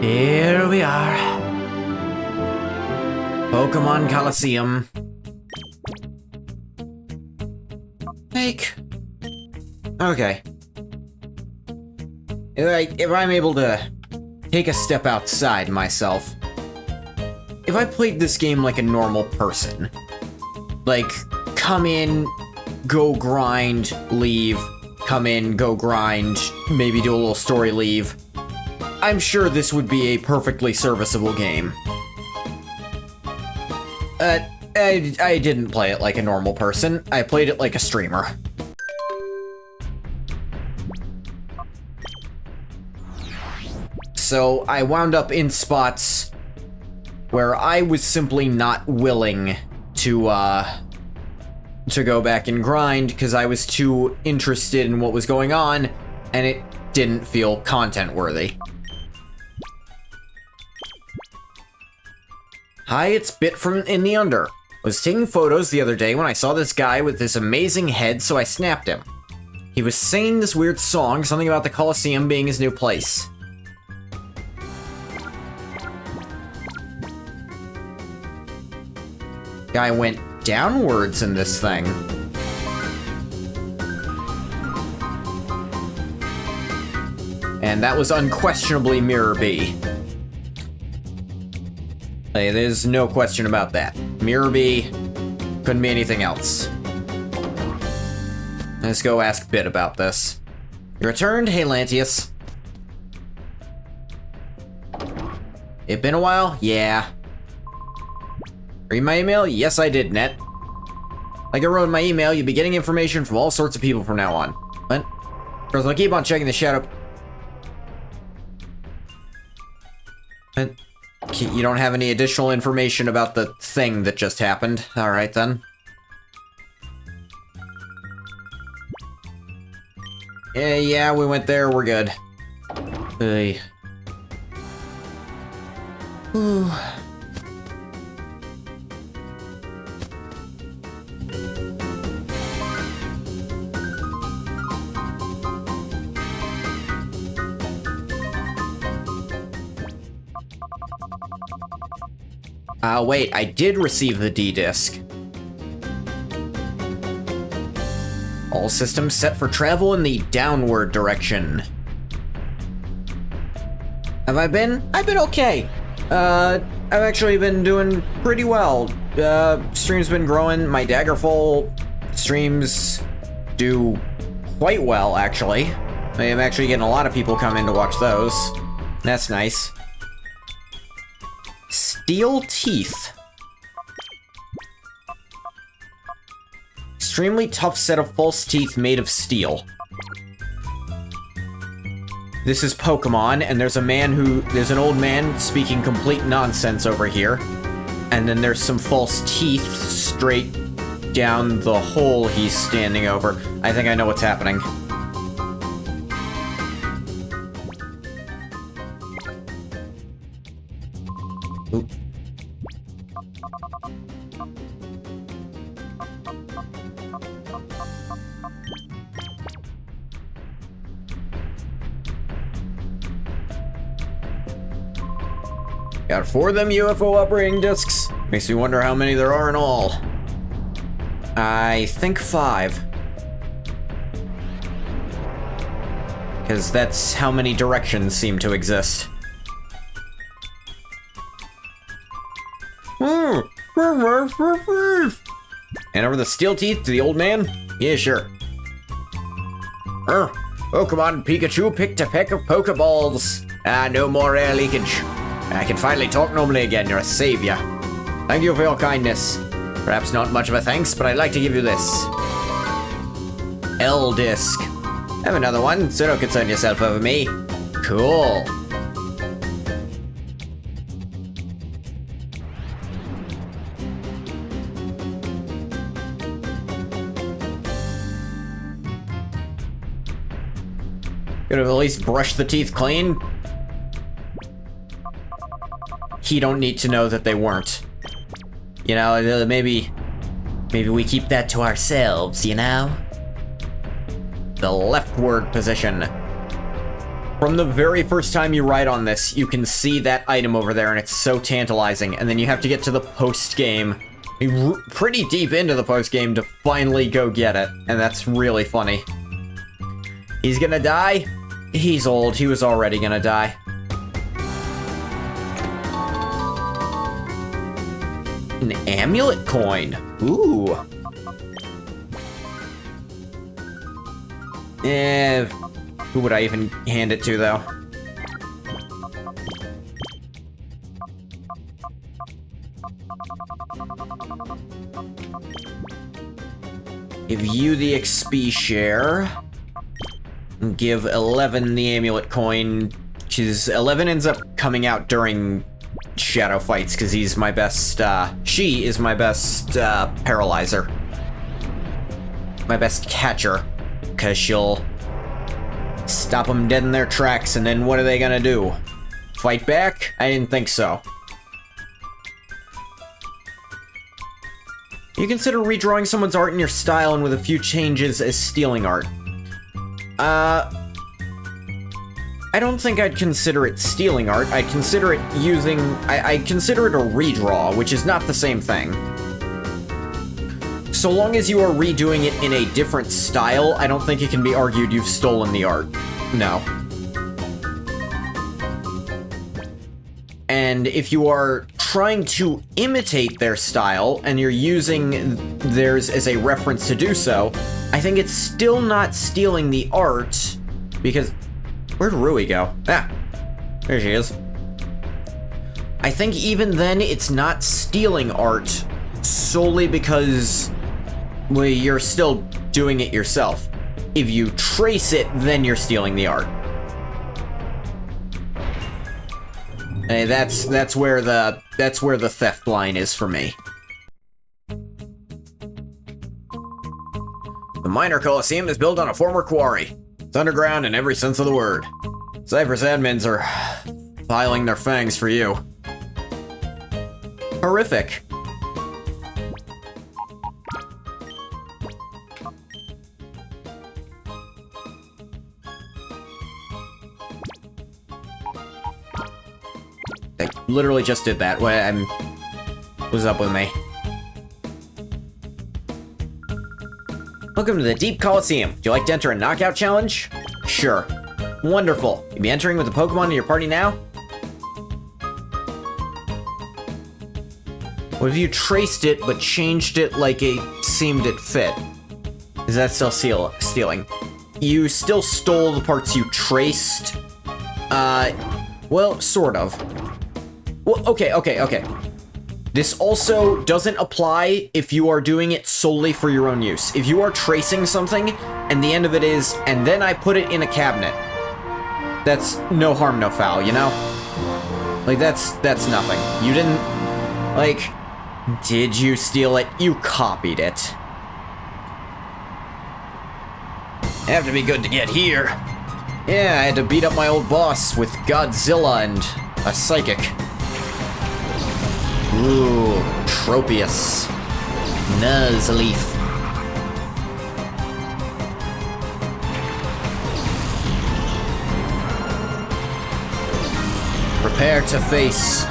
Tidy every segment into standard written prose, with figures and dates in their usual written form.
Here we are. Pokemon Colosseum. Take. Okay. If I'm able to take a step outside myself, if I played this game like a normal person, like, come in, go grind, leave, come in, go grind, maybe do a little story, leave, I'm sure this would be a perfectly serviceable game. I didn't play it like a normal person. I played it like a streamer. So I wound up in spots where I was simply not willing to go back and grind because I was too interested in what was going on, and it didn't feel content-worthy. Hi, it's Bit from In the Under. I was taking photos the other day when I saw this guy with this amazing head, so I snapped him. He was singing this weird song, something about the Colosseum being his new place. Guy went downwards in this thing. And that was unquestionably Mirror B. Hey, there's no question about that. Mirror B couldn't be anything else. Let's go ask Bit about this. You returned? Hey, Lantius. It been a while? Yeah. Read my email? Yes, I did, Net. Like I wrote in my email, you'll be getting information from all sorts of people from now on. What? Girls, I'll keep on checking the shadow. What? You don't have any additional information about the thing that just happened? Alright, then. Yeah, we went there, we're good. Hey. Whew. Wait, I did receive the D-Disc. All systems set for travel in the downward direction. Have I been? I've been okay. I've actually been doing pretty well. Stream's been growing. My Daggerfall streams do quite well, actually. I am actually getting a lot of people come in to watch those. That's nice. Steel teeth. Extremely tough set of false teeth made of steel. This is Pokemon, and there's an old man speaking complete nonsense over here. And then there's some false teeth straight down the hole he's standing over. I think I know what's happening. Oop. Got 4 of them UFO operating discs. Makes me wonder how many there are in all. I think 5. Because that's how many directions seem to exist. Hand over the steel teeth to the old man? Yeah, sure. Pokemon Pikachu picked a peck of Pokeballs. No more air leakage. I can finally talk normally again. You're a savior. Thank you for your kindness. Perhaps not much of a thanks, but I'd like to give you this. L-Disc. Have another one, so don't concern yourself over me. Cool. Could have at least brushed the teeth clean. He don't need to know that they weren't. You know, maybe we keep that to ourselves, you know? The leftward position. From the very first time you ride on this, you can see that item over there, and it's so tantalizing. And then you have to get to the post-game, pretty deep into the post-game, to finally go get it. And that's really funny. He's gonna die? He's old. He was already gonna die. An amulet coin. Ooh. Who would I even hand it to, though? Give you the XP share. And give 11 the amulet coin, because 11 ends up coming out during shadow fights, because he's my best, she is my best, paralyzer. My best catcher, because she'll stop them dead in their tracks, and then what are they gonna do? Fight back? I didn't think so. You consider redrawing someone's art in your style and with a few changes as stealing art. I don't think I'd consider it stealing art. I'd consider it using... I'd consider it a redraw, which is not the same thing. So long as you are redoing it in a different style, I don't think it can be argued you've stolen the art. No. And if you are trying to imitate their style, and you're using theirs as a reference to do so, I think it's still not stealing the art, because... Where'd Rui go? Ah, there she is. I think even then, it's not stealing art solely because, well, you're still doing it yourself. If you trace it, then you're stealing the art. Hey, that's where the theft line is for me. The minor Colosseum is built on a former quarry. It's underground in every sense of the word. Cypress admins are filing their fangs for you. Horrific. I literally just did that. What's up with me? Welcome to the Deep Colosseum. Would you like to enter a knockout challenge? Sure. Wonderful. You'll be entering with a Pokemon in your party now? What if you traced it but changed it like it seemed it fit? Is that still stealing? You still stole the parts you traced? Well, sort of. Well, okay. This also doesn't apply if you are doing it solely for your own use. If you are tracing something, and the end of it is, and then I put it in a cabinet, that's no harm, no foul, you know? Like, that's nothing. You didn't, like, did you steal it? You copied it. Have to be good to get here. Yeah, I had to beat up my old boss with Godzilla and a psychic. Ooh, Tropius. Nuzleaf. Prepare to face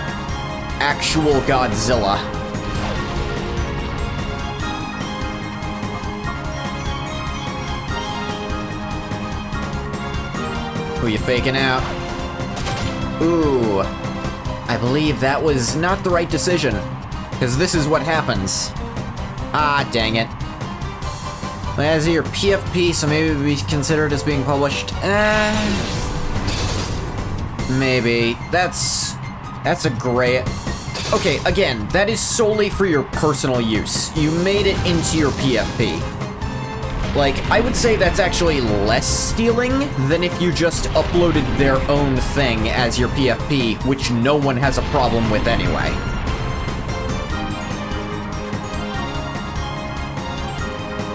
actual Godzilla. Who you faking out? Ooh. I believe that was not the right decision, because this is what happens. Ah, dang it. Well, as your PFP, so maybe it would be considered as being published. Maybe. That's a gray... Okay, again, that is solely for your personal use. You made it into your PFP. Like, I would say that's actually less stealing than if you just uploaded their own thing as your PFP, which no one has a problem with anyway.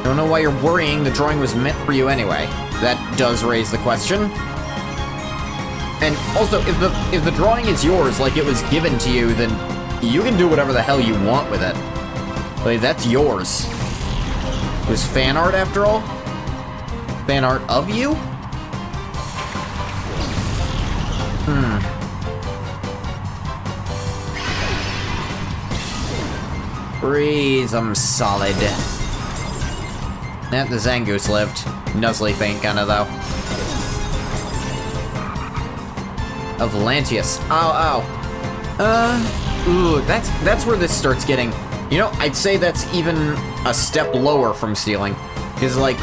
Don't know why you're worrying, the drawing was meant for you anyway. That does raise the question. And also, if the drawing is yours, like it was given to you, then you can do whatever the hell you want with it. Like, that's yours. It was fan art after all? Fan art of you? Freeze, I'm solid. The Zangoose lived. Nuzzly faint kinda though. Of Lantius. Ow, ow. Ooh, that's where this starts getting... You know, I'd say that's even a step lower from stealing. Because, like,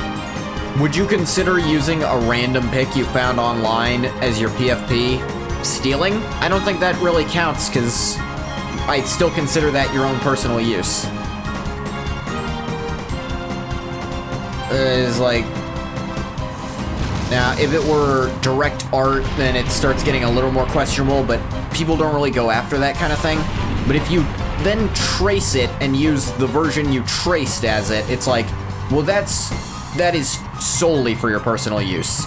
would you consider using a random pick you found online as your PFP stealing? I don't think that really counts, because I'd still consider that your own personal use. Is like... Now, if it were direct art, then it starts getting a little more questionable, but people don't really go after that kind of thing. But if you then trace it and use the version you traced as it, it's like, well, that is solely for your personal use.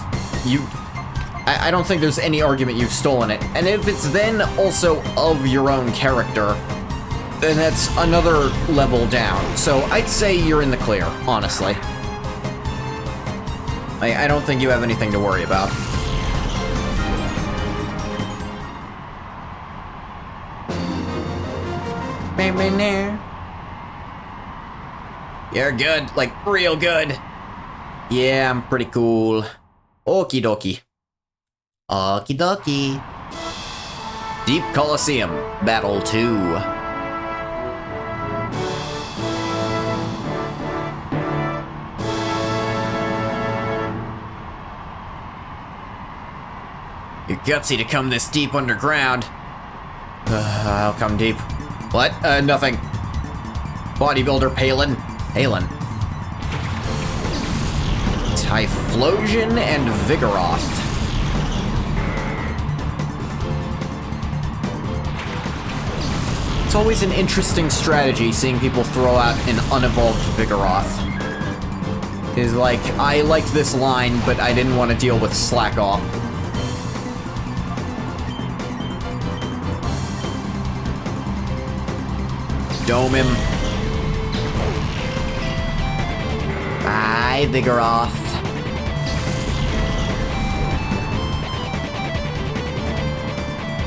I don't think there's any argument you've stolen it. And if it's then also of your own character, then that's another level down. So I'd say you're in the clear, honestly. I don't think you have anything to worry about. You're good, like real good. Yeah, I'm pretty cool. Okie dokie. Okie dokie. Deep Colosseum, Battle 2. You're gutsy to come this deep underground. I'll come deep. What? Nothing. Bodybuilder Palin. Palin. Typhlosion and Vigoroth. It's always an interesting strategy seeing people throw out an unevolved Vigoroth. Is like, I liked this line, but I didn't want to deal with Slack Off. Dome him. Bye, Vigoroth.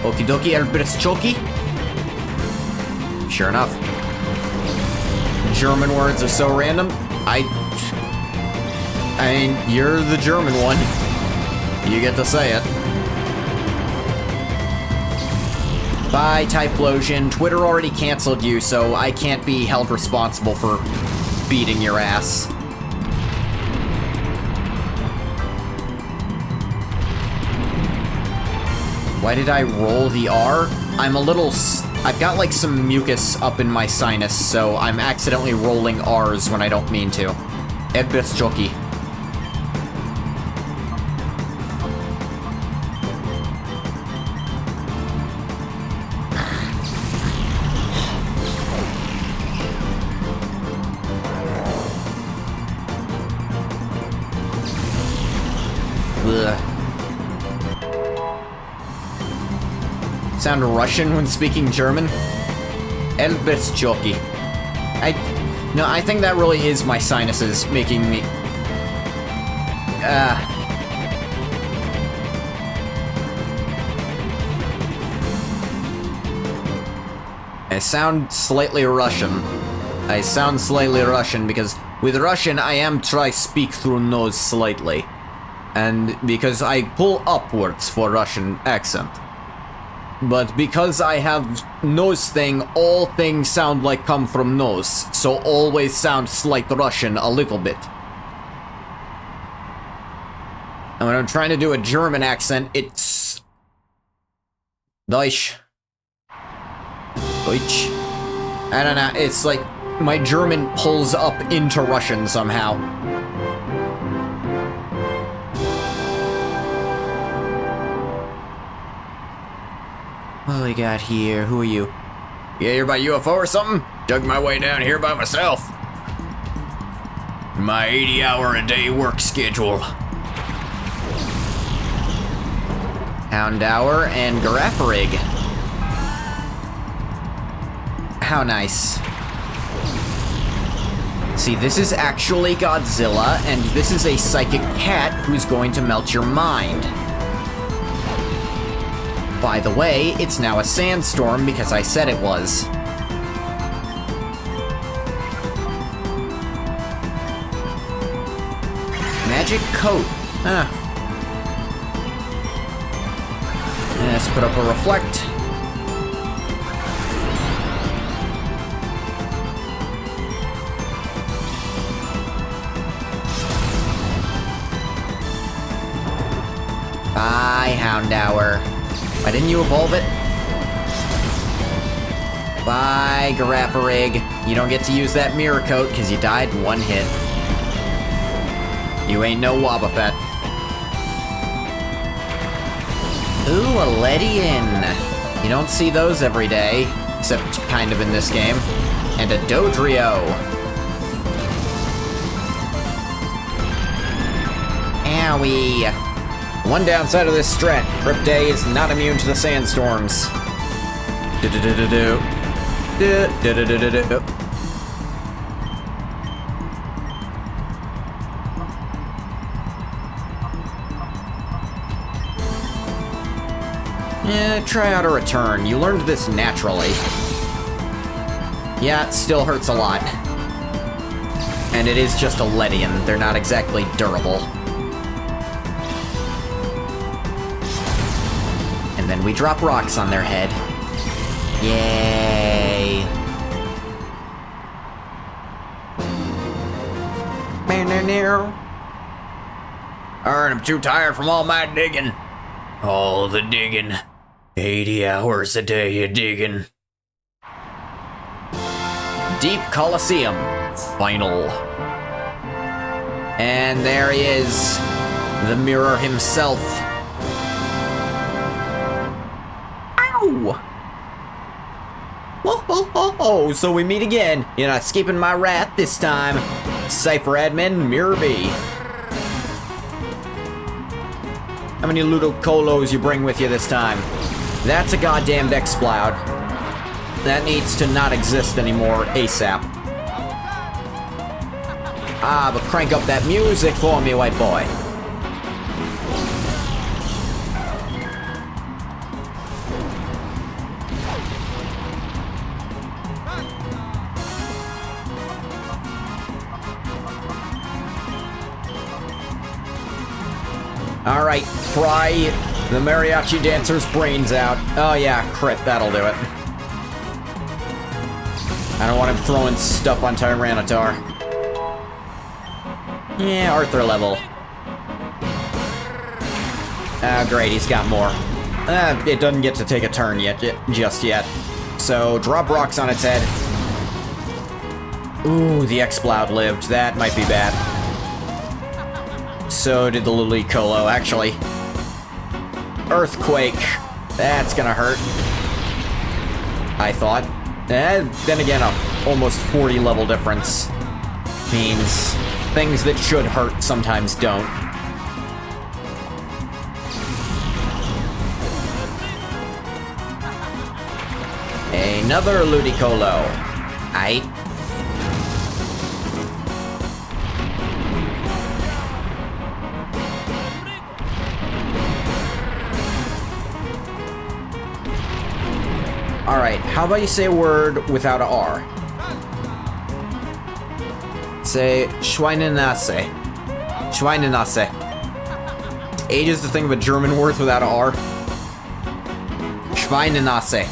Okie dokie, Elbert's Choki. Sure enough. German words are so random. I mean, you're the German one. You get to say it. Bye, Typhlosion. Twitter already canceled you, so I can't be held responsible for beating your ass. Why did I roll the R? I'm a little... I've got, like, some mucus up in my sinus, so I'm accidentally rolling R's when I don't mean to. Edbeth Joki. Sound Russian when speaking German? Elbert Joki. No, I think that really is my sinuses making me... I sound slightly Russian. I sound slightly Russian because with Russian I am try speak through nose slightly. And because I pull upwards for Russian accent. But because I have nose thing, all things sound like come from nose, so always sound slight Russian a little bit. And when I'm trying to do a German accent, it's... Deutsch. Deutsch. I don't know, it's like my German pulls up into Russian somehow. What do we got here? Who are you? You here by UFO or something? Dug my way down here by myself. My 80-hour-a-day work schedule. Houndour and Garaffarig. How nice. See, this is actually Godzilla, and this is a psychic cat who's going to melt your mind. By the way, it's now a sandstorm because I said it was. Magic coat. Huh. Let's put up a reflect. Bye, Houndour. Why didn't you evolve it? Bye, Garapparig. You don't get to use that mirror coat because you died in one hit. You ain't no Wobbuffet. Ooh, a Ledian. You don't see those every day, except kind of in this game. And a Dodrio. Owie. One downside of this strat, Cryptay is not immune to the sandstorms. Do-do-do-do-do. Do-do-do-do-do-do. Try out a return. You learned this naturally. Yeah, it still hurts a lot. And it is just a Ledian. They're not exactly durable. And then we drop rocks on their head. Yay! Alright, I'm too tired from all my digging. All the digging. 80 hours a day of digging. Deep Colosseum. Final. And there he is. The mirror himself. Ow! Oh, so we meet again. You're not escaping my wrath this time. Cypher admin, Mirror B. How many Ludocolos you bring with you this time? That's a goddamned X-Cloud. That needs to not exist anymore ASAP. Ah, but crank up that music for me, white boy. Alright, fry the mariachi dancer's brains out. Oh yeah, crit, that'll do it. I don't want him throwing stuff on Tyranitar. Yeah, Arthur level. Ah, great, he's got more. It doesn't get to take a turn just yet. So, drop rocks on its head. Ooh, the X-Cloud lived. That might be bad. So did the Ludicolo, actually. Earthquake. That's gonna hurt. I thought. Then again, a almost 40 level difference means things that should hurt sometimes don't. Another Ludicolo. Aight. Alright, how about you say a word without a R? Say Schweinenase. Schweinenase. Age is the thing of a German word without a R. Schweinenase.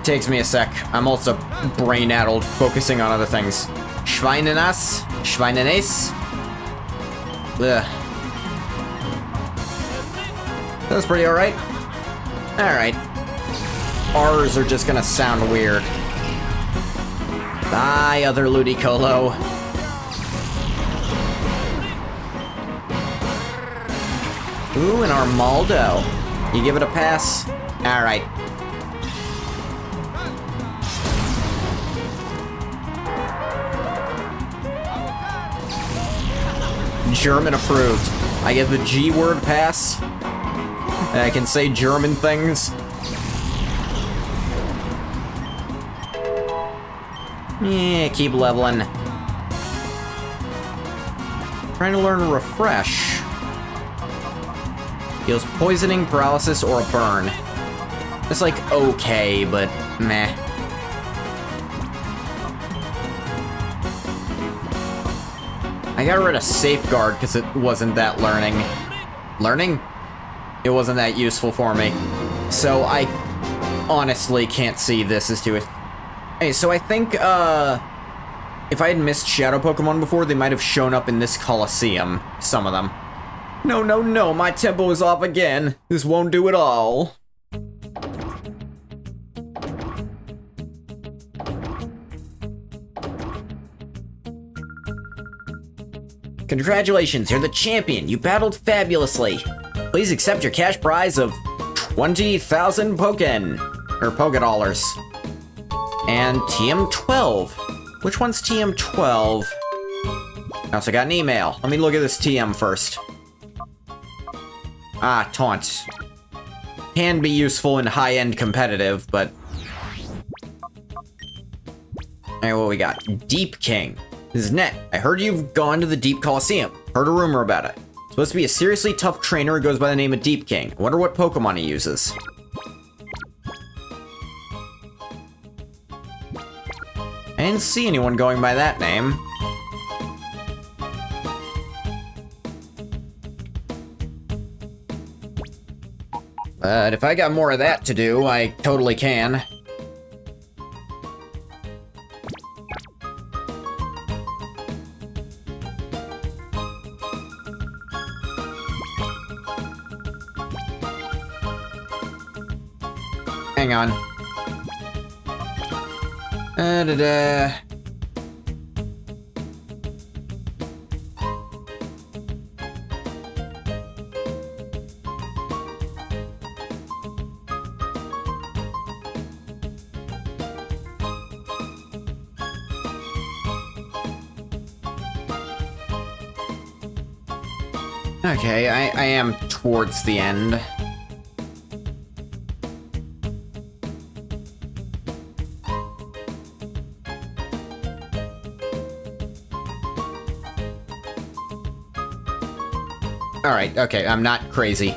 Takes me a sec. I'm also brain-addled, focusing on other things. Schweinenas? Schweinenes? Ugh. That's pretty alright. Alright. R's are just gonna sound weird. Bye, other Ludicolo. Ooh, an Armaldo. You give it a pass? Alright. German approved. I get the G word pass. I can say German things. Yeah, keep leveling. Trying to learn Refresh. Deals poisoning, paralysis, or a burn. It's like okay, but meh. I got rid of Safeguard because it wasn't that learning. Learning? It wasn't that useful for me. So I honestly can't see this as too... Hey, so I think, if I had missed Shadow Pokemon before, they might have shown up in this Colosseum. Some of them. No, no, no, my tempo is off again. This won't do it all. Congratulations, you're the champion. You battled fabulously. Please accept your cash prize of 20,000 Pokken, or Pokedollars. And TM12. Which one's TM12? I also got an email. Let me look at this TM first. Ah, Taunt. Can be useful in high-end competitive, but... Alright, what we got? Deep King. This is Net. I heard you've gone to the Deep Colosseum. Heard a rumor about it. Supposed to be a seriously tough trainer who goes by the name of Deep King. I wonder what Pokemon he uses. I didn't see anyone going by that name. But if I got more of that to do, I totally can. Hang on. Okay, I am towards the end. Alright, okay, I'm not crazy.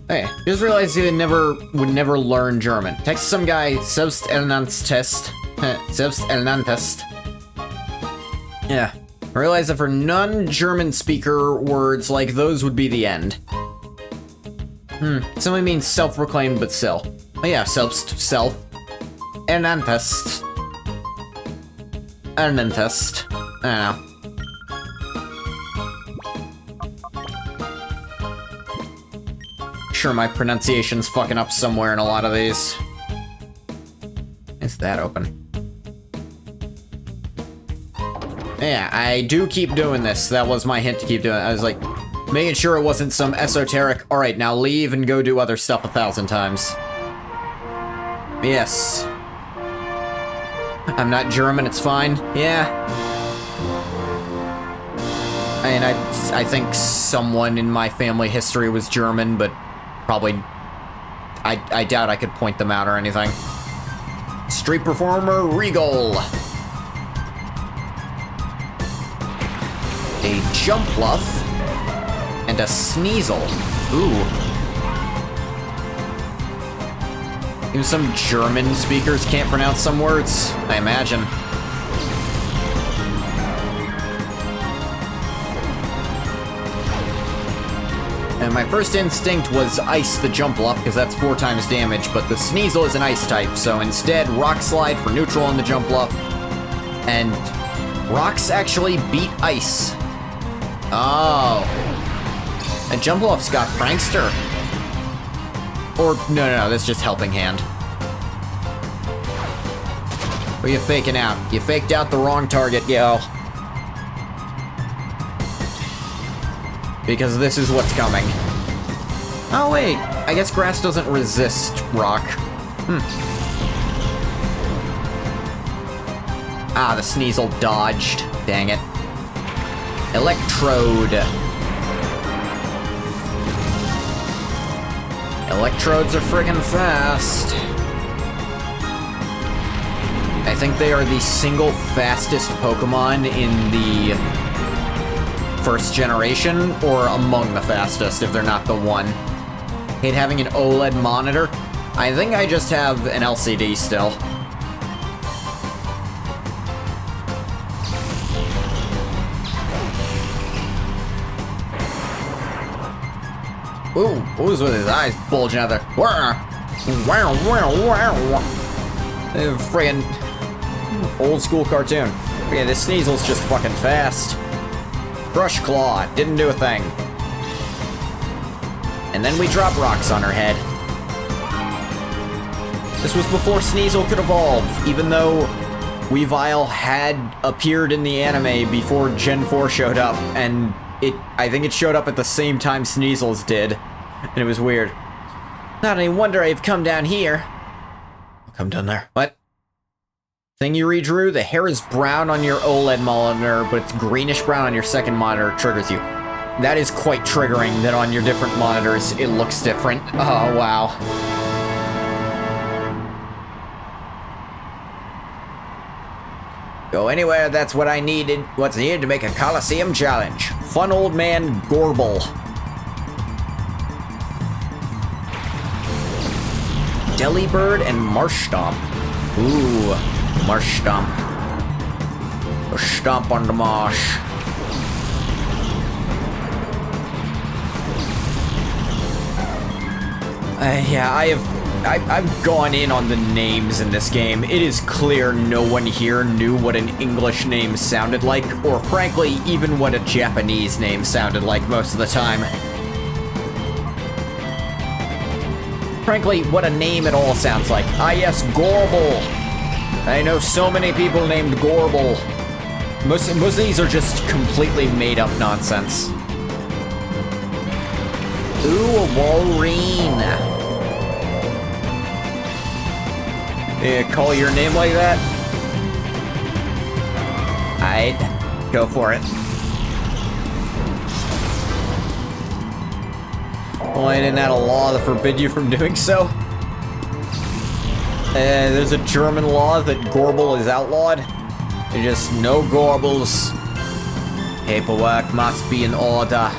Hey, just realized you would never learn German. Text some guy, Selbsternannungstest. Selbsternanntest. Yeah. I realized that for non-German speaker, words like those would be the end. Something means self-proclaimed, but still. Oh yeah, self. Ernanntest. Ernanntest. I don't know. Sure, my pronunciation's fucking up somewhere in a lot of these. Is that open? Yeah, I do keep doing this. That was my hint to keep doing it. I was like, making sure it wasn't some esoteric, alright, now leave and go do other stuff 1,000 times. Yes. I'm not German, it's fine. Yeah. I mean, I think someone in my family history was German, but probably... I doubt I could point them out or anything. Street performer Regal. A Jumpluff, and a Sneasel. Ooh. Even some German speakers can't pronounce some words, I imagine. And my first instinct was ice the Jumpluff, because that's 4 times damage, but the Sneasel is an ice type, so instead Rock Slide for neutral on the Jumpluff. And rocks actually beat ice. Oh. And Jumpluff's got Prankster. Or, no, that's just Helping Hand. What are you faking out? You faked out the wrong target, yo. Because this is what's coming. Oh, wait. I guess grass doesn't resist rock. Ah, the Sneasel dodged. Dang it. Electrode. Electrodes are friggin' fast. I think they are the single fastest Pokemon in the first generation, or among the fastest if they're not the one. Hate having an OLED monitor. I think I just have an LCD still. Ooh, what was with his eyes bulging out there? Friggin' old school cartoon. Okay, this Sneasel's just fucking fast. Brush Claw, didn't do a thing. And then we drop rocks on her head. This was before Sneasel could evolve, even though Weavile had appeared in the anime before Gen 4 showed up, and I think it showed up at the same time Sneasel's did, and it was weird. Not any wonder I've come down here. I'll come down there. What? Thing you redrew? The hair is brown on your OLED monitor, but it's greenish brown on your second monitor. It triggers you. That is quite triggering that on your different monitors it looks different. Oh, wow. Go anywhere, that's what I needed. What's needed to make a Colosseum challenge. Fun old man Gorble. Delibird and Marsh Stomp. Ooh, Marsh Stomp. Or stomp on the marsh. Yeah, I've gone in on the names in this game. It is clear no one here knew what an English name sounded like, or frankly, even what a Japanese name sounded like most of the time. Frankly, what a name it all sounds like. Ah yes, Gorble. I know so many people named Gorble. Most of these are just completely made up nonsense. Ooh, a Walreen. Yeah, call your name like that? I'd go for it. Well, isn't that a law that forbid you from doing so? There's a German law that Gorble is outlawed. There's just no Gorbles. Paperwork must be in order.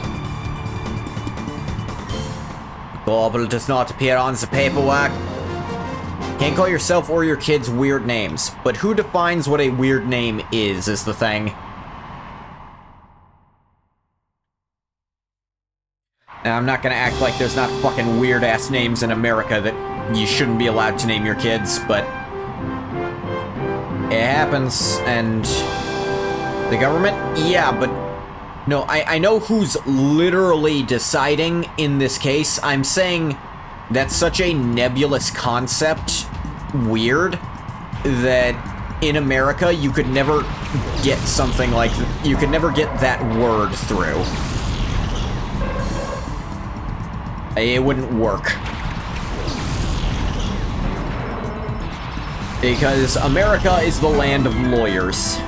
Gorble does not appear on the paperwork. Can't call yourself or your kids weird names, but who defines what a weird name is the thing. Now, I'm not gonna act like there's not fucking weird-ass names in America that you shouldn't be allowed to name your kids, but it happens, and the government? Yeah, but no, I know who's literally deciding in this case. I'm saying that's such a nebulous concept, weird, that in America you could never get something like, you could never get that word through. It wouldn't work. Because America is the land of lawyers.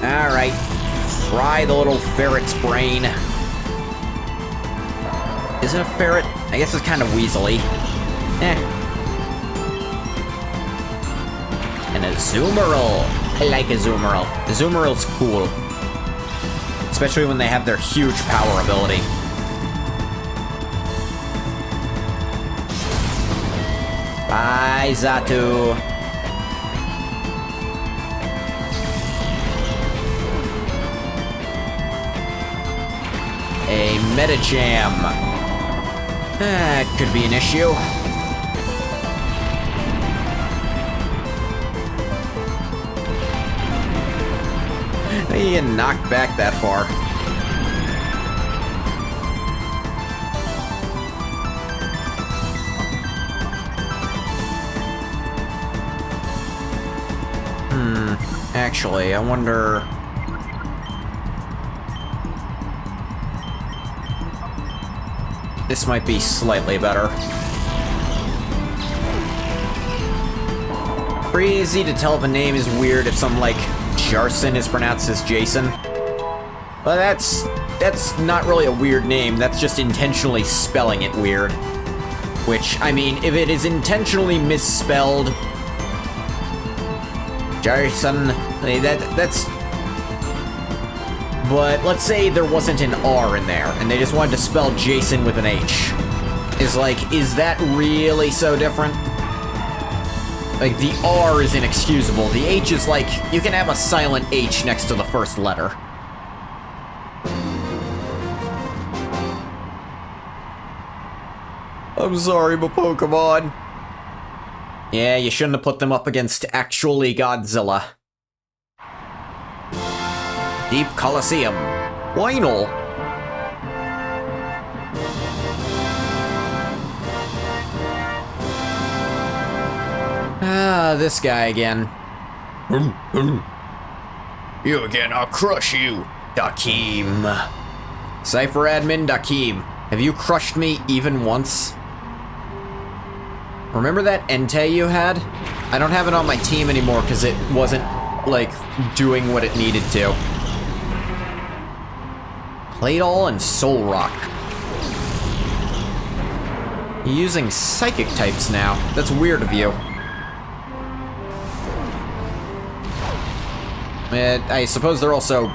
Alright, fry the little ferret's brain. Is it a ferret? I guess it's kind of weaselly. And a Zoomerl. I like a Zoomerl. The Zoomerl's cool. Especially when they have their huge power ability. Bye, Zatu. A Metacham. That could be an issue. He didn't knock back that far. Actually, I wonder... This might be slightly better. Pretty easy to tell if a name is weird if some, like, Jarson is pronounced as Jason. But that's not really a weird name, that's just intentionally spelling it weird. Which, I mean, if it is intentionally misspelled... Jason... that's... But let's say there wasn't an R in there, and they just wanted to spell Jason with an H. Is that really so different? Like, the R is inexcusable. The H is like, you can have a silent H next to the first letter. I'm sorry, but Pokemon. Yeah, you shouldn't have put them up against actually Godzilla. Deep Colosseum. Final. Ah, this guy again. You again, I'll crush you, Dakeem. Cypher admin Dakeem, have you crushed me even once? Remember that Entei you had? I don't have it on my team anymore because it wasn't, like, doing what it needed to. Claydol and Soul Rock. You're using psychic types now. That's weird of you. I suppose they're also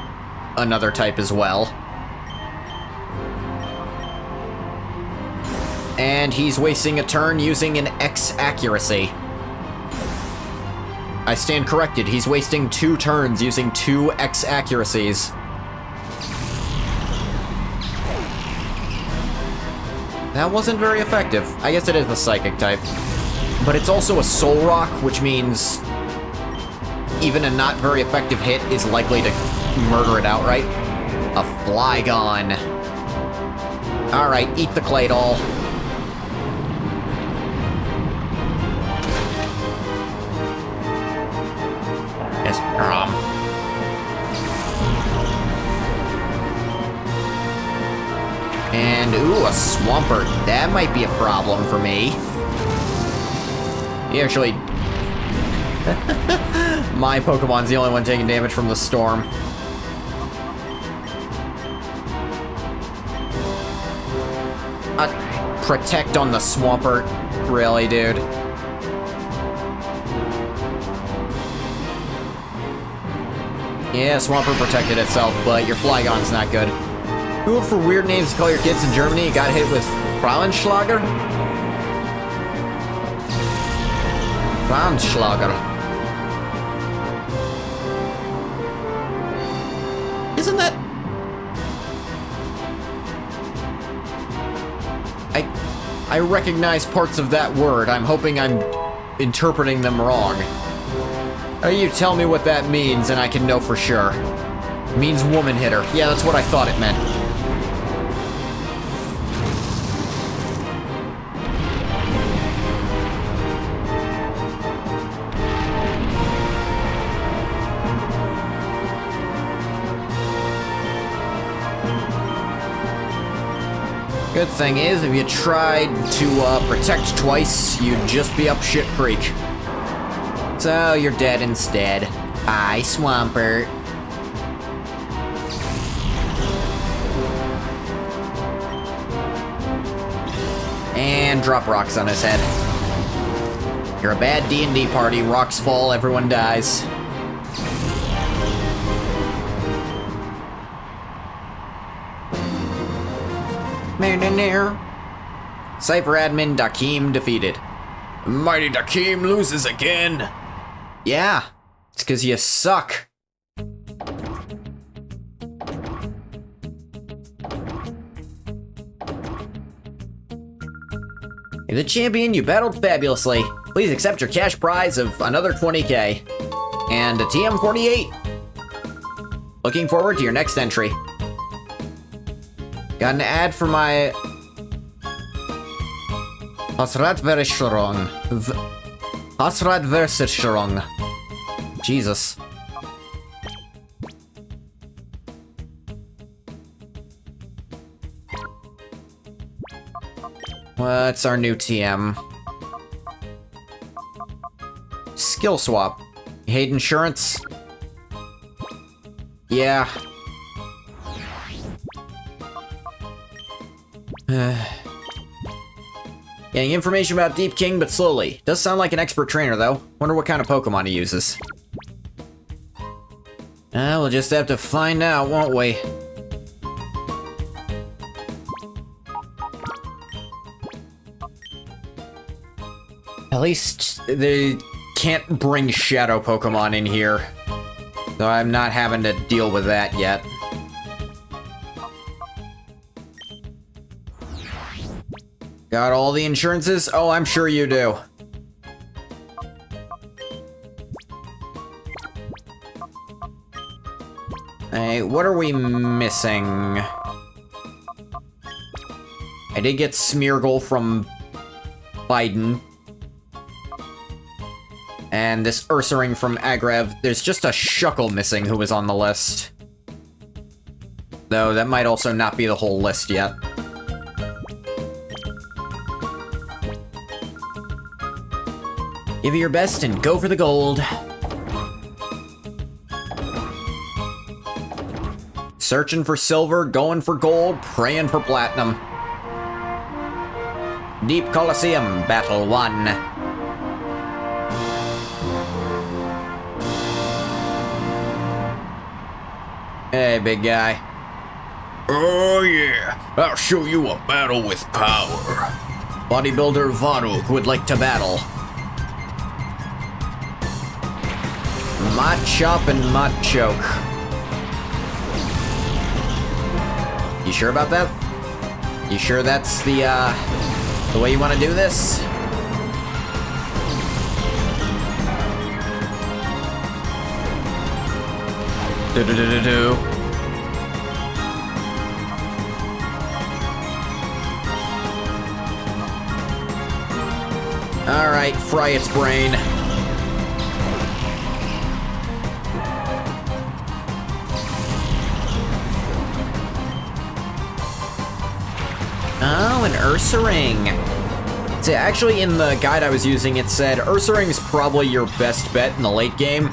another type as well. And he's wasting a turn using an X accuracy. I stand corrected. He's wasting 2 turns using 2 X accuracies. That wasn't very effective. I guess it is a psychic type. But it's also a Soul Rock, which means even a not very effective hit is likely to murder it outright. A Flygon. Alright, eat the Claydol. Yes, And, ooh, a Swampert. That might be a problem for me. He actually... My Pokemon's the only one taking damage from the storm. Protect on the Swampert. Really, dude? Yeah, Swampert protected itself, but your Flygon's not good. Who for weird names to call your kids in Germany? You got hit with Frauenschlager? Frauenschlager. Isn't that... I recognize parts of that word. I'm hoping I'm interpreting them wrong. You tell me what that means and I can know for sure. It means woman hitter. Yeah, that's what I thought it meant. Good thing is, if you tried to protect twice, you'd just be up shit creek. So, you're dead instead. Bye, Swampert. And drop rocks on his head. You're a bad D&D party. Rocks fall, everyone dies. Cypher admin Dakeem defeated. Mighty Dakeem loses again. Yeah, it's because you suck. You're the champion, you battled fabulously. Please accept your cash prize of another 20k. And a TM48. Looking forward to your next entry. Got an ad for my... Hasradversicherung. Hasradversicherung. Jesus. What's our new TM? Skill swap. You hate insurance? Yeah. Getting information about Deep King, but slowly. Does sound like an expert trainer, though. Wonder what kind of Pokemon he uses. We'll just have to find out, won't we? At least they can't bring Shadow Pokemon in here. So I'm not having to deal with that yet. Got all the insurances? Oh, I'm sure you do. Hey, what are we missing? I did get Smeargle from Biden. And this Ursaring from Agrev. There's just a Shuckle missing who was on the list. Though that might also not be the whole list yet. Give it your best and go for the gold. Searching for silver, going for gold, praying for platinum. Deep Colosseum, Battle 1. Hey, big guy. Oh yeah, I'll show you a battle with power. Bodybuilder Varuk would like to battle. Machop and Machoke. You sure about that? You sure that's the way you want to do this? Do-do-do-do-do. Alright, fry its brain. Oh, an Ursaring. So actually, in the guide I was using, it said Ursaring's probably your best bet in the late game.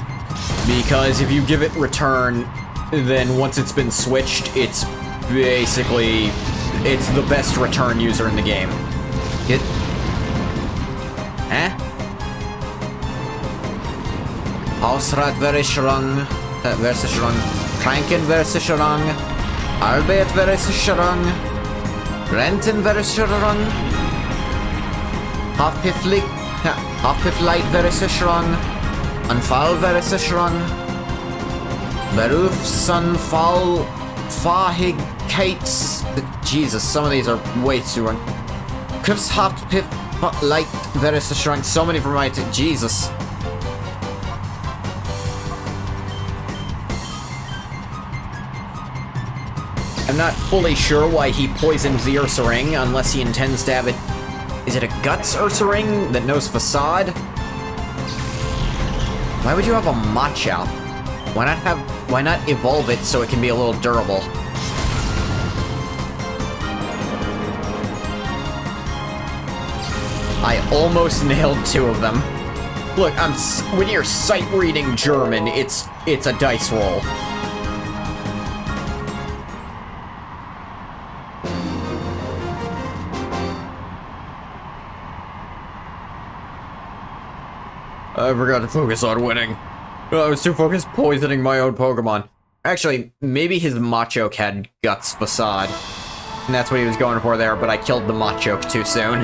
Because if you give it return, then once it's been switched, it's basically, it's the best return user in the game. Get... Eh? Hausrat very strong, very strong. Kranken very strong. Albert very strong. Renton very strong. Half-Piff Light very strong. Anfall very strong. Beruf Sunfall Fahigkates. Jesus, some of these are way too strong. Cliff's Half-Piff Light very strong. So many for my Jesus. I'm not fully sure why he poisoned the Ursaring, unless he intends to have it... Is it a Guts Ursaring that knows Facade? Why would you have a Machop? Why not evolve it so it can be a little durable? I almost nailed 2 of them. Look, when you're sight reading German, it's a dice roll. I forgot to focus on winning. I was too focused poisoning my own Pokemon. Actually, maybe his Machoke had Guts Facade. And that's what he was going for there, but I killed the Machoke too soon.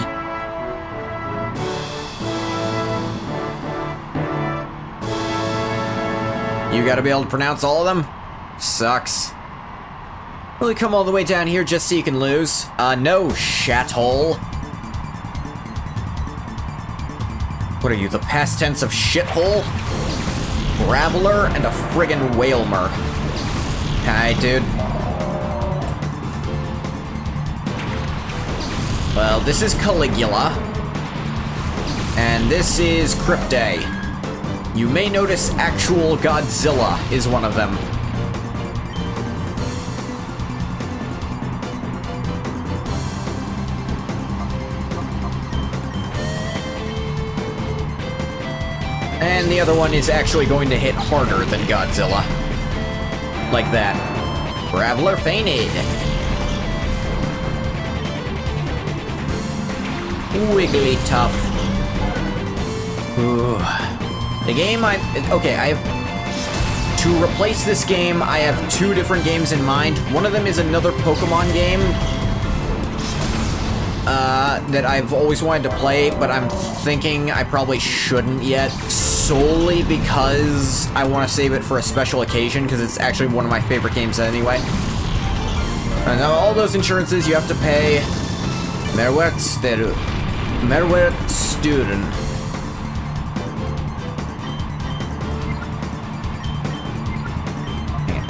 You gotta be able to pronounce all of them? Sucks. Will you come all the way down here just so you can lose? No, shathole. What are you, the past tense of shithole? Graveler and a friggin' Whalmer. Hi, dude. Well, this is Caligula. And this is Cryptay. You may notice actual Godzilla is one of them. And the other one is actually going to hit harder than Godzilla. Like that. Graveler fainted. Wigglytuff. Ooh. The game okay, to replace this game, I have 2 different games in mind. One of them is another Pokemon game that I've always wanted to play, but I'm thinking I probably shouldn't yet, solely because I want to save it for a special occasion, because it's actually one of my favorite games anyway. And now all those insurances you have to pay. Merwert Student.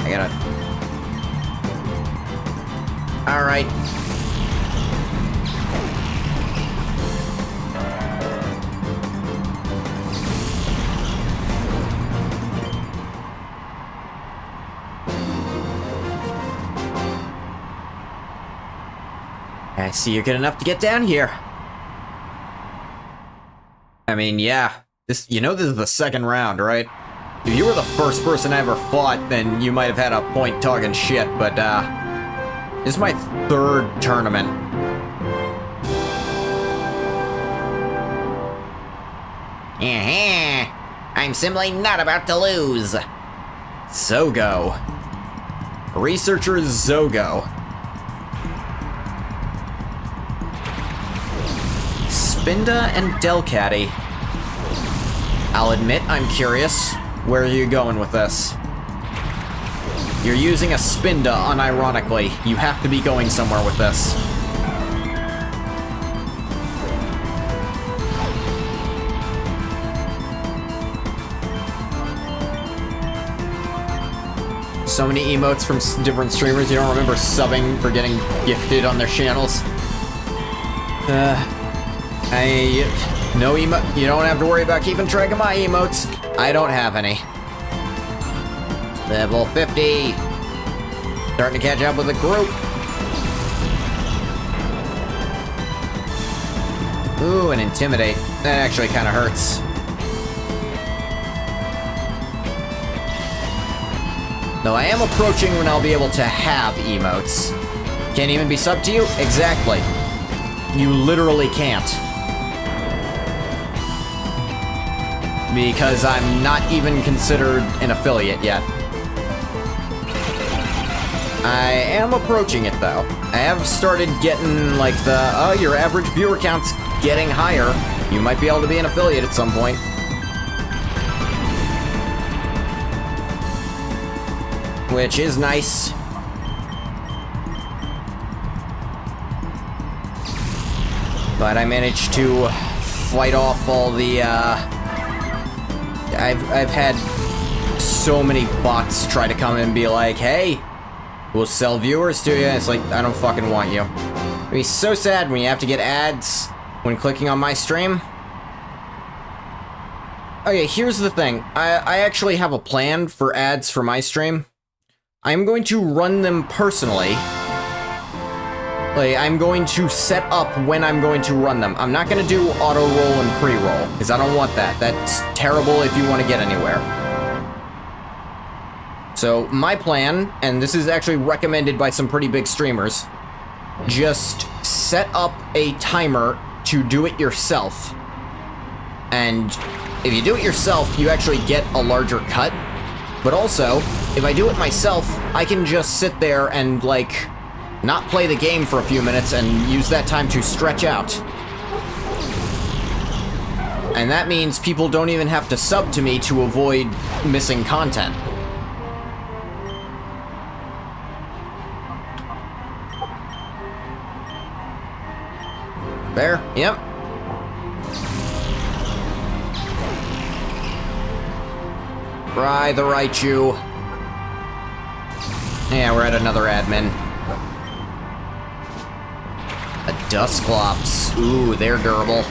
I gotta... Alright. I see you're good enough to get down here. I mean, yeah. This is the second round, right? If you were the first person I ever fought, then you might have had a point talking shit, but, this is my 3rd tournament. I'm simply not about to lose. Zogo. Researcher Zogo. Spinda and Delcatty. I'll admit, I'm curious. Where are you going with this? You're using a Spinda, unironically. You have to be going somewhere with this. So many emotes from different streamers you don't remember subbing for getting gifted on their channels. No emote. You don't have to worry about keeping track of my emotes. I don't have any. Level 50. Starting to catch up with the group. Ooh, and Intimidate. That actually kind of hurts. Though I am approaching when I'll be able to have emotes. Can't even be subbed to you? Exactly. You literally can't. Because I'm not even considered an affiliate yet. I am approaching it, though. I have started getting, like, your average viewer count's getting higher. You might be able to be an affiliate at some point. Which is nice. But I managed to fight off all the, I've had so many bots try to come in and be like, hey, we'll sell viewers to you. It's like, I don't fucking want you. It'd be so sad when you have to get ads when clicking on my stream. Okay, here's the thing. I actually have a plan for ads for my stream. I'm going to run them personally. Like, I'm going to set up when I'm going to run them. I'm not going to do auto-roll and pre-roll, because I don't want that. That's terrible if you want to get anywhere. So, my plan, and this is actually recommended by some pretty big streamers, just set up a timer to do it yourself. And if you do it yourself, you actually get a larger cut. But also, if I do it myself, I can just sit there and, like, not play the game for a few minutes and use that time to stretch out. And that means people don't even have to sub to me to avoid missing content. There, yep. Fry the Raichu. Yeah, we're at another admin. A Dusclops. Ooh, they're durable.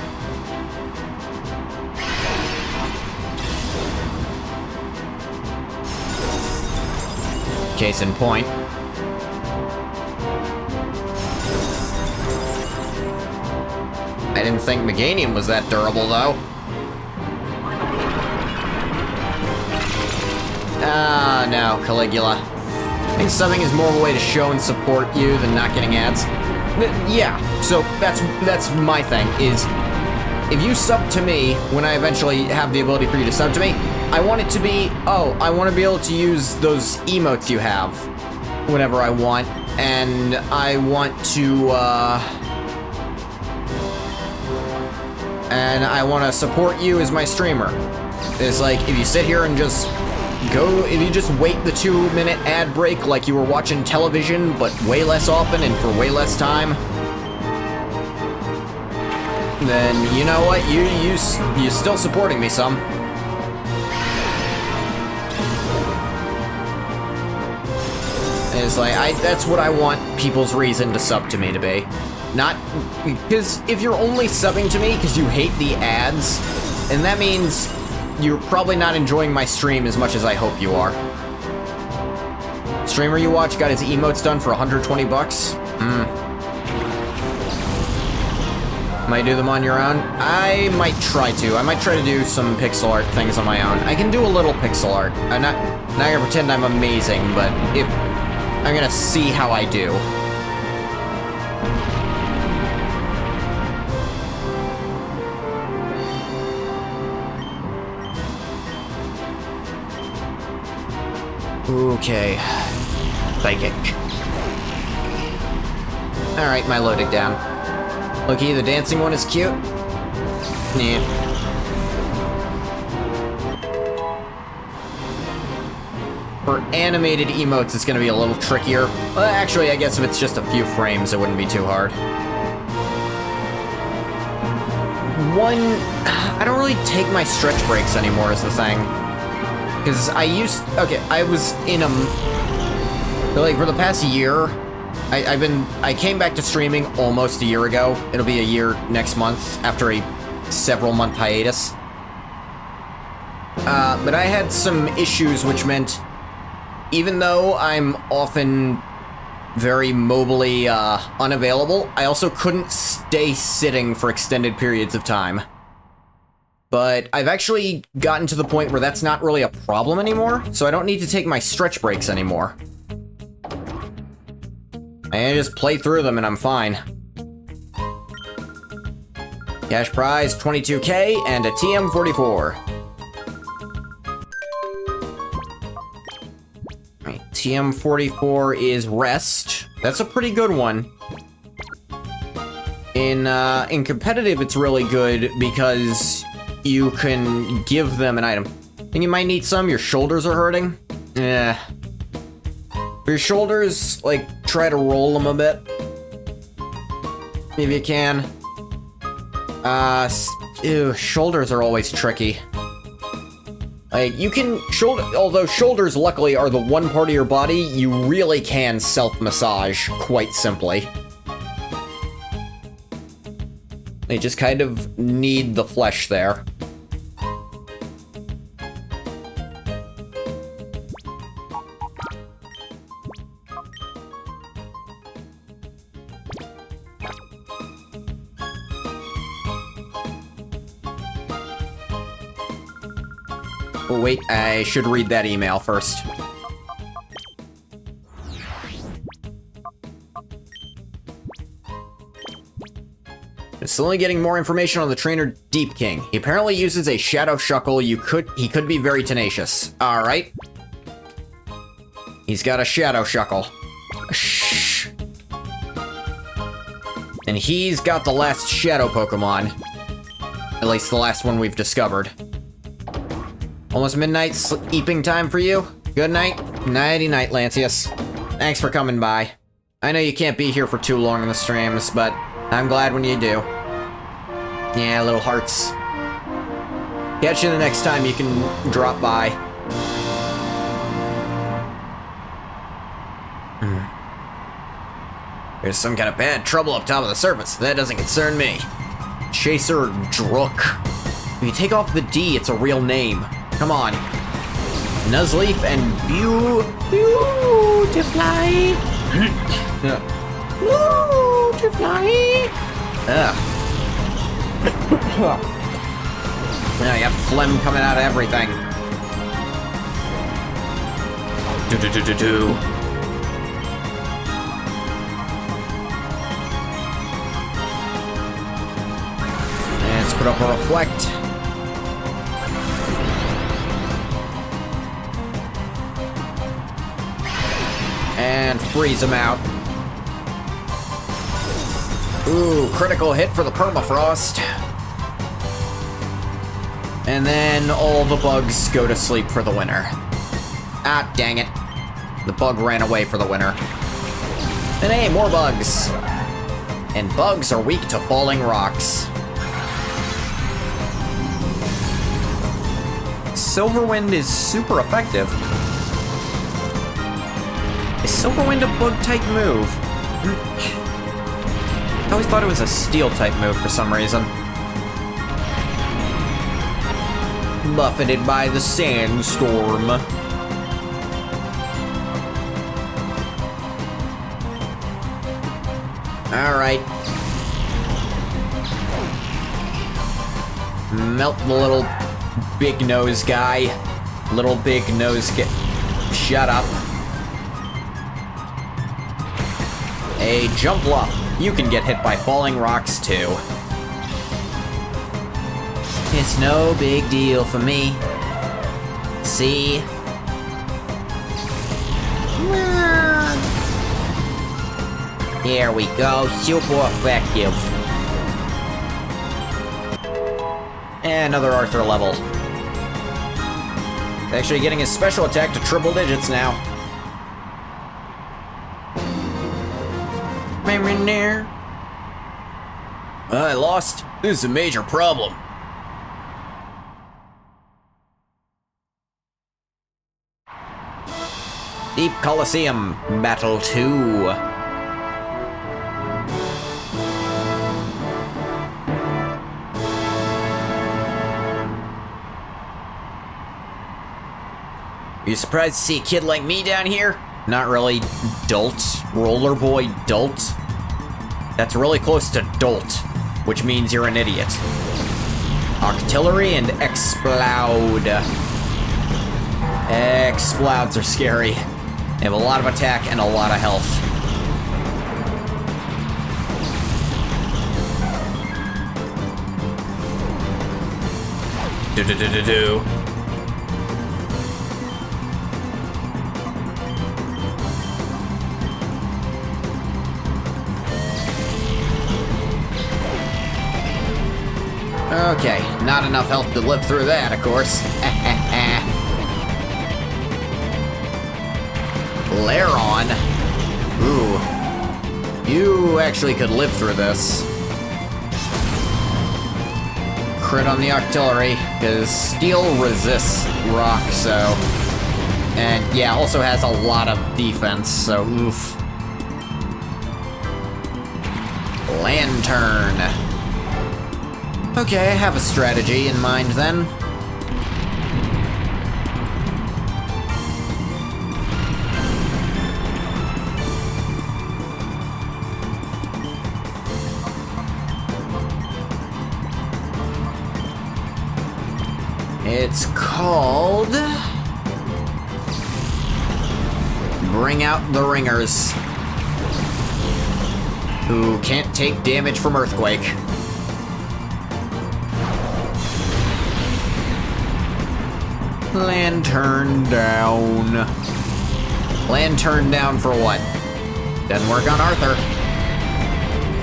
Case in point. I didn't think Meganium was that durable, though. Ah, no, Caligula. I think subbing is more of a way to show and support you than not getting ads. Yeah, so that's my thing, is if you sub to me, when I eventually have the ability for you to sub to me, I want it to be, oh, I want to be able to use those emotes you have whenever I want, and I want to, and I want to support you as my streamer. It's like, if you sit here and just if you just wait the 2-minute ad break like you were watching television, but way less often and for way less time, then you know what, you're still supporting me some. It's like, that's what I want people's reason to sub to me to be. Not, because if you're only subbing to me because you hate the ads, and that means you're probably not enjoying my stream as much as I hope you are. Streamer you watch got his emotes done for 120 bucks? Might do them on your own? I might try to. I might try to do some pixel art things on my own. I can do a little pixel art. I'm not gonna pretend I'm amazing, but I'm gonna see how I do. Okay. Psychic. Alright, my loading down. Looky, the dancing one is cute. Yeah. For animated emotes, it's gonna be a little trickier. Well, actually, I guess if it's just a few frames, it wouldn't be too hard. I don't really take my stretch breaks anymore is the thing. Because I was in like, for the past year, I came back to streaming almost a year ago. It'll be a year next month, after a several-month hiatus. But I had some issues which meant, even though I'm often very mobily unavailable, I also couldn't stay sitting for extended periods of time. But I've actually gotten to the point where that's not really a problem anymore, so I don't need to take my stretch breaks anymore. I just play through them and I'm fine. Cash prize, 22K, and a TM44. Alright, TM44 is Rest. That's a pretty good one. In competitive, it's really good because you can give them an item. And you might need some. Your shoulders are hurting. Yeah. For your shoulders, like, try to roll them a bit. If you can. Ew, shoulders are always tricky. Like, you can although shoulders, luckily, are the one part of your body you really can self-massage quite simply. They just kind of need the flesh there. Oh, wait, I should read that email first. Slowly getting more information on the trainer Deep King. He apparently uses a shadow shuckle. He could be very tenacious. Alright. He's got a shadow shuckle. Shh. And he's got the last shadow Pokemon. At least the last one we've discovered. Almost midnight sleeping time for you? Good night. Nighty-night, Lancius. Thanks for coming by. I know you can't be here for too long in the streams, but I'm glad when you do. Yeah, little hearts. Catch you the next time you can drop by. There's some kind of bad trouble up top of the surface. That doesn't concern me. Chaser Drook. If you take off the D, it's a real name. Come on. Nuzleaf and Beautifly. Beautifly. Ugh. Now you got phlegm coming out of everything. Put up a reflect. And freeze him out. Ooh, critical hit for the permafrost. And then all the bugs go to sleep for the winter. Ah, dang it. The bug ran away for the winter. And hey, more bugs. And bugs are weak to falling rocks. Silverwind is super effective. Is Silverwind a bug-type move? I always thought it was a steel-type move for some reason. Buffeted by the sandstorm. Alright. Melt the little big nose guy. Little big nose get. Shut up. A jump luff. You can get hit by falling rocks too. It's no big deal for me. See? Here we go, super effective. And another Arthur level. Actually getting his special attack to triple digits now. I lost. This is a major problem. Deep Colosseum, Battle 2. You surprised to see a kid like me down here? Not really. Dolt. Roller boy dolt. That's really close to dolt, which means you're an idiot. Artillery and explode. Explodes are scary. They have a lot of attack and a lot of health. Do. Okay, not enough health to live through that, of course. Laron. Ooh. You actually could live through this. Crit on the artillery, because steel resists rock, so... And yeah, also has a lot of defense, so oof. Lantern. Okay, I have a strategy in mind then. It's called... Bring Out the Ringers. Who can't take damage from Earthquake. Lantern down. Lantern down for what? Doesn't work on Arthur.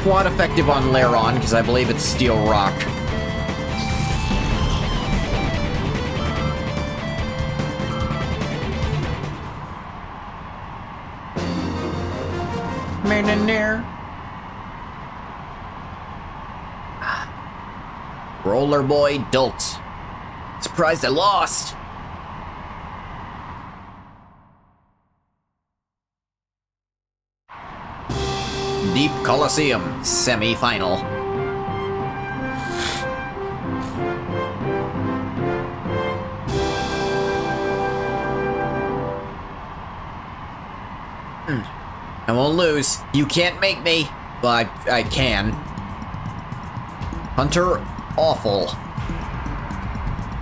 Quad effective on Laron, because I believe it's Steel Rock. Roller Boy Dolt. Surprised I lost. Deep Colosseum, semi-final. I won't lose. You can't make me. Well, I can. Hunter Awful.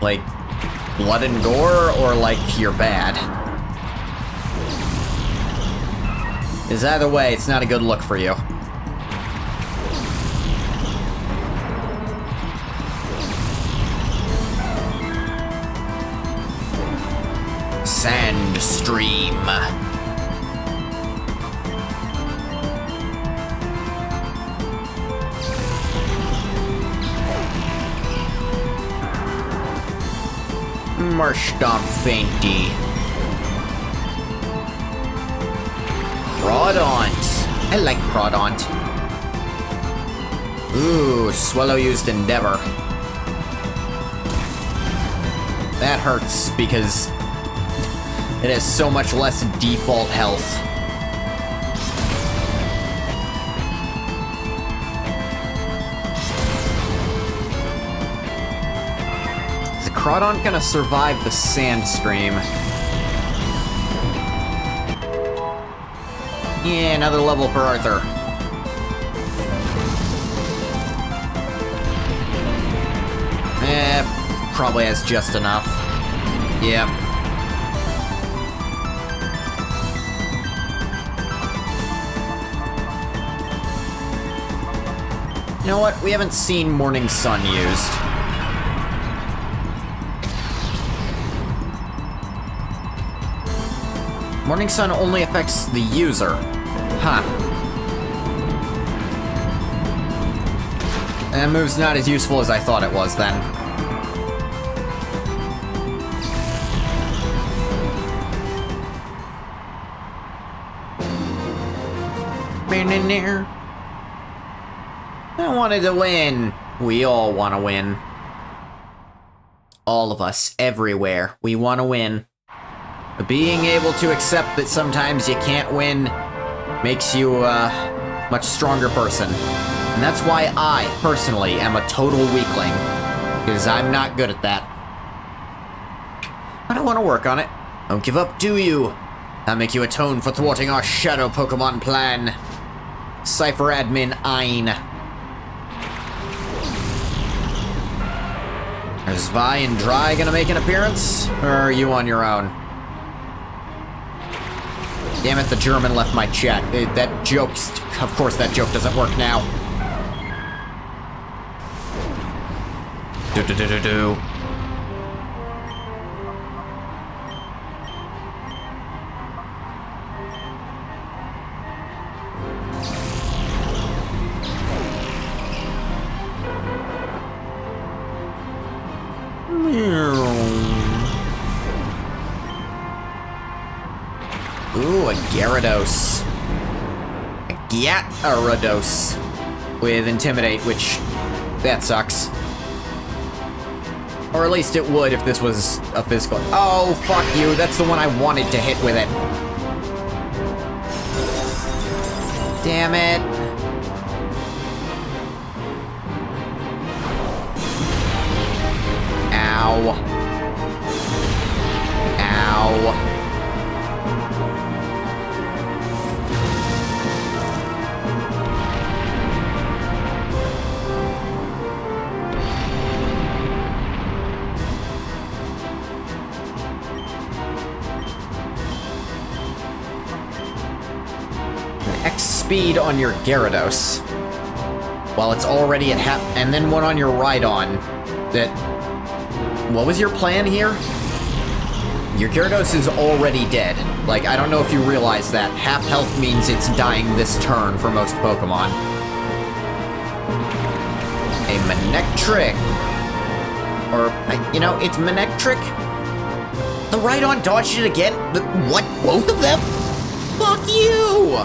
Like, blood and gore, or like you're bad? Is either way, it's not a good look for you. sand stream. Marsh stomp fainty. Crawdont. I like Crawdont. Ooh, Swallow used Endeavor. That hurts because it has so much less default health. Is the Crawdont gonna survive the sand stream? Yeah, another level for Arthur. Probably has just enough. Yep. You know what? We haven't seen Morning Sun used. Morning Sun only affects the user. Huh. That move's not as useful as I thought it was then. I wanted to win. We all want to win. All of us, everywhere, we want to win. Being able to accept that sometimes you can't win makes you a much stronger person. And that's why I, personally, am a total weakling. Because I'm not good at that. But I want to work on it. Don't give up, do you? I'll make you atone for thwarting our shadow Pokemon plan. Cypher Admin Ein. Are Zvi and Dry gonna make an appearance? Or are you on your own? Damn it, the German left my chat. That joke's... Of course that joke doesn't work now. Do-do-do-do-do. Ooh, a Gyarados. A Gyarados. With Intimidate, which... that sucks. Or at least it would if this was a physical... Oh, fuck you. That's the one I wanted to hit with it. Damn it. Ow. Ow. X speed on your Gyarados. While it's already at half... And then one on your Rhydon. That... What was your plan here? Your Gyarados is already dead. Like, I don't know if you realize that. Half health means it's dying this turn for most Pokemon. A Manectric. Or, you know, it's Manectric. The Rhydon dodged it again? What? Both of them? Fuck you!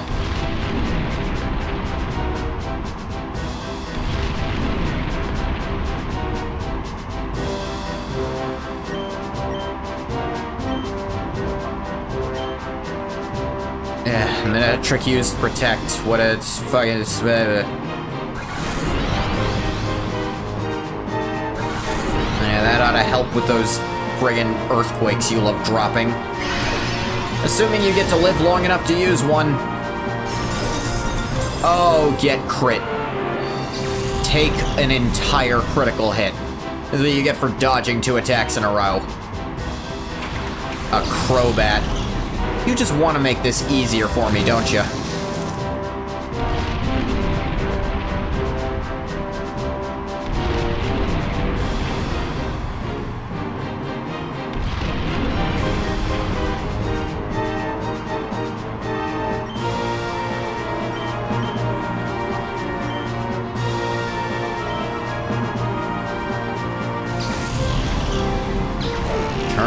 And then a trick used Protect. What it's fucking... Yeah, that ought to help with those friggin' earthquakes you love dropping. Assuming you get to live long enough to use one. Oh, get crit. Take an entire critical hit. This is what you get for dodging 2 attacks in a row. A Crobat. You just want to make this easier for me, don't you?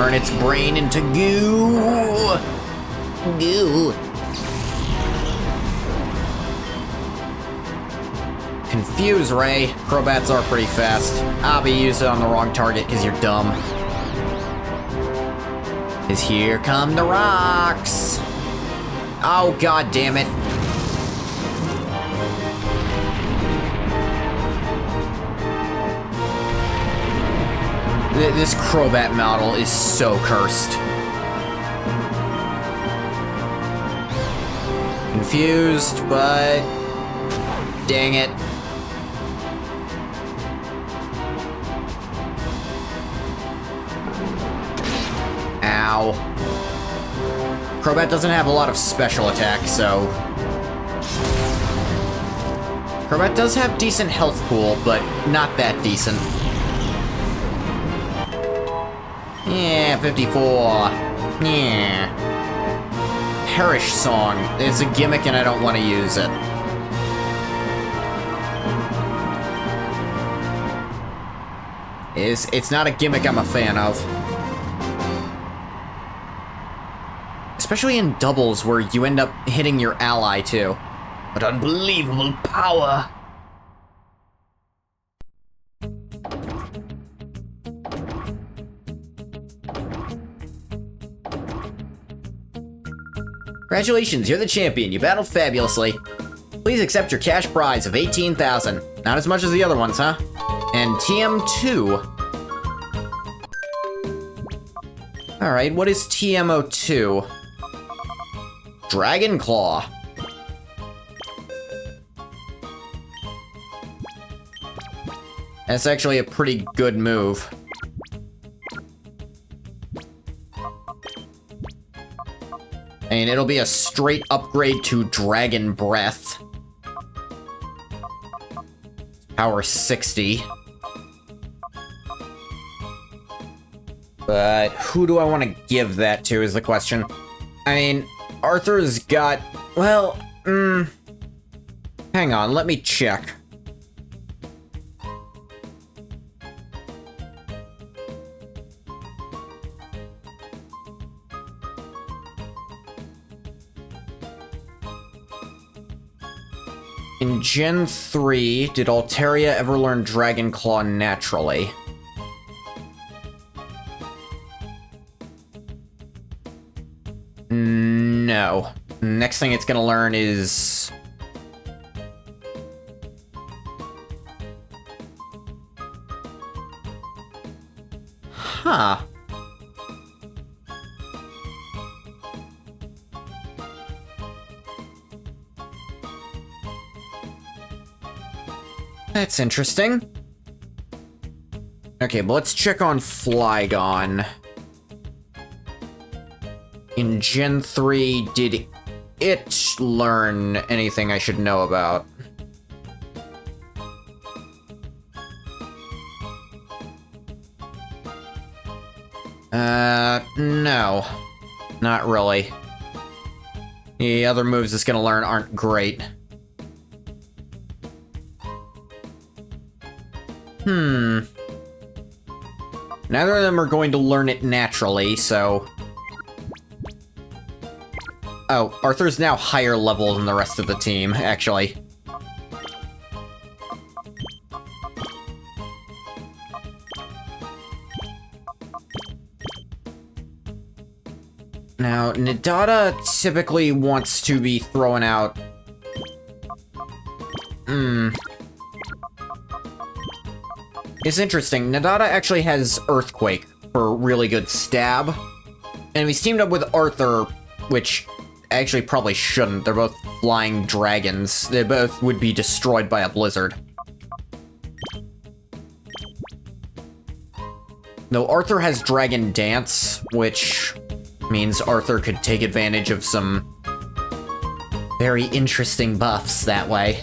turn its brain into goo. Goo. Confuse Ray. Crobats are pretty fast. I'll be using it on the wrong target because you're dumb. Cause here come the rocks. Oh, god damn it. This Crobat model is so cursed. Confused, but... dang it. Ow. Crobat doesn't have a lot of special attack, so... Crobat does have decent health pool, but not that decent. Yeah, 54. Yeah. Perish Song is a gimmick and I don't want to use it. It's not a gimmick I'm a fan of. Especially in doubles where you end up hitting your ally too. But unbelievable power. Congratulations, you're the champion. You battled fabulously. Please accept your cash prize of 18,000. Not as much as the other ones, huh? And TM2. Alright, what is TMO2? Dragon Claw. That's actually a pretty good move. And it'll be a straight upgrade to Dragon Breath. Power 60. But who do I want to give that to is the question. I mean, Arthur's got... well, hang on, let me check. In Gen 3, did Altaria ever learn Dragon Claw naturally? No. Next thing it's gonna learn is... huh. That's interesting. Okay, but let's check on Flygon. In Gen 3, did it learn anything I should know about? No. Not really. The other moves it's gonna learn aren't great. Neither of them are going to learn it naturally, so... oh, Arthur's now higher level than the rest of the team, actually. Now, Nidata typically wants to be throwing out... It's interesting, Nidata actually has Earthquake for really good stab. And he's teamed up with Arthur, which actually probably shouldn't. They're both flying dragons. They both would be destroyed by a blizzard. Though Arthur has Dragon Dance, which means Arthur could take advantage of some very interesting buffs that way.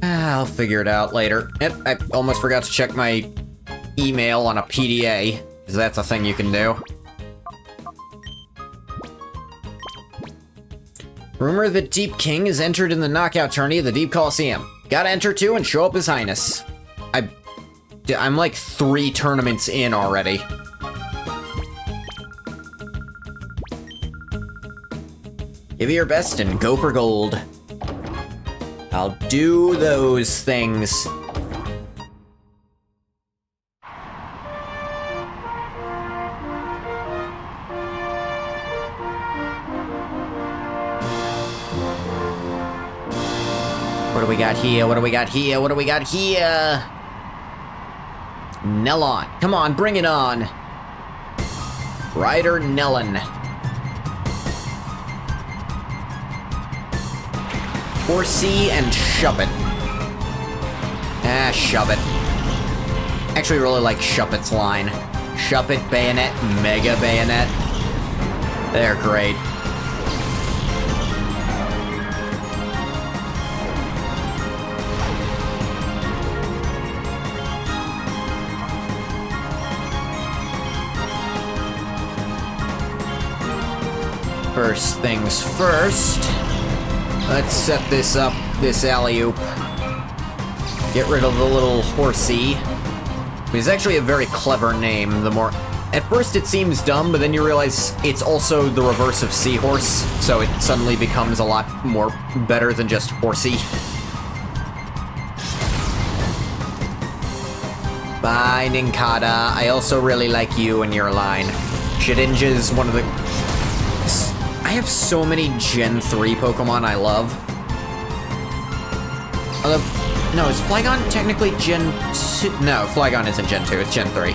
I'll figure it out later. Yep, I almost forgot to check my email on a PDA, because that's a thing you can do. Rumor that Deep King is entered in the knockout tourney of the Deep Colosseum. Gotta enter too and show up His Highness. I'm like 3 tournaments in already. Give it your best and go for gold. I'll do those things. What do we got here? What do we got here? What do we got here? Nellon. Come on, bring it on. Ryder Nellon. Horsey and Shuppet. Shuppet. Actually really like Shuppet's line. Shuppet, Bayonet, Mega Bayonet. They're great. First things first, let's set this up, this alley-oop. Get rid of the little horsey. It's actually a very clever name, at first it seems dumb, but then you realize it's also the reverse of seahorse, so it suddenly becomes a lot more better than just horsey. Bye, Ninkata. I also really like you and your line. Shedinja's one of the... I have so many Gen 3 Pokemon I love. No, is Flygon technically Gen 2? No, Flygon isn't Gen 2, it's Gen 3.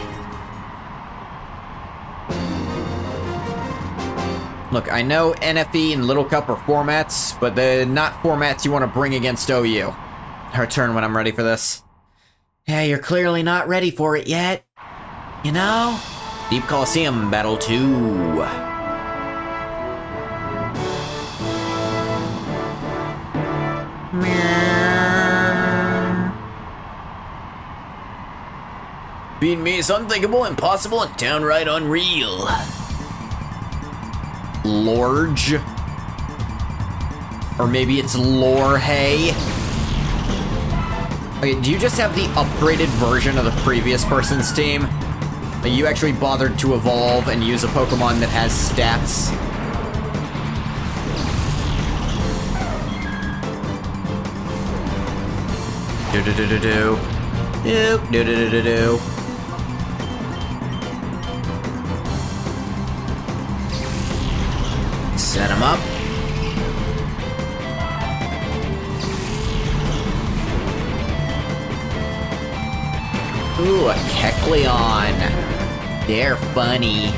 Look, I know NFE and Little Cup are formats, but they're not formats you want to bring against OU. Her turn when I'm ready for this. Yeah, you're clearly not ready for it yet. You know? Deep Colosseum Battle 2. Beat me is unthinkable, impossible, and downright unreal. Lorge? Or maybe it's Lorhay? Okay, do you just have the upgraded version of the previous person's team? Like, you actually bothered to evolve and use a Pokemon that has stats? Do-do-do-do-do. Doop, do-do-do-do-do. Set him up. Ooh, a Kecleon. They're funny.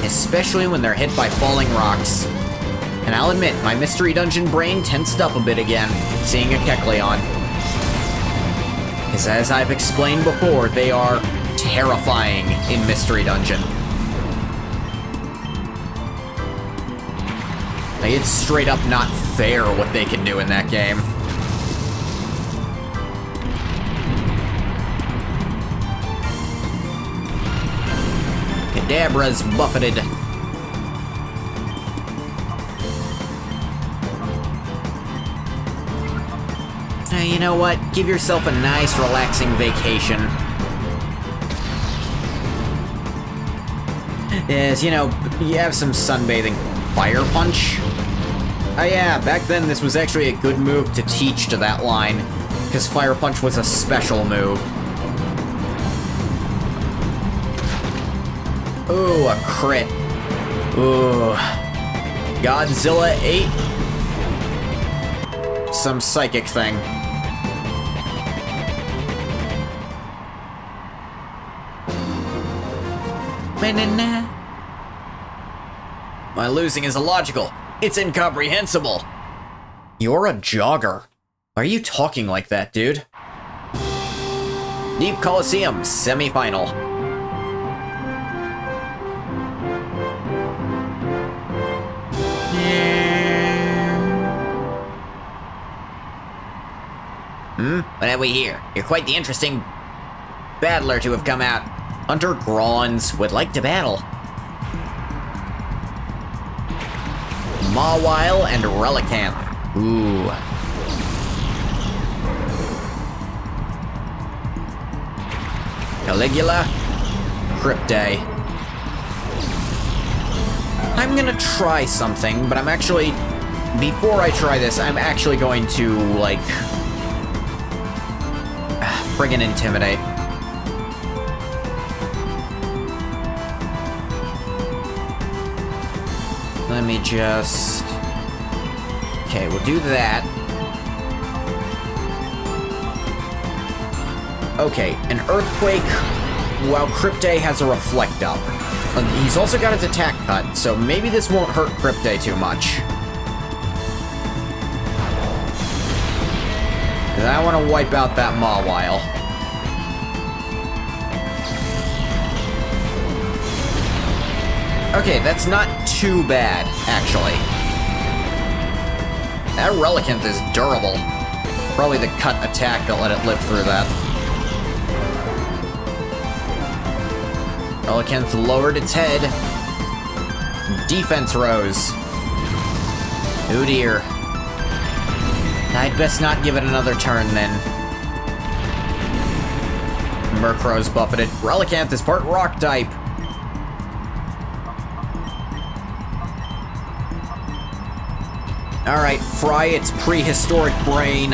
Especially when they're hit by falling rocks. And I'll admit, my Mystery Dungeon brain tensed up a bit again, seeing a Kecleon. Because as I've explained before, they are terrifying in Mystery Dungeon. Like, it's straight up not fair what they can do in that game. Kadabra's buffeted. You know what? Give yourself a nice, relaxing vacation. Yes, you know, you have some sunbathing. Fire Punch? Oh yeah, back then this was actually a good move to teach to that line, because Fire Punch was a special move. Ooh, a crit. Ooh. Godzilla 8. Some psychic thing. My losing is illogical. It's incomprehensible. You're a jogger. Why are you talking like that, dude? Deep Colosseum semi-final. What have we here? You're quite the interesting battler to have come out. Hunter Grons would like to battle. Mawile and Relicanth. Ooh. Caligula, Cryptay. I'm gonna try something, but I'm actually... Before I try this, I'm actually going to, like... friggin' Intimidate. Let me just... Okay, we'll do that. Okay, an Earthquake, while Cryptay has a Reflect Up. He's also got his attack cut, so maybe this won't hurt Cryptay too much. Because I want to wipe out that Mawile. Okay, that's not too bad, actually. That Relicanth is durable. Probably the cut attack that let it live through that. Relicanth lowered its head. Defense rose. Oh dear. I'd best not give it another turn then. Murkrow's buffeted. Relicanth is part rock type. Alright, fry its prehistoric brain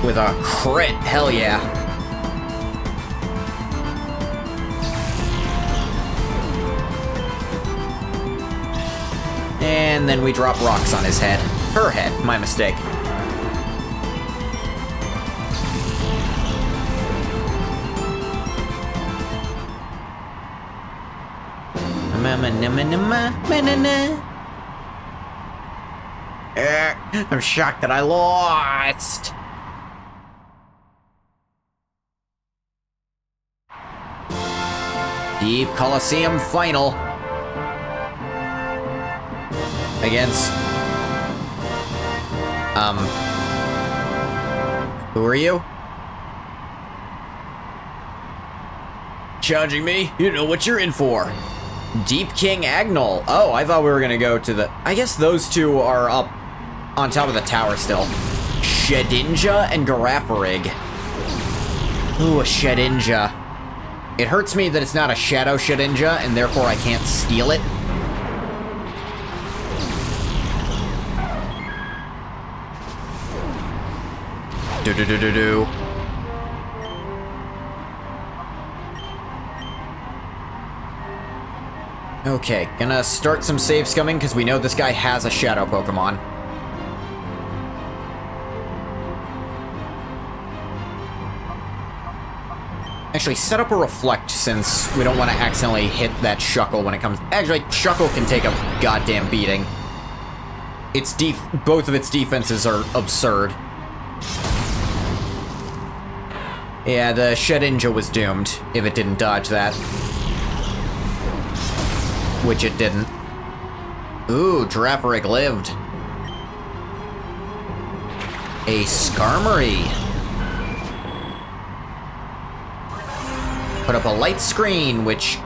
with a crit. Hell yeah. And then we drop rocks on his head. Her head, my mistake. I'm shocked that I lost. Deep Colosseum final. Against... Who are you? Challenging me? You know what you're in for. Deep King Agnol. Oh, I thought we were gonna go to the... I guess those two are up on top of the tower still. Shedinja and Garafarig. Ooh, a Shedinja. It hurts me that it's not a Shadow Shedinja, and therefore I can't steal it. Do-do-do-do-do. Okay, gonna start some save scumming because we know this guy has a Shadow Pokemon. Actually, set up a Reflect since we don't want to accidentally hit that Shuckle when it comes... Actually, Shuckle can take a goddamn beating. Both of its defenses are absurd. Yeah, the Shedinja was doomed if it didn't dodge that. Which it didn't. Ooh, Girafarig lived. A Skarmory. Put up a light screen, which...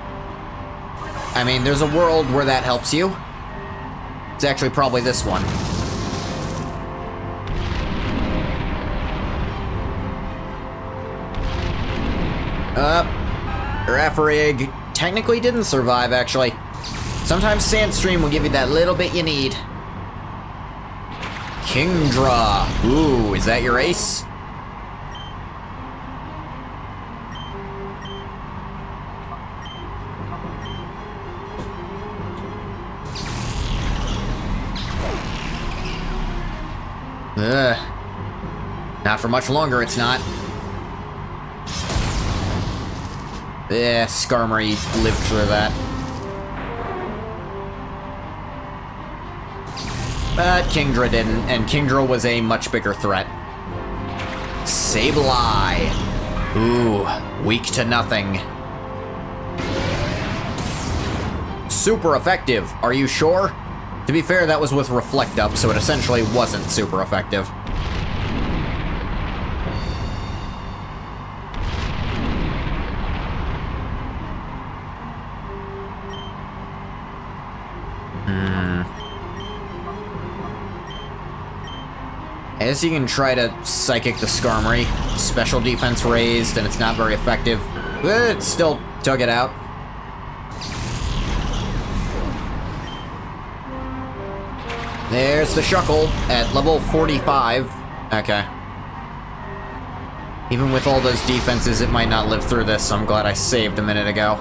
I mean, there's a world where that helps you. It's actually probably this one. Girafarig technically didn't survive, actually. Sometimes Sandstream will give you that little bit you need. Kingdra. Ooh, is that your ace? Not for much longer, it's not. Skarmory lived through that. But Kingdra didn't, and Kingdra was a much bigger threat. Sableye. Ooh, weak to nothing. Super effective, are you sure? To be fair, that was with Reflect Up, so it essentially wasn't super effective. As you can try to Psychic the Skarmory, special defense raised, and it's not very effective, but it still took it out. There's the Shuckle at level 45. Okay. Even with all those defenses, it might not live through this, so I'm glad I saved a minute ago.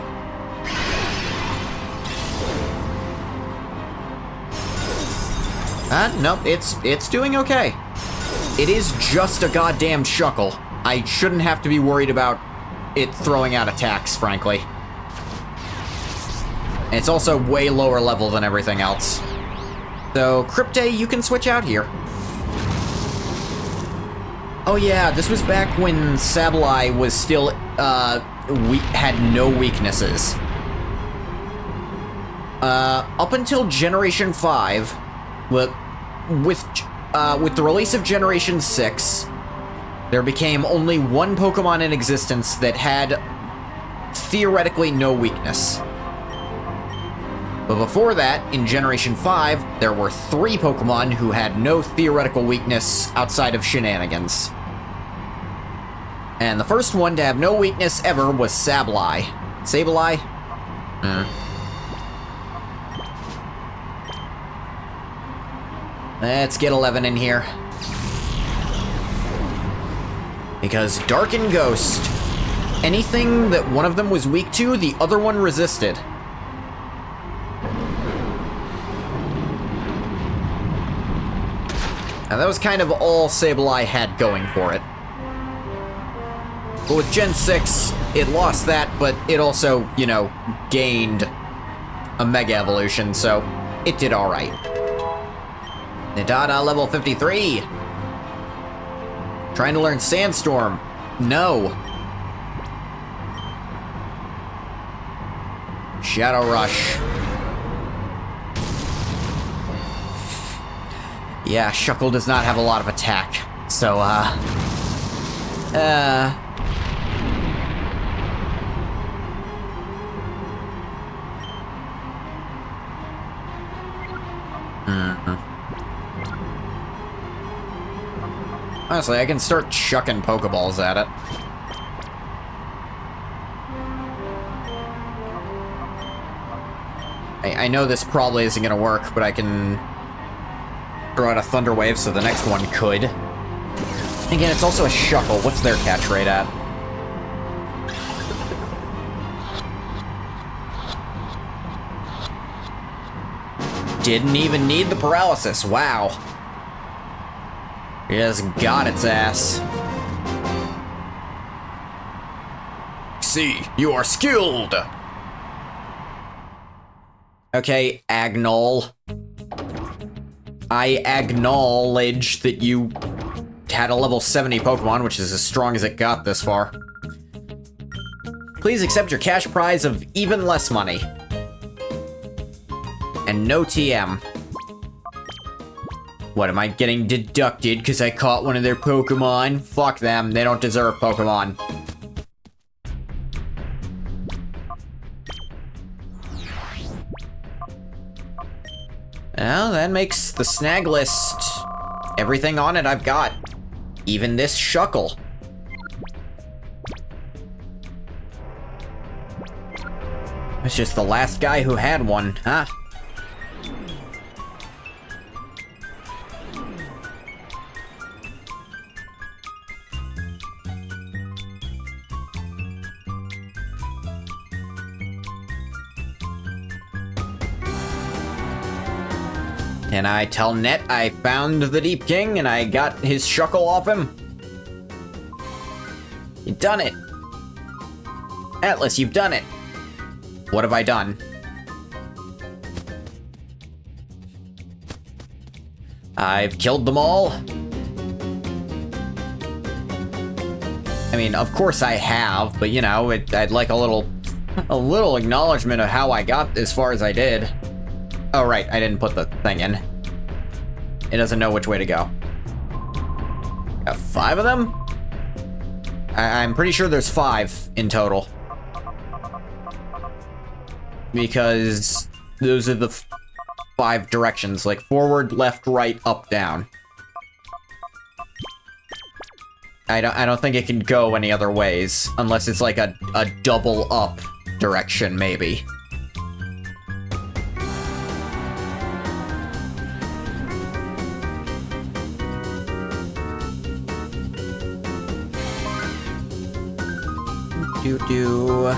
Nope, it's doing okay. It is just a goddamn Shuckle. I shouldn't have to be worried about it throwing out attacks, frankly. And it's also way lower level than everything else. So, Crypte, you can switch out here. Oh yeah, this was back when Sableye was still, had no weaknesses. Up until Generation 5, with the release of Generation 6, there became only one Pokemon in existence that had theoretically no weakness. But before that, in Generation 5, there were 3 Pokemon who had no theoretical weakness outside of shenanigans. And the first one to have no weakness ever was Sableye. Sableye? Let's get 11 in here. Because Dark and Ghost, anything that one of them was weak to, the other one resisted. Now that was kind of all Sableye had going for it. But with Gen 6, it lost that, but it also, you know, gained a Mega Evolution, so it did alright. Nidada level 53. Trying to learn Sandstorm. No. Shadow Rush. Yeah, Shuckle does not have a lot of attack, so, Honestly, I can start chucking Pokeballs at it. I know this probably isn't gonna work, but I can throw out a Thunder Wave so the next one could. Again, it's also a Shuckle. What's their catch rate at? Didn't even need the paralysis. Wow. It just got its ass. See, you are skilled. Okay, Agnol. I acknowledge that you had a level 70 Pokemon, which is as strong as it got this far. Please accept your cash prize of even less money. And no TM. What, am I getting deducted because I caught one of their Pokemon? Fuck them, they don't deserve Pokemon. Well, that makes the snag list everything on it I've got. Even this Shuckle. It's just the last guy who had one, huh? Can I tell Net I found the Deep King and I got his Shuckle off him? You've done it! Atlas, you've done it! What have I done? I've killed them all? I mean, of course I have, but you know, I'd like a little acknowledgement of how I got as far as I did. Oh, right, I didn't put the thing in. It doesn't know which way to go. Got 5 of them? I'm pretty sure there's 5 in total. Because those are the 5 directions, like forward, left, right, up, down. I don't think it can go any other ways, unless it's like a double up direction, maybe. Do.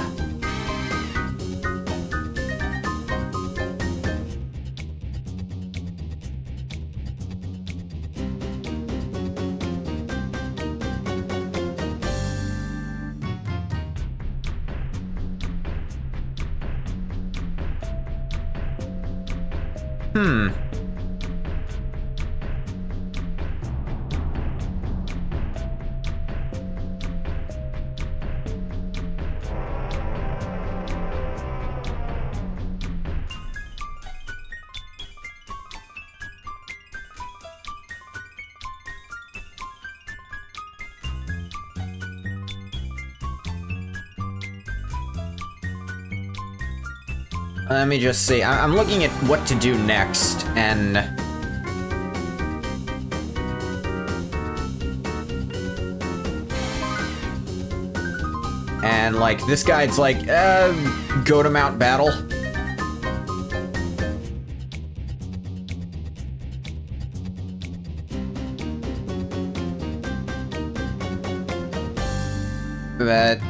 Let me just see. I'm looking at what to do next, and... And, like, this guide's like, go to Mount Battle. But,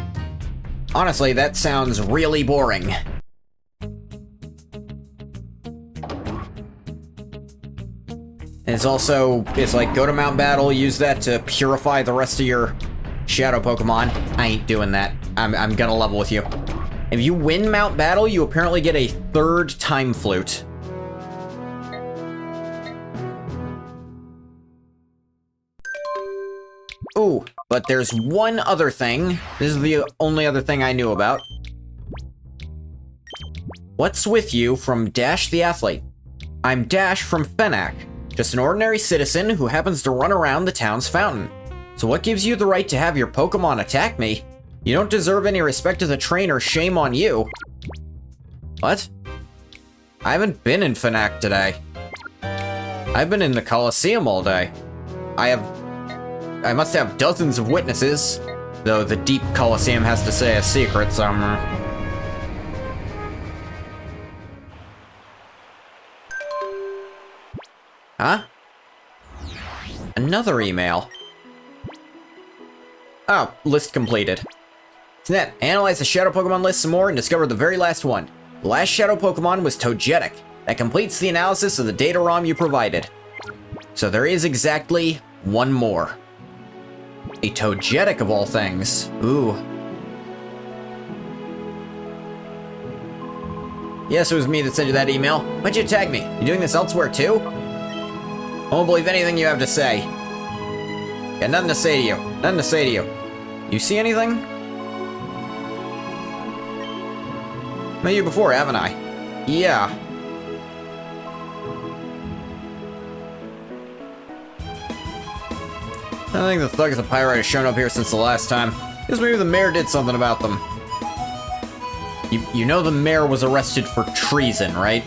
honestly, that sounds really boring. It's like, go to Mount Battle, use that to purify the rest of your Shadow Pokemon. I ain't doing that. I'm gonna level with you. If you win Mount Battle, you apparently get a 3rd Time Flute. Ooh, but there's one other thing. This is the only other thing I knew about. What's with you from Dash the Athlete? I'm Dash from Fenac. Just an ordinary citizen who happens to run around the town's fountain. So what gives you the right to have your Pokemon attack me? You don't deserve any respect as a trainer, shame on you. What? I haven't been in Fenac today. I've been in the Colosseum all day. I must have dozens of witnesses, though the deep Colosseum has to say a secret, so Huh? Another email. Oh, list completed. Snap, analyze the Shadow Pokemon list some more and discover the very last one. The last Shadow Pokemon was Togetic. That completes the analysis of the data ROM you provided. So there is exactly one more. A Togetic of all things. Ooh. Yes, it was me that sent you that email. Why'd you tag me? You doing this elsewhere too? I won't believe anything you have to say. Got nothing to say to you. Nothing to say to you. You see anything? Met you before, haven't I? Yeah. I think the thugs of Pyrite have shown up here since the last time. Guess maybe the mayor did something about them. You know the mayor was arrested for treason, right?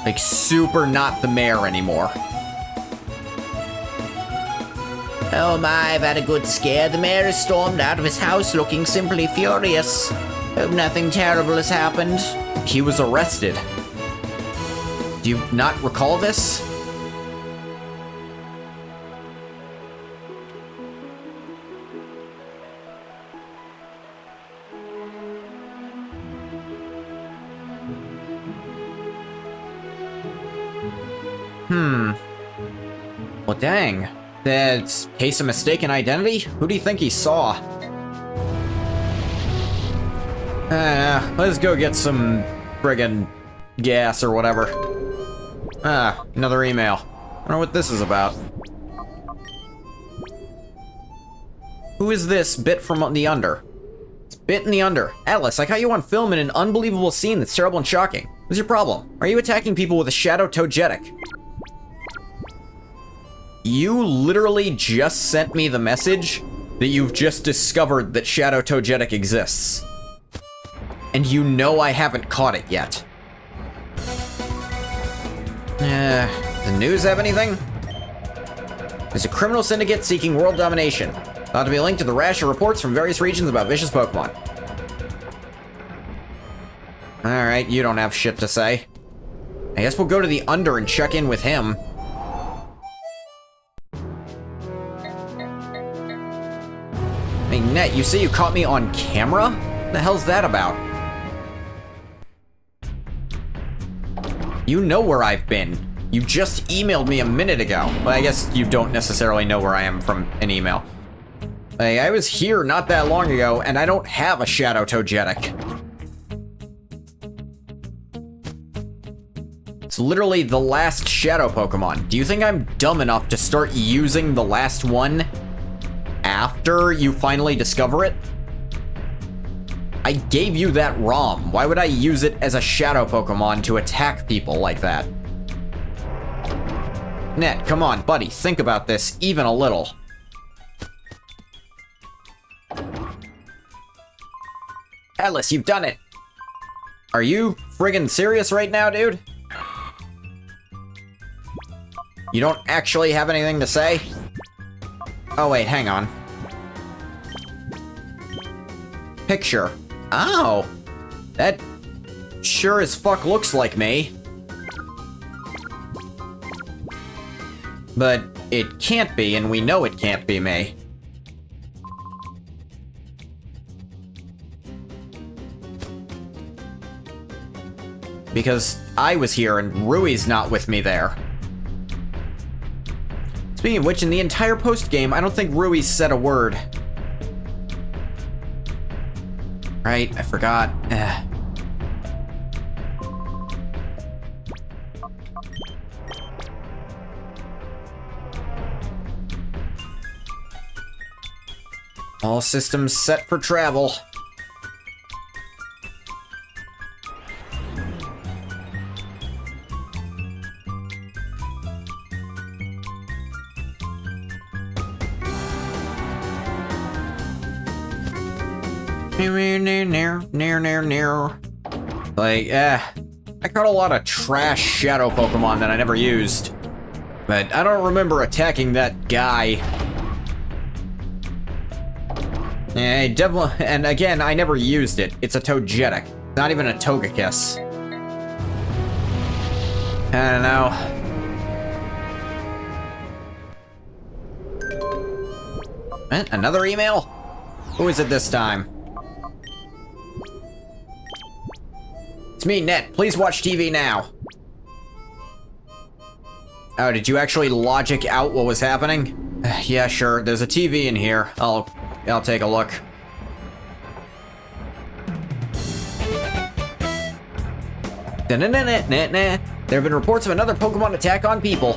Like, super not the mayor anymore. Oh my, I've had a good scare. The mayor has stormed out of his house looking simply furious. Hope nothing terrible has happened. He was arrested. Do you not recall this? Well, dang. That's case of mistaken identity? Who do you think he saw? Let's go get some friggin' gas or whatever. Ah, another email. Wonder what this is about. Who is this Bit from the Under? It's Bit in the Under. Atlas, I caught you on film in an unbelievable scene that's terrible and shocking. What's your problem? Are you attacking people with a Shadow Togetic? You literally just sent me the message that you've just discovered that Shadow Togetic exists. And you know I haven't caught it yet. The news have anything? There's a criminal syndicate seeking world domination. Thought to be linked to the rash of reports from various regions about vicious Pokemon. Alright, you don't have shit to say. I guess we'll go to the Under and check in with him. Hey, Net, you say you caught me on camera? What the hell's that about? You know where I've been. You just emailed me a minute ago. Well, I guess you don't necessarily know where I am from an email. Hey, I was here not that long ago, and I don't have a Shadow Togetic. It's literally the last Shadow Pokemon. Do you think I'm dumb enough to start using the last one after you finally discover it? I gave you that ROM. Why would I use it as a Shadow Pokemon to attack people like that? Net, come on, buddy, think about this even a little. Atlas, you've done it! Are you friggin' serious right now, dude? You don't actually have anything to say? Oh wait, hang on. Picture. Oh! That sure as fuck looks like me. But it can't be, and we know it can't be me. Because I was here and Rui's not with me there. Speaking of which, in the entire post-game, I don't think Rui said a word. Right, I forgot. All systems set for travel. Like, I caught a lot of trash Shadow Pokemon that I never used. But I don't remember attacking that guy. Yeah, definitely, and again, I never used it. It's a Togetic, not even a Togekiss. I don't know. Another email? Who is it this time? It's me, Net. Please watch TV now. Oh, did you actually logic out what was happening? Yeah, sure. There's a TV in here. I'll take a look. There have been reports of another Pokemon attack on people.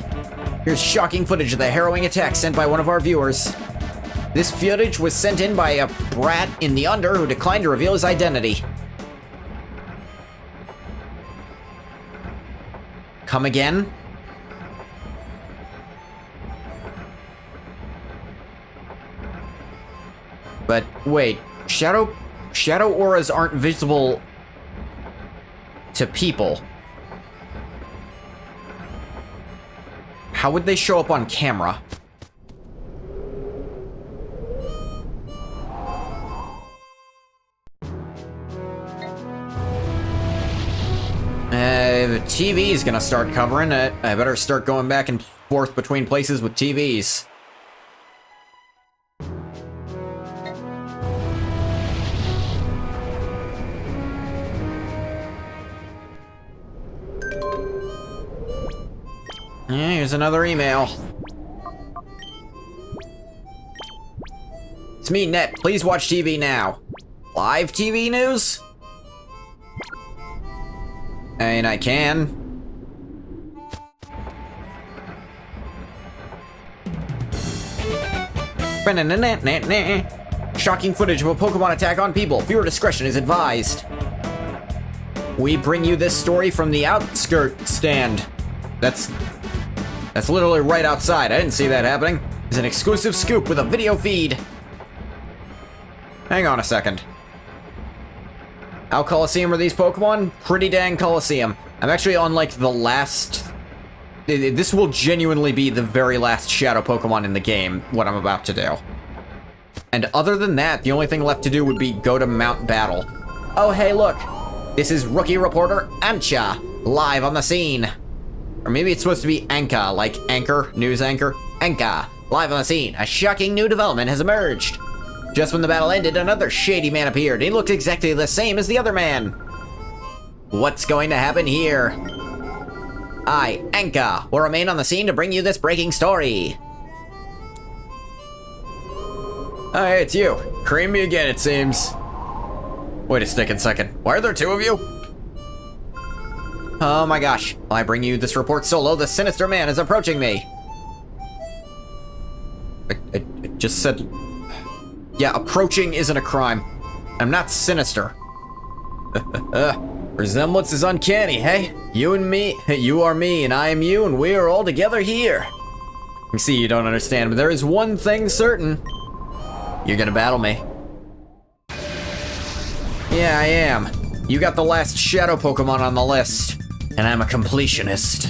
Here's shocking footage of the harrowing attack sent by one of our viewers. This footage was sent in by a brat in the Under who declined to reveal his identity. Come again? But wait, shadow auras aren't visible to people. How would they show up on camera? The TV's gonna start covering it. I better start going back and forth between places with TVs. Yeah, here's another email. It's me, Net. Please watch TV now. Live TV news? I mean, I can. Shocking footage of a Pokemon attack on people. Viewer discretion is advised. We bring you this story from the outskirt stand. That's literally right outside. I didn't see that happening. It's an exclusive scoop with a video feed. Hang on a second. How Colosseum are these Pokemon? Pretty dang Colosseum. I'm actually on, like, the last... This will genuinely be the very last Shadow Pokemon in the game, what I'm about to do. And other than that, the only thing left to do would be go to Mount Battle. Oh, hey, look. This is rookie reporter Ancha, live on the scene. Or maybe it's supposed to be Anka, like anchor, news anchor. Anka, live on the scene. A shocking new development has emerged. Just when the battle ended, another shady man appeared. He looked exactly the same as the other man. What's going to happen here? I, Anka, will remain on the scene to bring you this breaking story. Oh, hey, it's you. Cream me again, it seems. Wait a second. Why are there two of you? Oh my gosh. While I bring you this report solo, the sinister man is approaching me. I just said... Yeah, approaching isn't a crime. I'm not sinister. Resemblance is uncanny, hey? You and me, you are me, and I am you, and we are all together here. I see you don't understand, but there is one thing certain. You're gonna battle me. Yeah, I am. You got the last shadow Pokemon on the list, and I'm a completionist.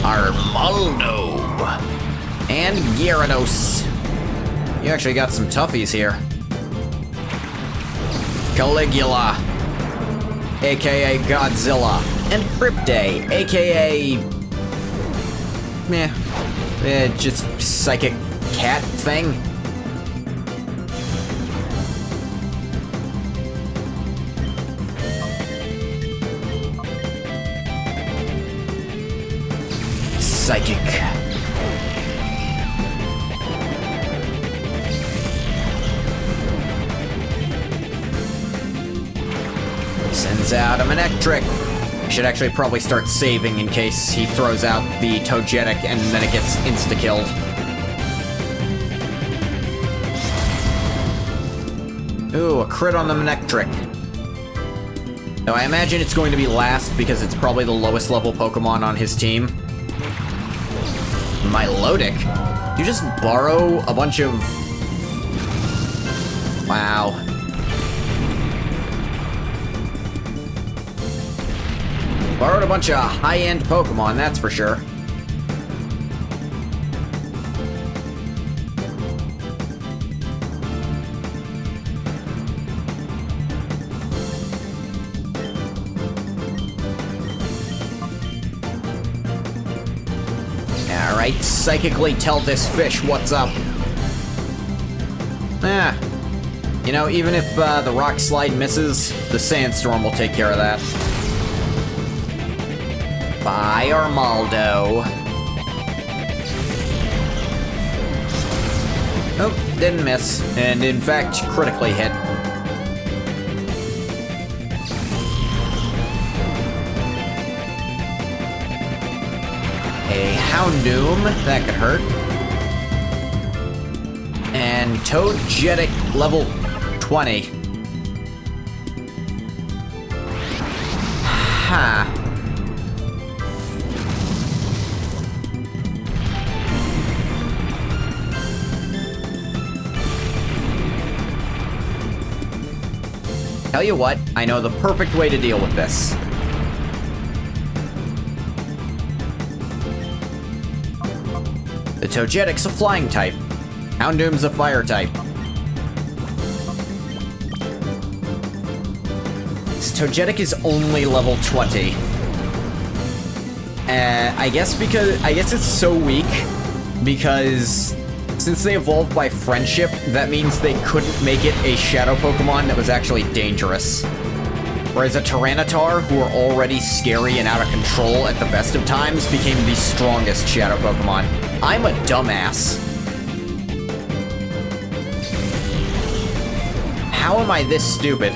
Armaldo. And Gyarados. You actually got some toughies here. Caligula, aka Godzilla, and Cryptay, aka... just psychic cat thing. Psychic. Sends out a Manectric. I should actually probably start saving in case he throws out the Togetic and then it gets insta-killed. Ooh, a crit on the Manectric. Now I imagine it's going to be last because it's probably the lowest level Pokemon on his team. Milotic? You just borrow a bunch of... Wow. Borrowed a bunch of high-end Pokemon, that's for sure. Alright, psychically tell this fish what's up. You know, even if the rock slide misses, the sandstorm will take care of that. Bye, Armaldo. Oh, didn't miss, and in fact, critically hit. A Houndoom, that could hurt. And Togetic level 20. Ha. Tell you what, I know the perfect way to deal with this. The Togetic's a flying type. Houndoom's a fire type. This Togetic is only level 20. I guess it's so weak because since they evolved by friendship, that means they couldn't make it a shadow Pokemon that was actually dangerous. Whereas a Tyranitar, who are already scary and out of control at the best of times, became the strongest shadow Pokemon. I'm a dumbass. How am I this stupid?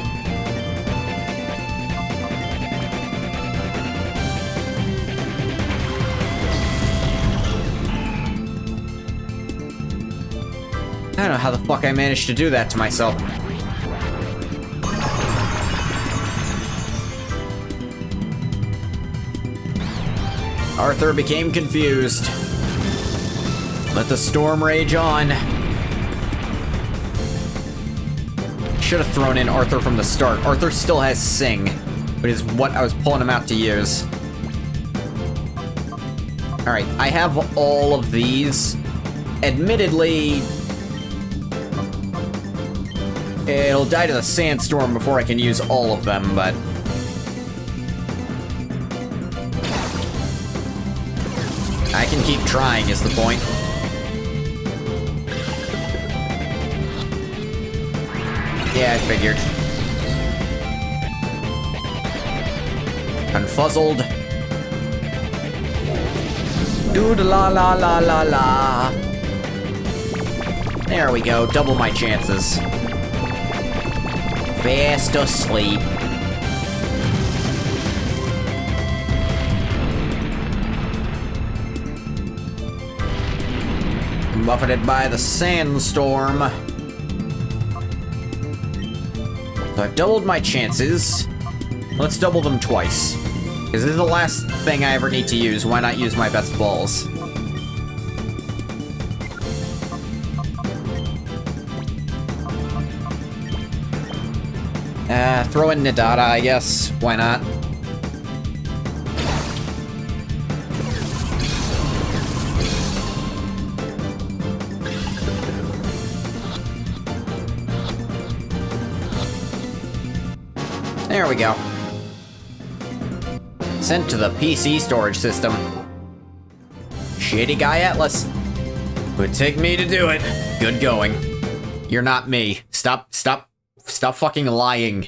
I don't know how the fuck I managed to do that to myself. Arthur became confused. Let the storm rage on. Should have thrown in Arthur from the start. Arthur still has Sing, which is what I was pulling him out to use. Alright, I have all of these. admittedly, it'll die to the sandstorm before I can use all of them, but... I can keep trying, is the point. Yeah, I figured. Unfuzzled. Doo-da-la-la-la-la-la. There we go, double my chances. Fast asleep. Buffeted by the sandstorm. So I've doubled my chances. Let's double them twice. Because this is the last thing I ever need to use. Why not use my best balls? Throw in Nidata, I guess. Why not? There we go. Sent to the PC storage system. Shitty guy Atlas. Would take me to do it. Good going. You're not me. Stop fucking lying.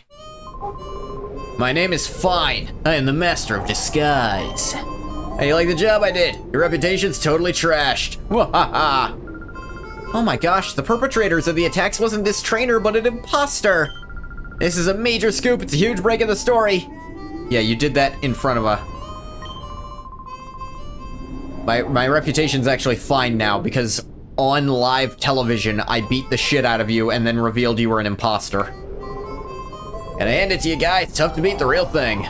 My name is Fine. I am the master of disguise. How you like the job I did? Your reputation's totally trashed. Wahaha. Oh my gosh, the perpetrators of the attacks wasn't this trainer, but an imposter. This is a major scoop. It's a huge break in the story. Yeah, you did that in front of a... My reputation's actually fine now, because on live television, I beat the shit out of you and then revealed you were an imposter. Gotta hand it to you, guy. It's tough to beat the real thing.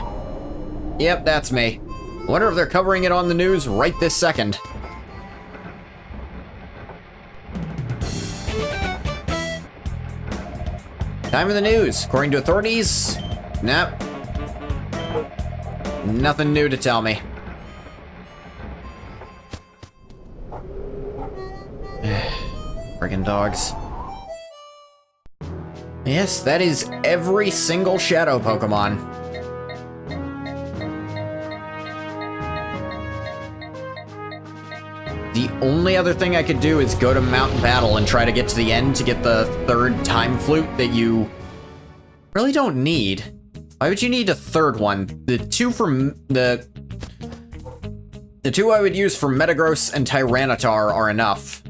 Yep, that's me. Wonder if they're covering it on the news right this second. Time for the news. According to authorities, nope. Nothing new to tell me. Friggin' dogs. Yes, that is every single Shadow Pokemon. The only other thing I could do is go to Mountain Battle and try to get to the end to get the third Time Flute that you really don't need. Why would you need a third one? The two I would use for Metagross and Tyranitar are enough.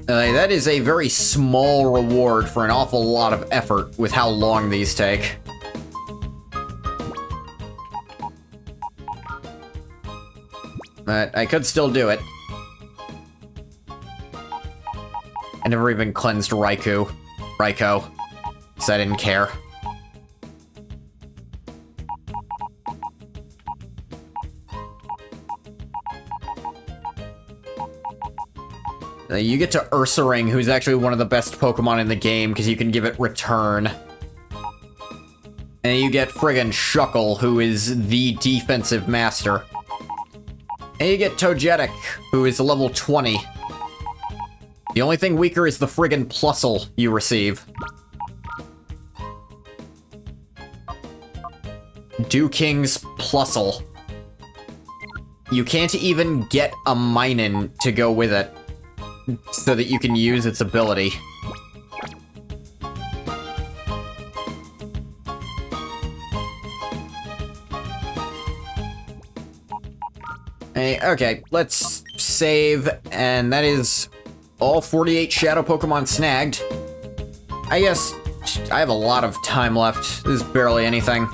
That is a very small reward for an awful lot of effort with how long these take. But I could still do it. I never even cleansed Raikou, because I didn't care. You get to Ursaring, who's actually one of the best Pokemon in the game, because you can give it Return. And you get friggin' Shuckle, who is the defensive master. And you get Togetic, who is level 20. The only thing weaker is the friggin' Plusle you receive. Dewking's Plusle. You can't even get a Minun to go with it, so that you can use its ability. Hey, okay, let's save, and that is all 48 Shadow Pokemon snagged. I guess I have a lot of time left. This is barely anything.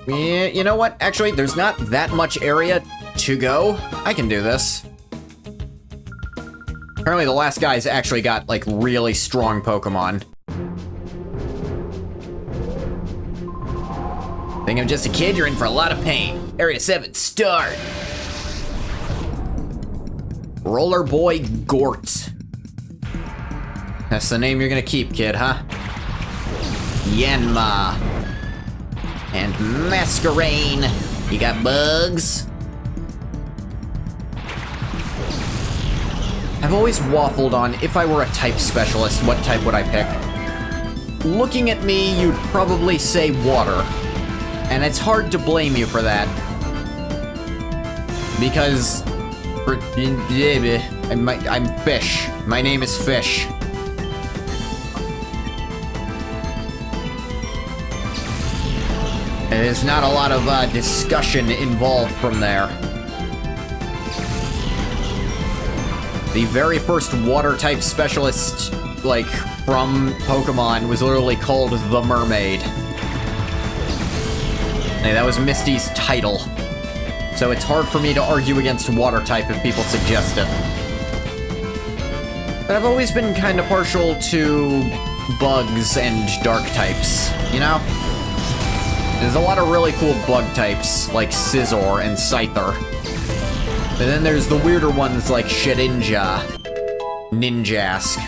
Yeah, you know what? Actually, there's not that much area to go. I can do this. Apparently the last guy's actually got, like, really strong Pokemon. Think I'm just a kid? You're in for a lot of pain. Area 7, start! Roller Boy Gort. That's the name you're gonna keep, kid, huh? Yanma. And Masquerain. You got bugs? I've always waffled on if I were a type specialist, what type would I pick? Looking at me, you'd probably say water. And it's hard to blame you for that. Because... I'm Fish. My name is Fish. There's not a lot of discussion involved from there. The very first water-type specialist, like, from Pokemon was literally called the Mermaid. Hey, that was Misty's title. So it's hard for me to argue against water-type if people suggest it. But I've always been kind of partial to bugs and dark types, you know? There's a lot of really cool bug types, like Scizor and Scyther. But then there's the weirder ones like Shedinja, Ninjask.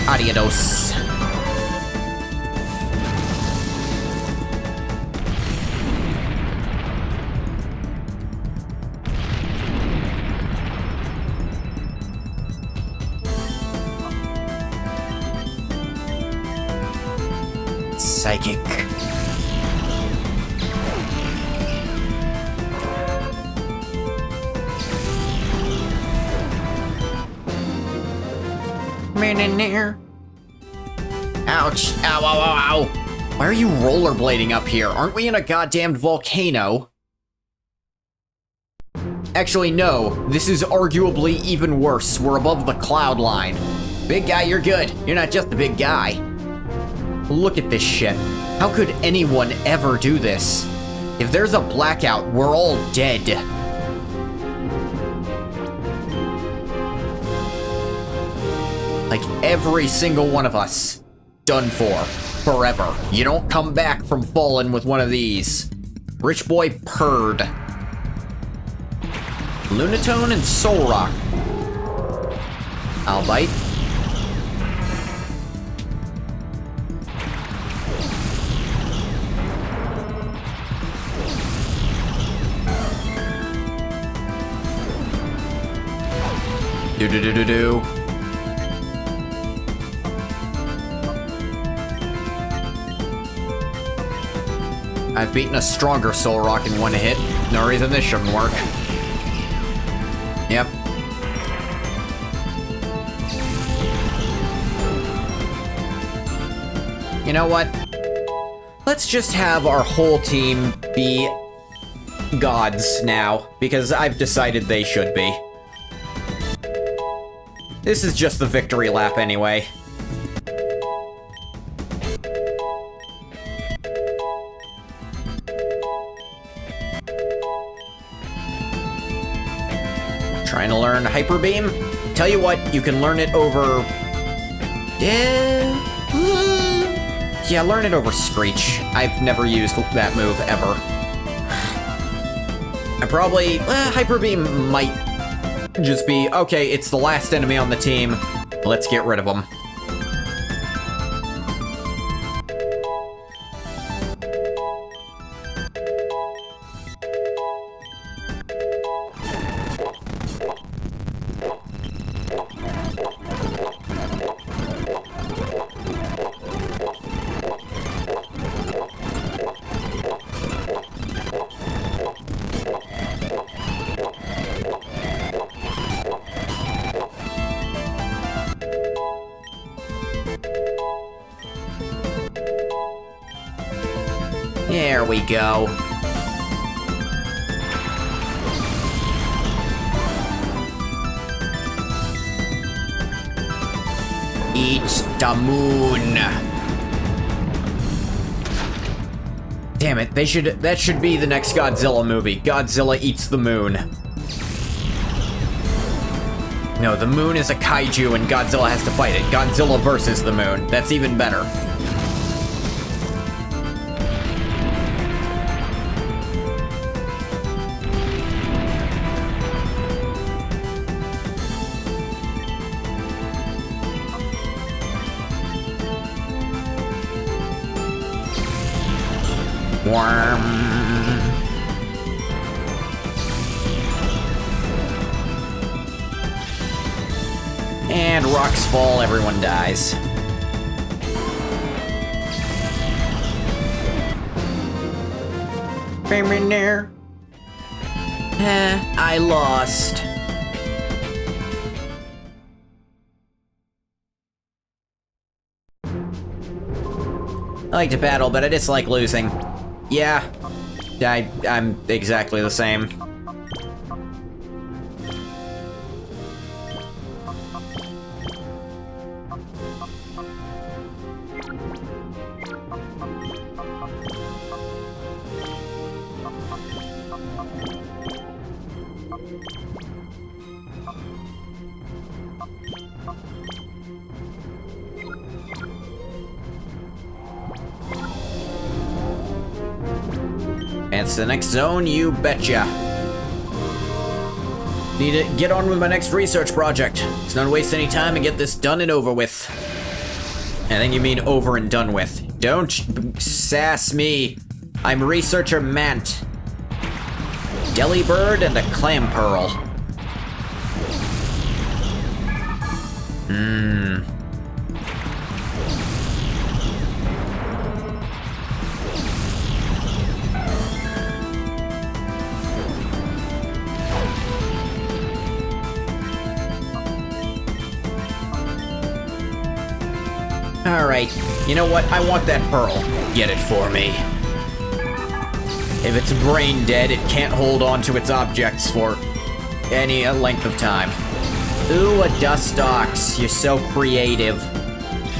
Adios. Psychic. Man in there. Ouch. Ow, ow, ow, ow. Why are you rollerblading up here? Aren't we in a goddamned volcano? Actually, no. This is arguably even worse. We're above the cloud line. Big guy, you're good. You're not just a big guy. Look at this shit. How could anyone ever do this? If there's a blackout, we're all dead. Like, every single one of us. Done for. Forever. You don't come back from falling with one of these. Rich boy purred. Lunatone and Solrock. I'll bite. Do-do-do-do-do. I've beaten a stronger Solrock in one hit. No reason this shouldn't work. Yep. You know what? Let's just have our whole team be gods now, because I've decided they should be. This is just the victory lap anyway. Trying to learn Hyper Beam? Tell you what, you can learn it over... Yeah, learn it over Screech. I've never used that move, ever. I probably... Hyper Beam might just be, okay, it's the last enemy on the team. Let's get rid of him. There we go. Eat the moon. Damn it, that should be the next Godzilla movie. Godzilla eats the moon. No, the moon is a kaiju and Godzilla has to fight it. Godzilla versus the moon. That's even better. Worm. And rocks fall, everyone dies. I lost. I like to battle, but I dislike losing. Yeah, I'm exactly the same. And it's the next zone, you betcha. Need to get on with my next research project. Let's not waste any time and get this done and over with. I think you mean over and done with. Don't sass me. I'm researcher Mant. Delibird and the Clam Pearl. Alright, you know what? I want that pearl. Get it for me. If it's brain dead, it can't hold on to its objects for any length of time. Ooh, a dust ox. You're so creative.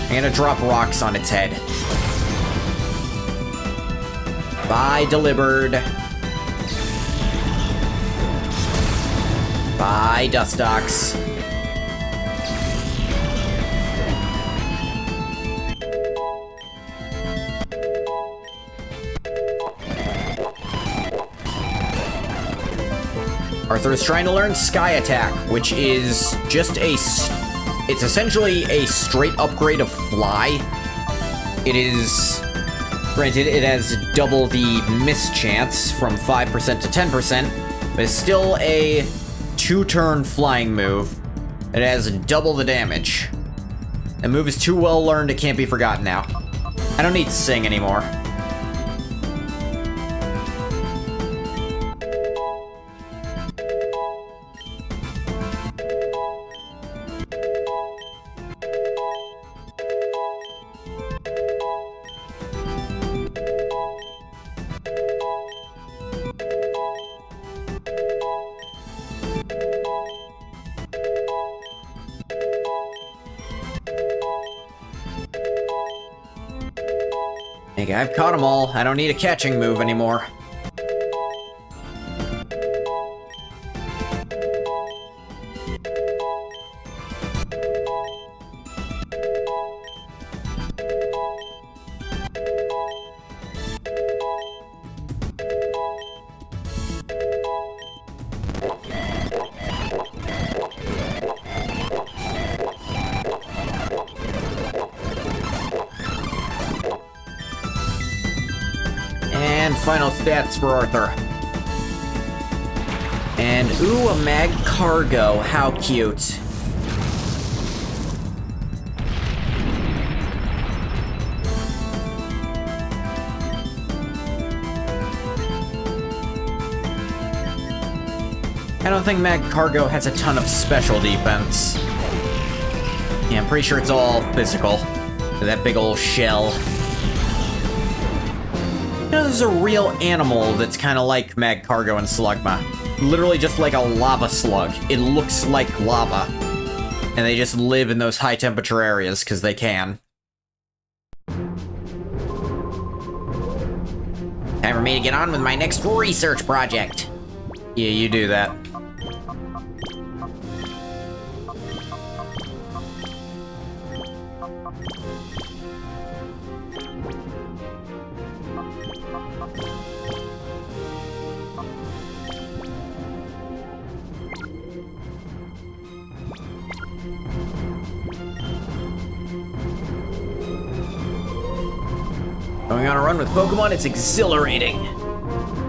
I'm gonna drop rocks on its head. Bye, Delibird. Bye, dust ox. Arthur is trying to learn Sky Attack, which is just it's essentially a straight upgrade of Fly. It is, granted, it has double the miss chance from 5% to 10%, but it's still a 2-turn flying move. It has double the damage. The move is too well learned, it can't be forgotten now. I don't need to sing anymore. Hey, I've caught them all. I don't need a catching move anymore. And final stats for Arthur. And ooh, a mag cargo. How cute. I don't think mag cargo has a ton of special defense. Yeah, I'm pretty sure it's all physical. That big old shell. You know, there's a real animal that's kind of like mag cargo and Slugma. Literally just like a lava slug. It looks like lava. And they just live in those high temperature areas because they can. Time for me to get on with my next research project. Yeah, you do that. Going on a run with Pokemon, it's exhilarating.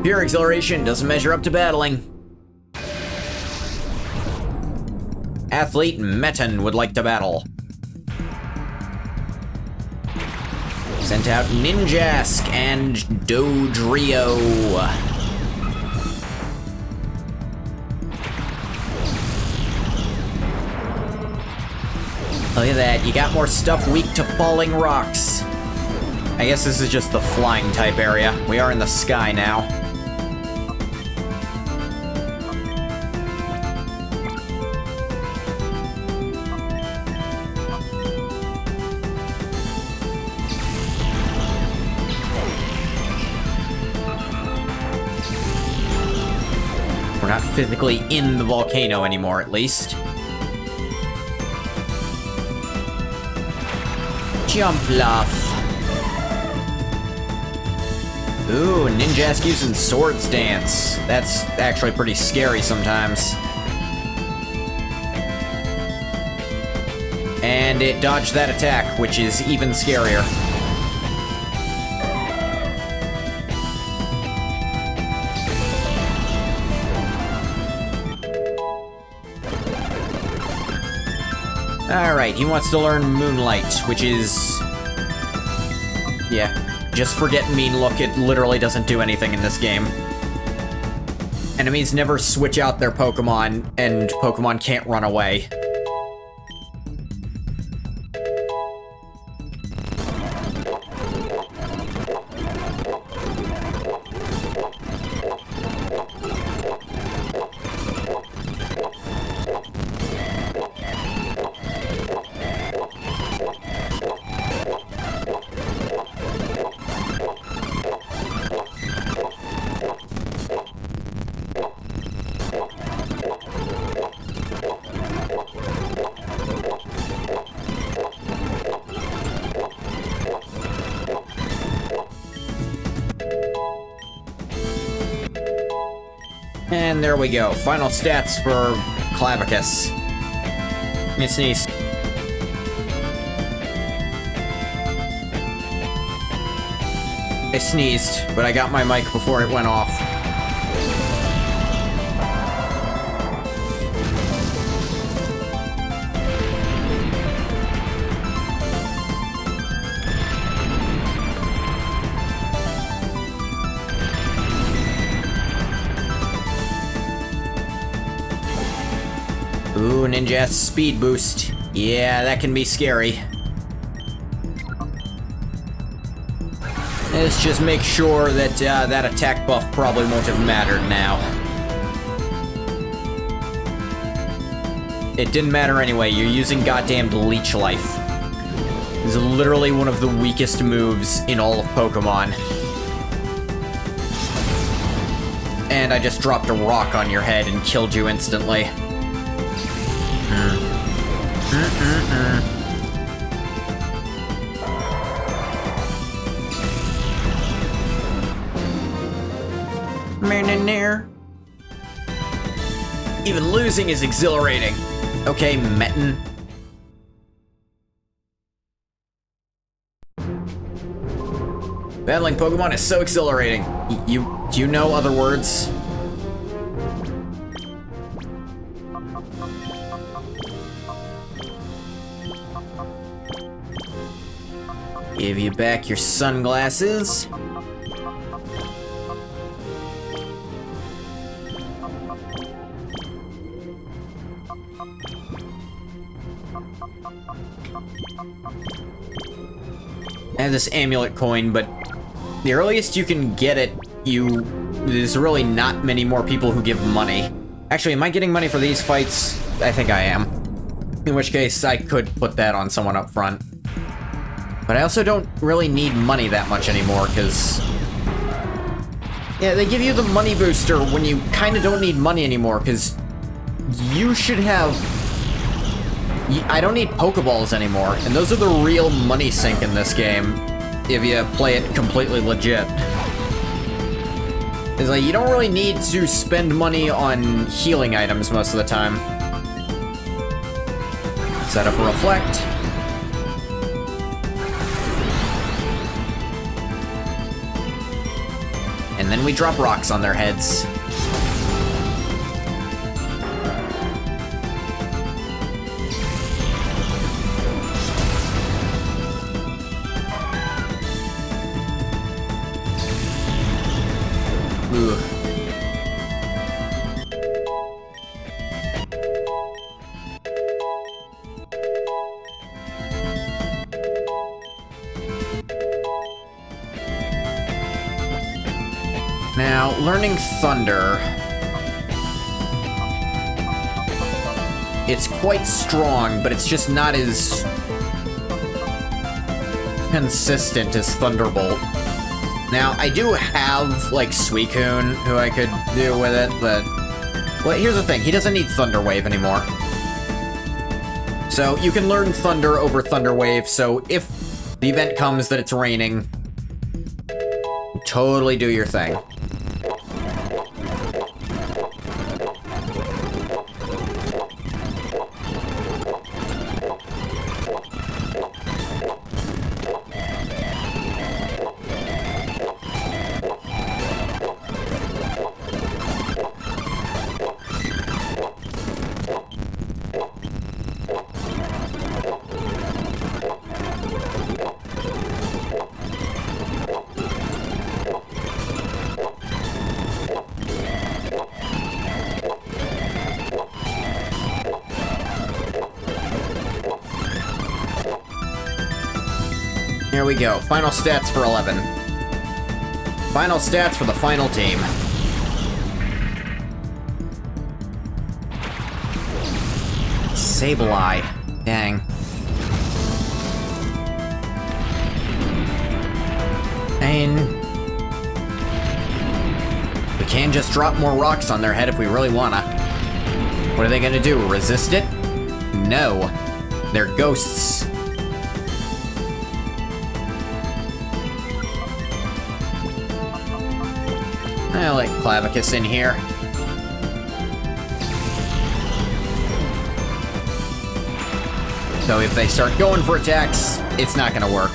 Pure exhilaration doesn't measure up to battling. Athlete Meton would like to battle. Sent out Ninjask and Dodrio. Look at that, you got more stuff weak to falling rocks. I guess this is just the flying type area. We are in the sky now. We're not physically in the volcano anymore, at least. Jumpluff. Ooh, Ninjask using Swords Dance. That's actually pretty scary sometimes. And it dodged that attack, which is even scarier. Alright, he wants to learn Moonlight, which is... yeah. Just forget Mean Look, it literally doesn't do anything in this game. Enemies never switch out their Pokemon, and Pokemon can't run away. And there we go. Final stats for Clavicus. Let me sneeze. I sneezed, but I got my mic before it went off. Ooh, Ninjask speed boost. Yeah, that can be scary. Let's just make sure that that attack buff probably won't have mattered now. It didn't matter anyway, you're using goddamn Leech Life. This is literally one of the weakest moves in all of Pokemon. And I just dropped a rock on your head and killed you instantly. Even losing is exhilarating. Okay, Meton. Battling Pokemon is so exhilarating. Do you know other words? Give you back your sunglasses. I have this amulet coin, but the earliest you can get it, there's really not many more people who give money. Actually, am I getting money for these fights? I think I am. In which case, I could put that on someone up front. But I also don't really need money that much anymore, because... yeah, they give you the money booster when you kind of don't need money anymore, because you should have... I don't need Pokeballs anymore, and those are the real money sink in this game, if you play it completely legit. It's like, you don't really need to spend money on healing items most of the time. Set up a Reflect. and then we drop rocks on their heads. Ugh. Now, learning Thunder. It's quite strong, but it's just not as consistent as Thunderbolt. Now, I do have, like, Suicune, who I could do with it, but... Well, here's the thing, he doesn't need Thunder Wave anymore. So, you can learn Thunder over Thunder Wave, so if the event comes that it's raining, totally do your thing. Here we go. Final stats for 11. Final stats for the final team. Sableye. Dang. And we can just drop more rocks on their head if we really wanna. What are they gonna do? Resist it? No. They're ghosts. I like Clavicus in here. So if they start going for attacks, it's not gonna work.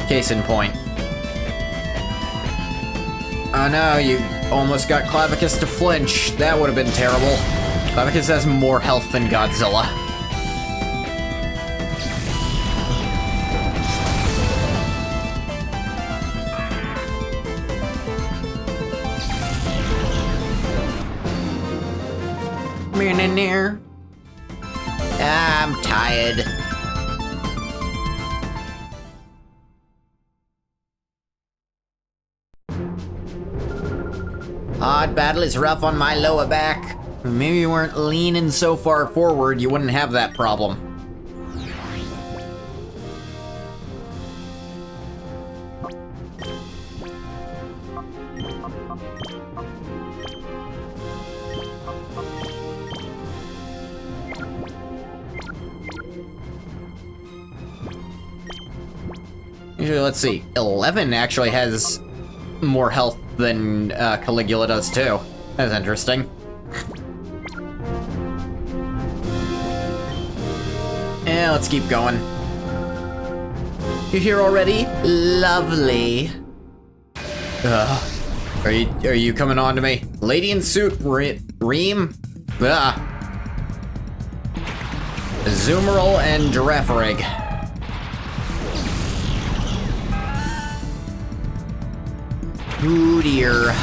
Case in point. Oh no, you almost got Clavicus to flinch. That would have been terrible. Clavicus has more health than Godzilla. I'm tired. Odd battle is rough on my lower back. Maybe you weren't leaning so far forward, you wouldn't have that problem. Usually, let's see, 11 actually has more health than Caligula does too. That's interesting. Yeah, let's keep going. You here already? Lovely. Are you coming on to me? Lady in suit, Reem? Azumarill and Girafarig. Ooh dear.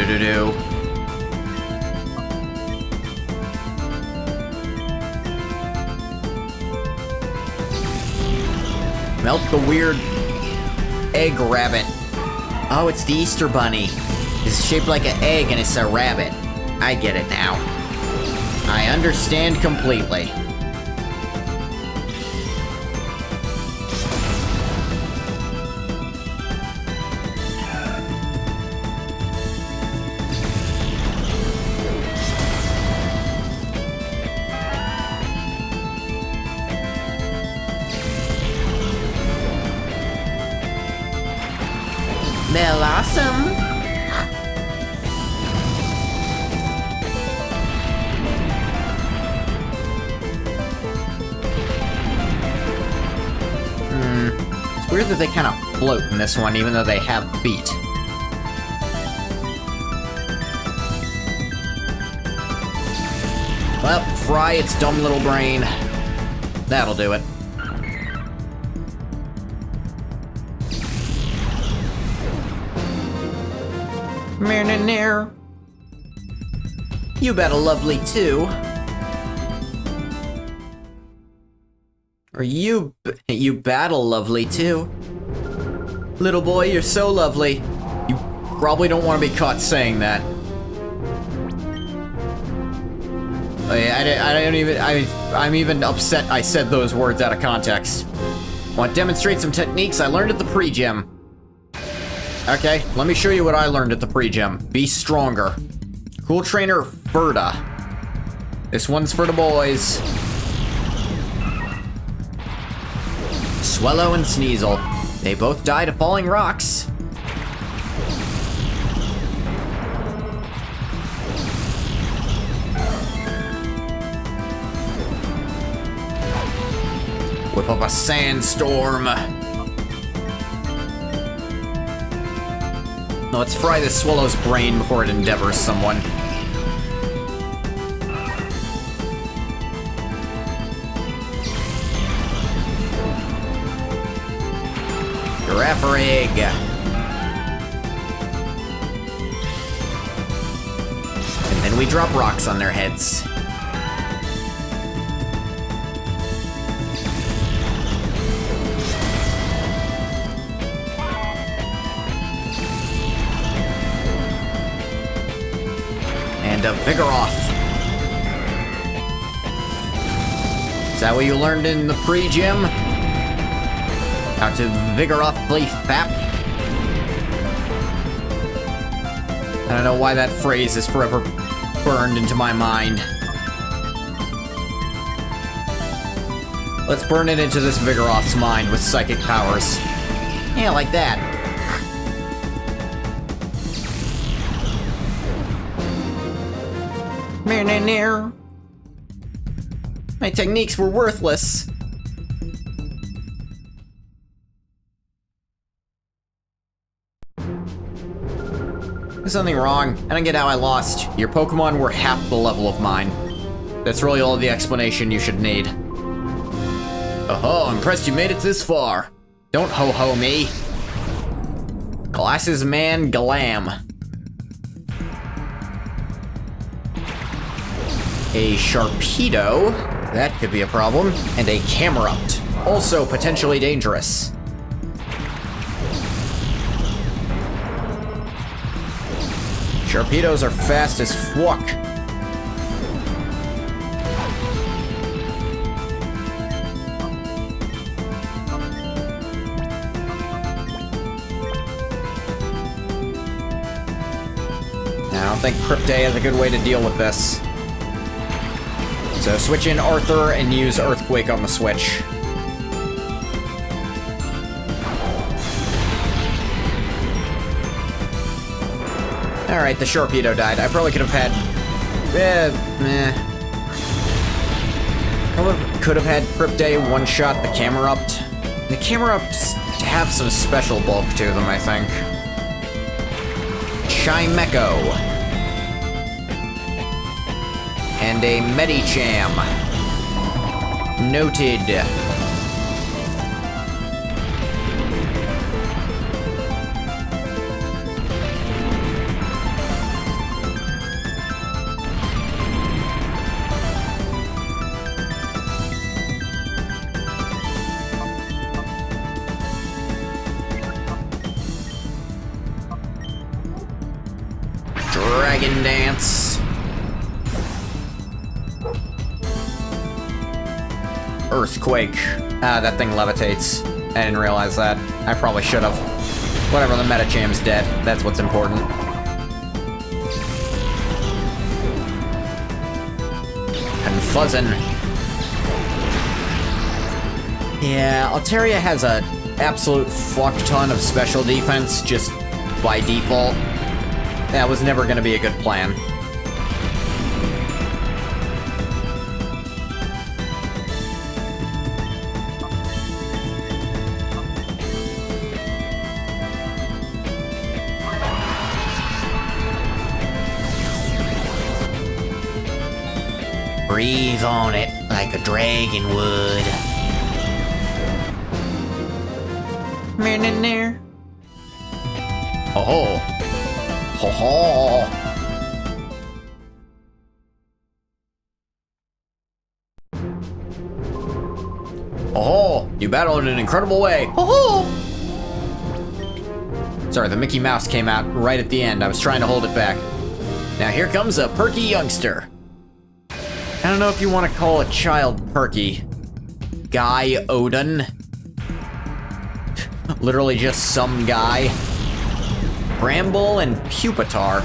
Do. Melt the weird egg rabbit. Oh, it's the Easter Bunny. It's shaped like an egg and it's a rabbit. I get it now. I understand completely. Weird that they kind of float in this one, even though they have feet. Well, fry its dumb little brain. That'll do it. Near. You battle lovely too. Or you battle lovely too. Little boy, you're so lovely. You probably don't want to be caught saying that. I'm even upset I said those words out of context. Want to demonstrate some techniques I learned at the pre-gym. Okay, let me show you what I learned at the pre-gym. Be stronger. Cool trainer, Ferda. This one's for the boys. Swallow and Sneasel. They both die to falling rocks. Whip up a sandstorm. Let's fry this swallow's brain before it endeavors someone. Giraffe egg. And then we drop rocks on their heads. And a Vigoroth. Is that what you learned in the pre-gym? How to Vigoroth play fap? I don't know why that phrase is forever burned into my mind. Let's burn it into this Vigoroth's mind with psychic powers. Yeah, like that. My techniques were worthless. There's something wrong. I don't get how I lost. Your Pokemon were half the level of mine. That's really all the explanation you should need. Oh, impressed you made it this far. Don't ho-ho me. Glasses Man Glam. A Sharpedo, that could be a problem, and a Camerupt, also potentially dangerous. Sharpedos are fast as fuck. I don't think Cryptay is a good way to deal with this. So switch in Arthur and use Earthquake on the Switch. Alright, the Sharpedo died. I probably could have had... I could have had Cryptay one-shot the Camerupt. The Camerupts have some special bulk to them, I think. Chimecho. And a Medicham. Noted. Dragon Dance. Earthquake. Ah, that thing levitates. I didn't realize that. I probably should have. Whatever, the Metacham's dead. That's what's important. And Fuzzin'. Yeah, Altaria has a absolute fuck ton of special defense just by default. That was never gonna be a good plan. breathe on it like a dragon would. Man in there. Ho ho. Ho ho. Oh, you battled in an incredible way. Oh, sorry, the Mickey Mouse came out right at the end. I was trying to hold it back. Now here comes a perky youngster. I don't know if you want to call a child perky. Guy Odin. Literally just some guy. Bramble and Pupitar.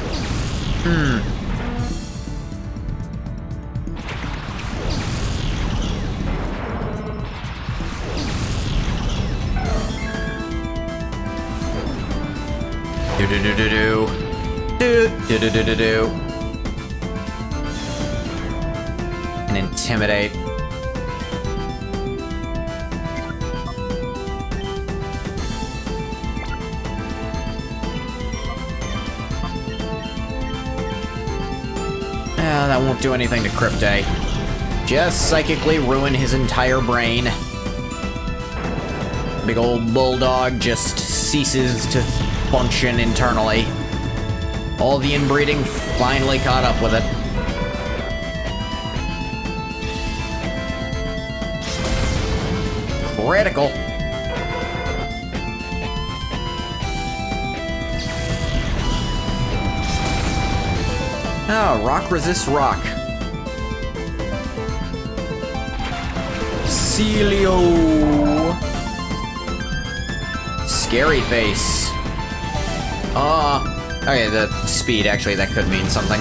Do-do-do-do-do. Do-do-do-do-do-do. And intimidate. That won't do anything to Crypte. Just psychically ruin his entire brain. Big old bulldog just ceases to function internally. All the inbreeding finally caught up with it. Critical. Oh, rock resists rock. Celio. Scary face. Okay, the speed, actually, that could mean something.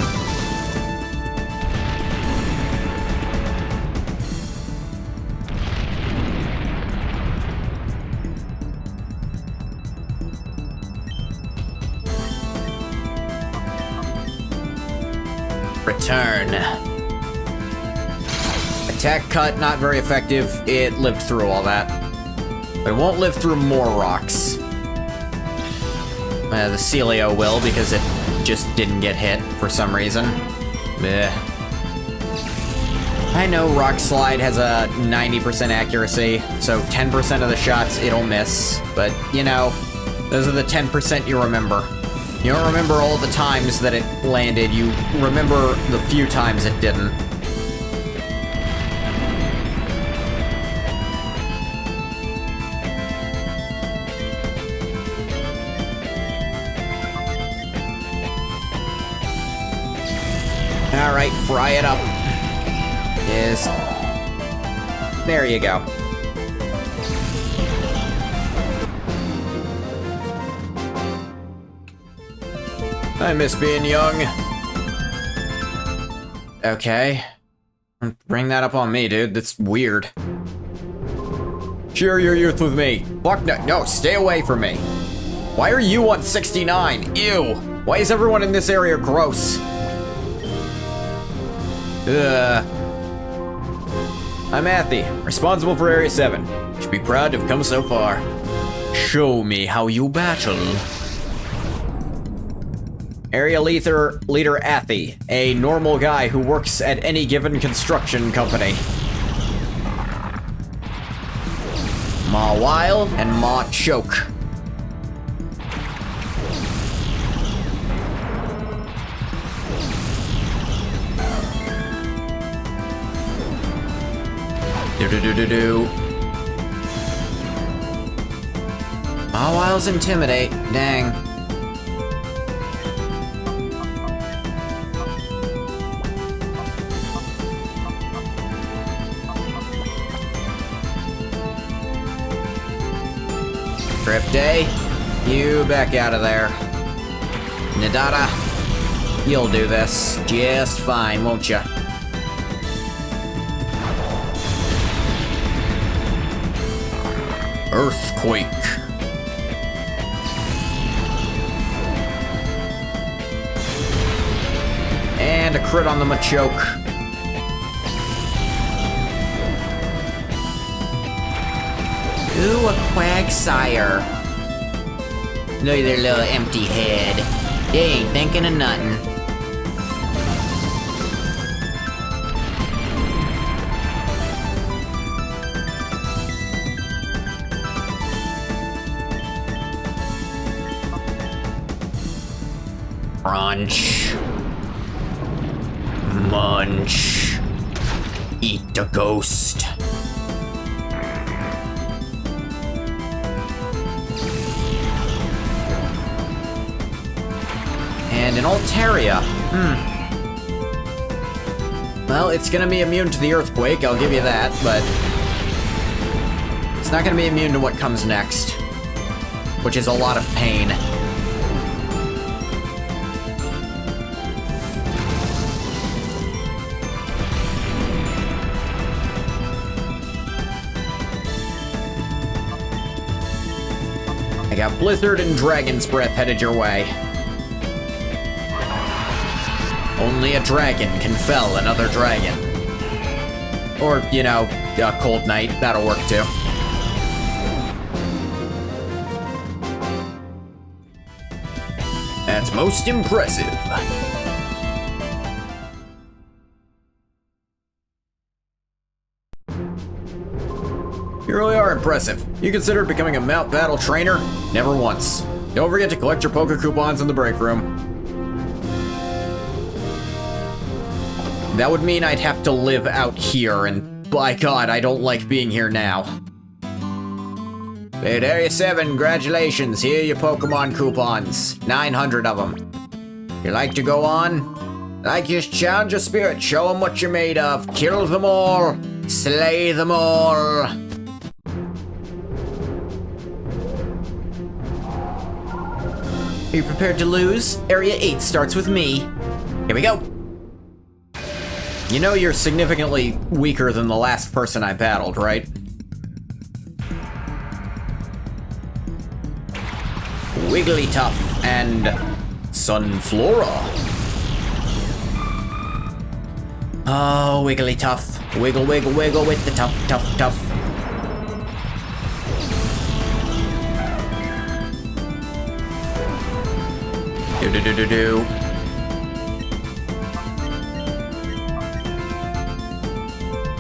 Return. Attack cut, not very effective. It lived through all that. But it won't live through more rocks. The Celio will, because it just didn't get hit for some reason. Bleh. I know Rock Slide has a 90% accuracy, so 10% of the shots it'll miss. But, you know, those are the 10% you remember. You don't remember all the times that it landed, you remember the few times it didn't. Alright, fry it up. Yes. There you go. I miss being young. Okay. Bring that up on me, dude. That's weird. Share your youth with me. Fuck no. No, stay away from me. Why are you on 69? Ew. Why is everyone in this area gross? I'm Athy, responsible for Area 7. Should be proud to have come so far. Show me how you battle. Area leader Athy, a normal guy who works at any given construction company. Ma Wild and Ma Choke. Do-do-do-do-do. Ma Wild's intimidate. Dang. Crypte, you back out of there. Nadada, you'll do this just fine, won't ya? Earthquake. And a crit on the Machoke. Ooh, a Quagsire. Look at their little empty head. They ain't thinking of nothing. Crunch. Munch. Eat the ghost. And an Altaria. Well, it's gonna be immune to the earthquake, I'll give you that, but it's not gonna be immune to what comes next, which is a lot of pain. I got Blizzard and Dragon's Breath headed your way. Only a dragon can fell another dragon. Or, you know, a Cold Night, that'll work too. That's most impressive. You really are impressive. You considered becoming a Mount Battle trainer? Never once. Don't forget to collect your Poke Coupons in the break room. That would mean I'd have to live out here, and by God, I don't like being here now. Hey, Area 7, congratulations. Here are your Pokemon coupons. 900 of them. You like to go on? Like you challenge your spirit, show them what you're made of. Kill them all. Slay them all. Are you prepared to lose? Area 8 starts with me. Here we go. You know you're significantly weaker than the last person I battled, right? Wigglytuff and Sunflora. Oh, Wigglytuff. Wiggle, wiggle, wiggle with the tough, tough, tough. Do-do-do-do-do.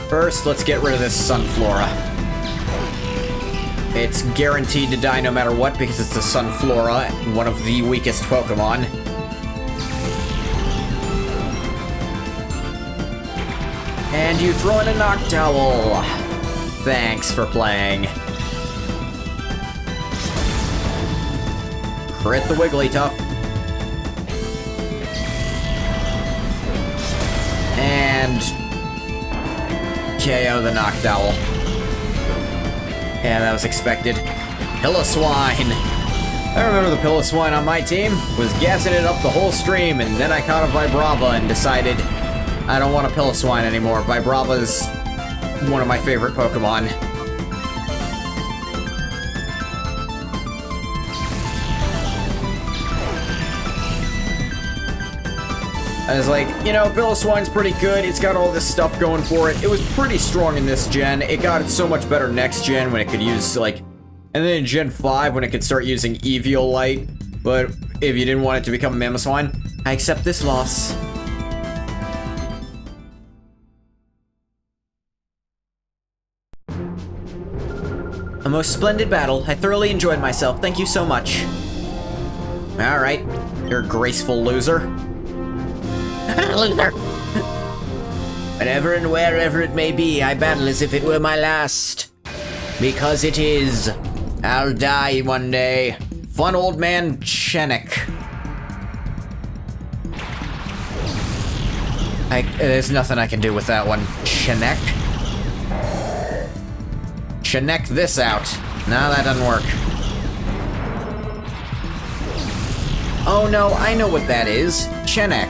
First, let's get rid of this Sunflora. It's guaranteed to die no matter what because it's the Sunflora, one of the weakest Pokemon. And you throw in a Noctowl. Thanks for playing. Crit the Wigglytuff. And KO the Noctowl. Yeah, that was expected. Piloswine. I remember the Piloswine on my team was gassing it up the whole stream, and then I caught a Vibrava and decided I don't want a Piloswine anymore. Vibrava's one of my favorite Pokemon. I was like, you know, Piloswine's pretty good. It's got all this stuff going for it. It was pretty strong in this gen. It got so much better next gen when it could use, like... And then in Gen 5 when it could start using Eviolite. But if you didn't want it to become Mamoswine, I accept this loss. A most splendid battle. I thoroughly enjoyed myself. Thank you so much. Alright. You're a graceful loser. Loser. Whenever and wherever it may be, I battle as if it were my last. Because it is. I'll die one day. Fun old man Chenek. There's nothing I can do with that one. Chenek? Chenek this out. No, that doesn't work. Oh no, I know what that is. Chenek.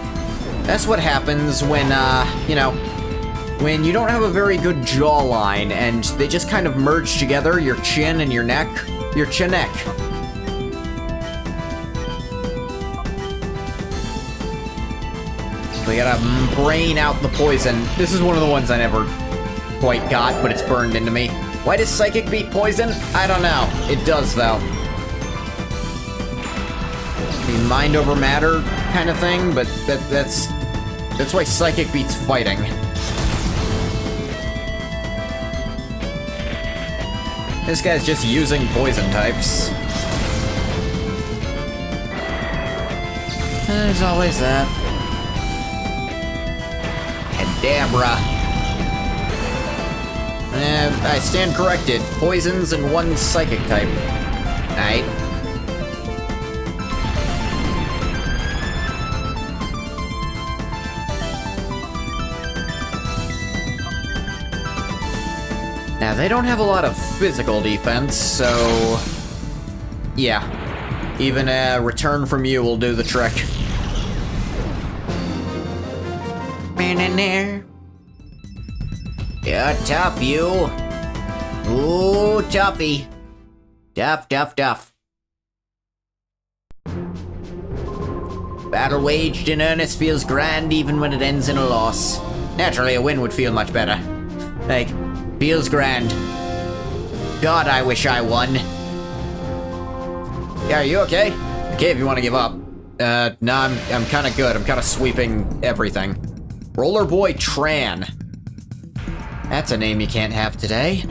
That's what happens when, you know, when you don't have a very good jawline and they just kind of merge together, your chin and your neck. Your Chenek. We gotta brain out the poison. This is one of the ones I never quite got, but it's burned into me. Why does Psychic beat Poison? I don't know. It does, though. The mind over matter kind of thing, but that's why Psychic beats Fighting. This guy's just using poison types. There's always that. Kadabra. I stand corrected. Poisons and 1 psychic type. Alright. Now, they don't have a lot of physical defense, so... yeah. Even a return from you will do the trick. Man in there. Yeah, tough, you. Ooh, toughy. Tough. Battle waged in earnest feels grand even when it ends in a loss. Naturally, a win would feel much better. Like, feels grand. God, I wish I won. Yeah, are you okay? Okay, if you want to give up. No, I'm kind of good. I'm kind of sweeping everything. Roller Boy Tran. That's a name you can't have today.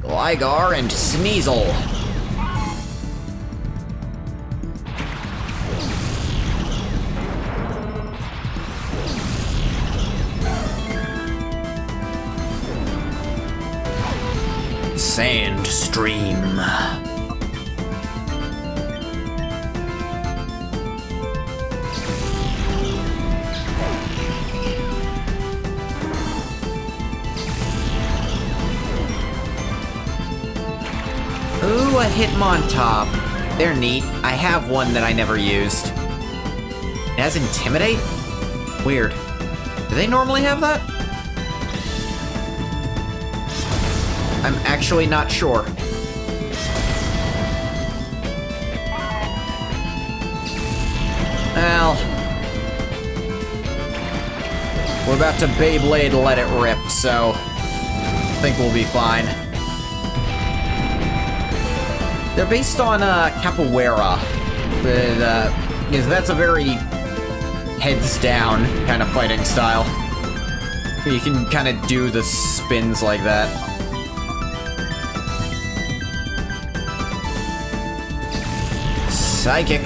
Gligar and Sneasel. Sandstream. Ooh, a Hitmontop. They're neat. I have one that I never used. It has Intimidate? Weird. Do they normally have that? I'm actually not sure. Well... we're about to Beyblade Let It Rip, so... I think we'll be fine. They're based on, Capoeira. Because that's a very... heads-down kind of fighting style. You can kind of do the spins like that. Psychic.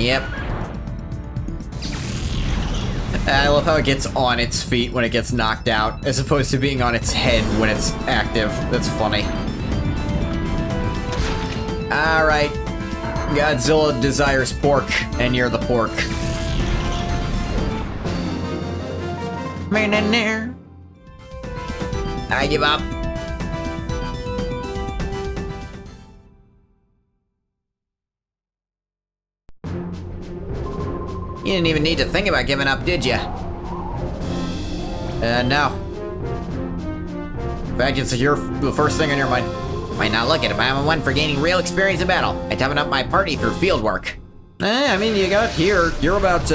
Yep. I love how it gets on its feet when it gets knocked out, as opposed to being on its head when it's active. That's funny. Alright. Godzilla desires pork, and you're the pork. Man in there. I give up. You didn't even need to think about giving up, did ya? No. In fact, it's the first thing on your mind. Might not look at it, but I'm one for gaining real experience in battle. I toughen up my party through field work. I mean, you got here. You're about,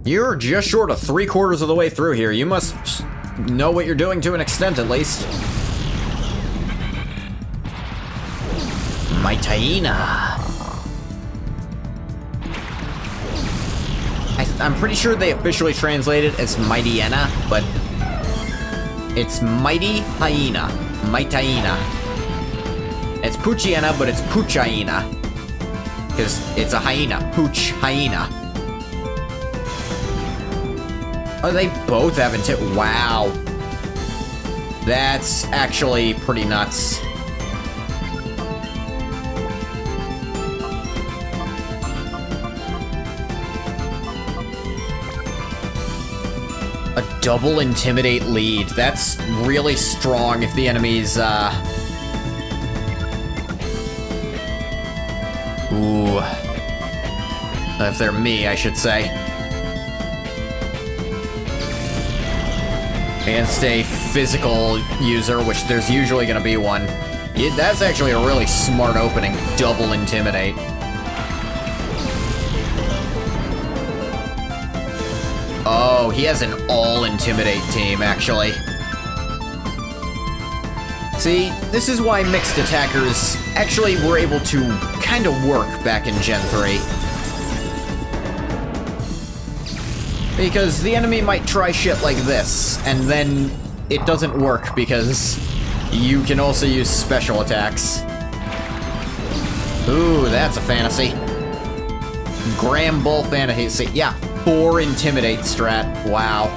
you're just short of 3/4 of the way through here. You must know what you're doing to an extent, at least. Maitaina. I'm pretty sure they officially translate it as Mightyena, but it's Mighty Hyena. Maitaina. It's Poochiena, but it's Poochaina. Because it's a hyena. Pooch hyena. Oh, they both have intent. Wow. That's actually pretty nuts. A double Intimidate lead. That's really strong if the enemy's, ooh. If they're me, I should say. Against a physical user, which there's usually gonna be one. Yeah, that's actually a really smart opening. Double Intimidate. Oh, he has an all-Intimidate team, actually. See, this is why mixed attackers actually were able to kind of work back in Gen 3. Because the enemy might try shit like this, and then it doesn't work because you can also use special attacks. Ooh, that's a fantasy. Graham Bull fantasy. Yeah, 4 intimidate strat. Wow.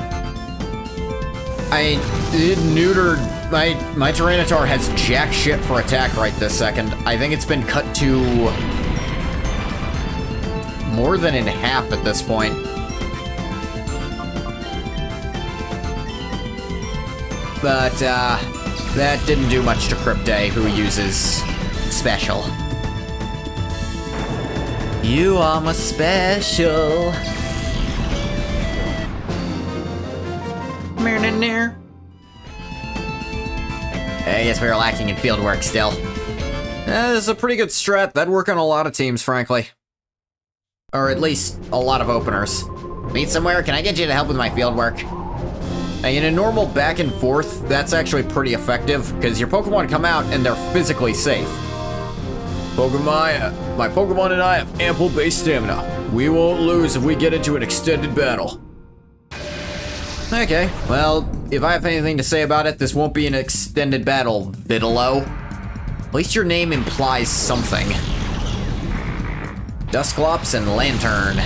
I neutered my Tyranitar has jack shit for attack right this second. I think it's been cut to more than in half at this point. But that didn't do much to Crypte, who uses special. You are my special. I guess we were lacking in field work still. This is a pretty good strat. That'd work on a lot of teams, frankly. Or at least a lot of openers. Meet somewhere? Can I get you to help with my field work? In a normal back and forth, that's actually pretty effective, because your Pokemon come out and they're physically safe. My Pokemon and I have ample base stamina. We won't lose if we get into an extended battle. Okay, well, if I have anything to say about it, this won't be an extended battle, Vidalo. At least your name implies something. Dusclops and Lantern.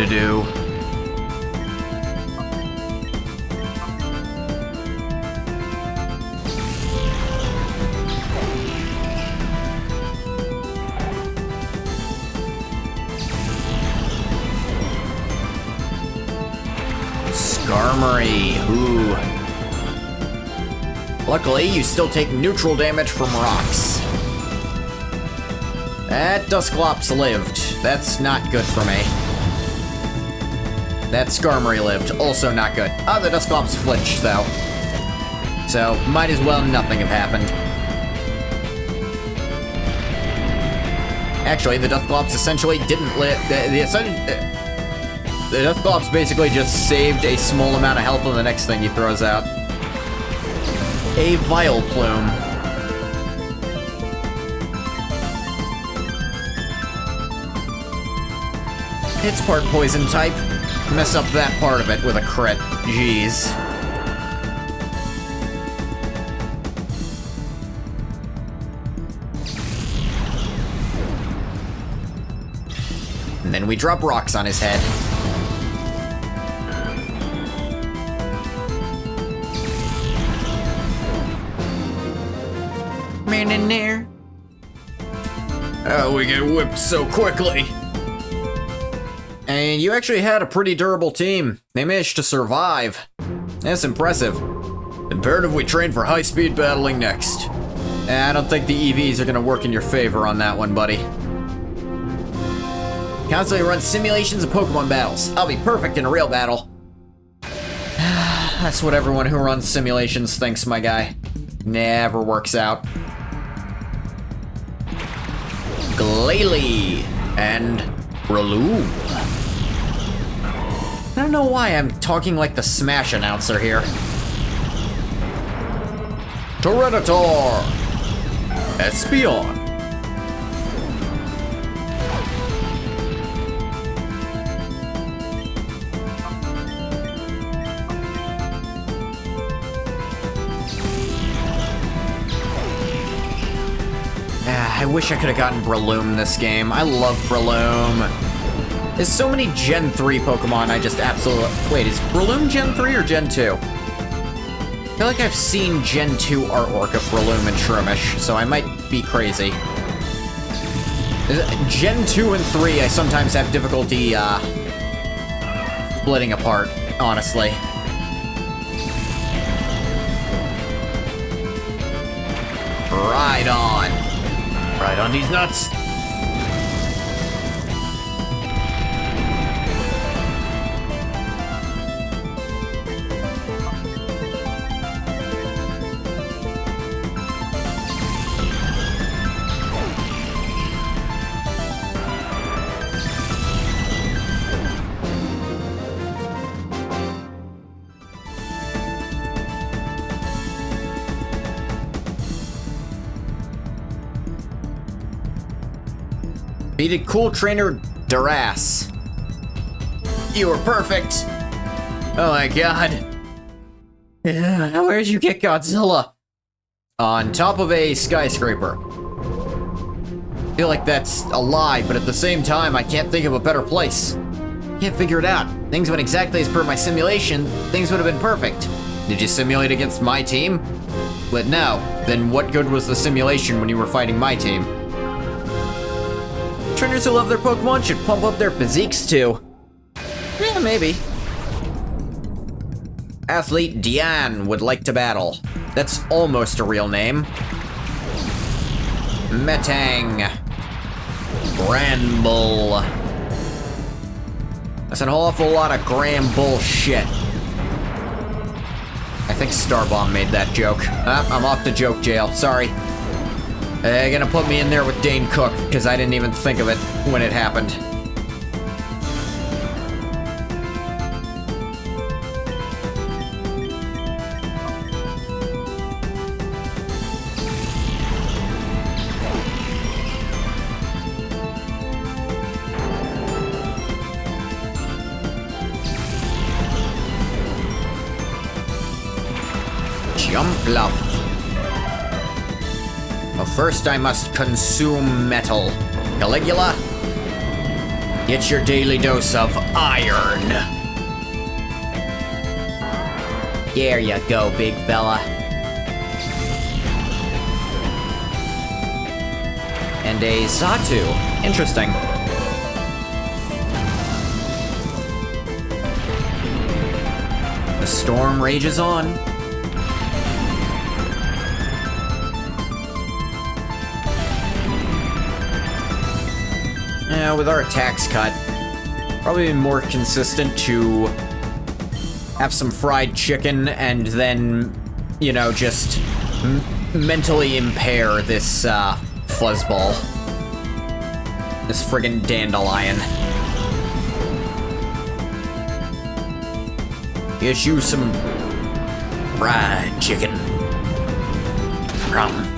Do. Skarmory, ooh. Luckily, you still take neutral damage from rocks. That Dusclops lived. That's not good for me. That Skarmory lived. Also not good. Oh, the Dusclops flinched, though. So, might as well nothing have happened. Actually, the Dusclops essentially didn't live. The Dusclops basically just saved a small amount of health on the next thing he throws out. A Vileplume. It's part poison type. Mess up that part of it with a crit. Jeez. And then we drop rocks on his head. Man in there. How we get whipped so quickly? And you actually had a pretty durable team. They managed to survive. That's impressive. Imperative we train for high-speed battling next. I don't think the EVs are gonna work in your favor on that one, buddy. Constantly run simulations of Pokemon battles. I'll be perfect in a real battle. That's what everyone who runs simulations thinks, my guy. Never works out. Glalie and Breloom. I don't know why I'm talking like the Smash announcer here. Tyranitar! Espeon! I wish I could have gotten Breloom this game. I love Breloom. There's so many Gen 3 Pokemon I just absolutely... Wait, is Breloom Gen 3 or Gen 2? I feel like I've seen Gen 2 artwork of Breloom and Shroomish, so I might be crazy. Gen 2 and 3, I sometimes have difficulty, splitting apart, honestly. Ride on. Ride on these nuts. Beated Cool Trainer her ass. You were perfect. Oh my god. Yeah, where'd you get Godzilla? On top of a skyscraper. I feel like that's a lie, but at the same time, I can't think of a better place. Can't figure it out. Things went exactly as per my simulation. Things would have been perfect. Did you simulate against my team? But no. Then what good was the simulation when you were fighting my team? Trainers who love their Pokemon should pump up their physiques too. Yeah, maybe. Athlete Diane would like to battle. That's almost a real name. Metang. Granbull. That's an awful lot of gram bullshit. I think Starbomb made that joke. I'm off to joke jail, sorry. They're gonna put me in there with Dane Cook, because I didn't even think of it when it happened. Jumpluff. But first I must consume metal. Caligula, get your daily dose of iron. There you go, big fella. And a Xatu. Interesting. The storm rages on. Yeah, with our attacks cut, probably be more consistent to have some fried chicken and then, you know, just mentally impair this fuzzball. This friggin' dandelion. Get you some fried chicken. Rum.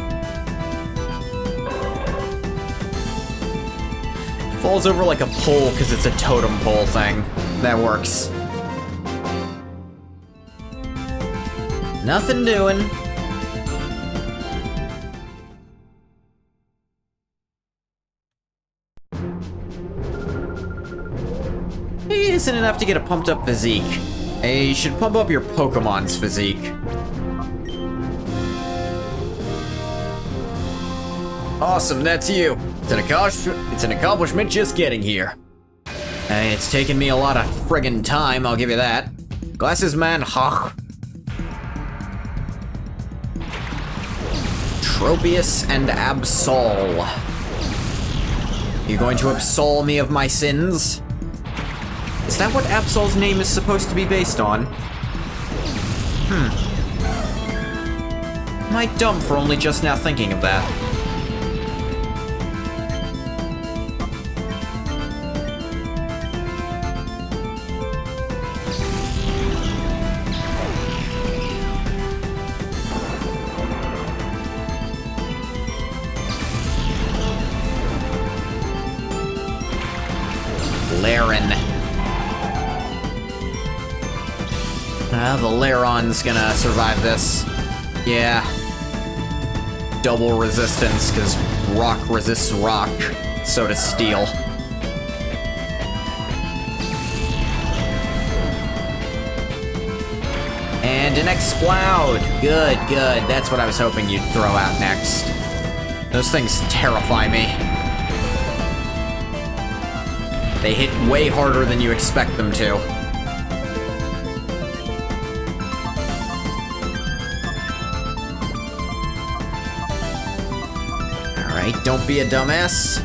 Falls over like a pole because it's a totem pole thing. That works. Nothing doing. It isn't enough to get a pumped up physique. You should pump up your Pokemon's physique. Awesome, that's you. It's an accomplishment just getting here. It's taken me a lot of friggin' time, I'll give you that. Glasses man, Hach. Tropius and Absol. You going to absolve me of my sins? Is that what Absol's name is supposed to be based on? Am I dumb for only just now thinking of that? Laren. The Laron's gonna survive this. Yeah. Double resistance, because rock resists rock. So does steel. And an Exploud. Good, good. That's what I was hoping you'd throw out next. Those things terrify me. They hit way harder than you expect them to. Alright, don't be a dumbass.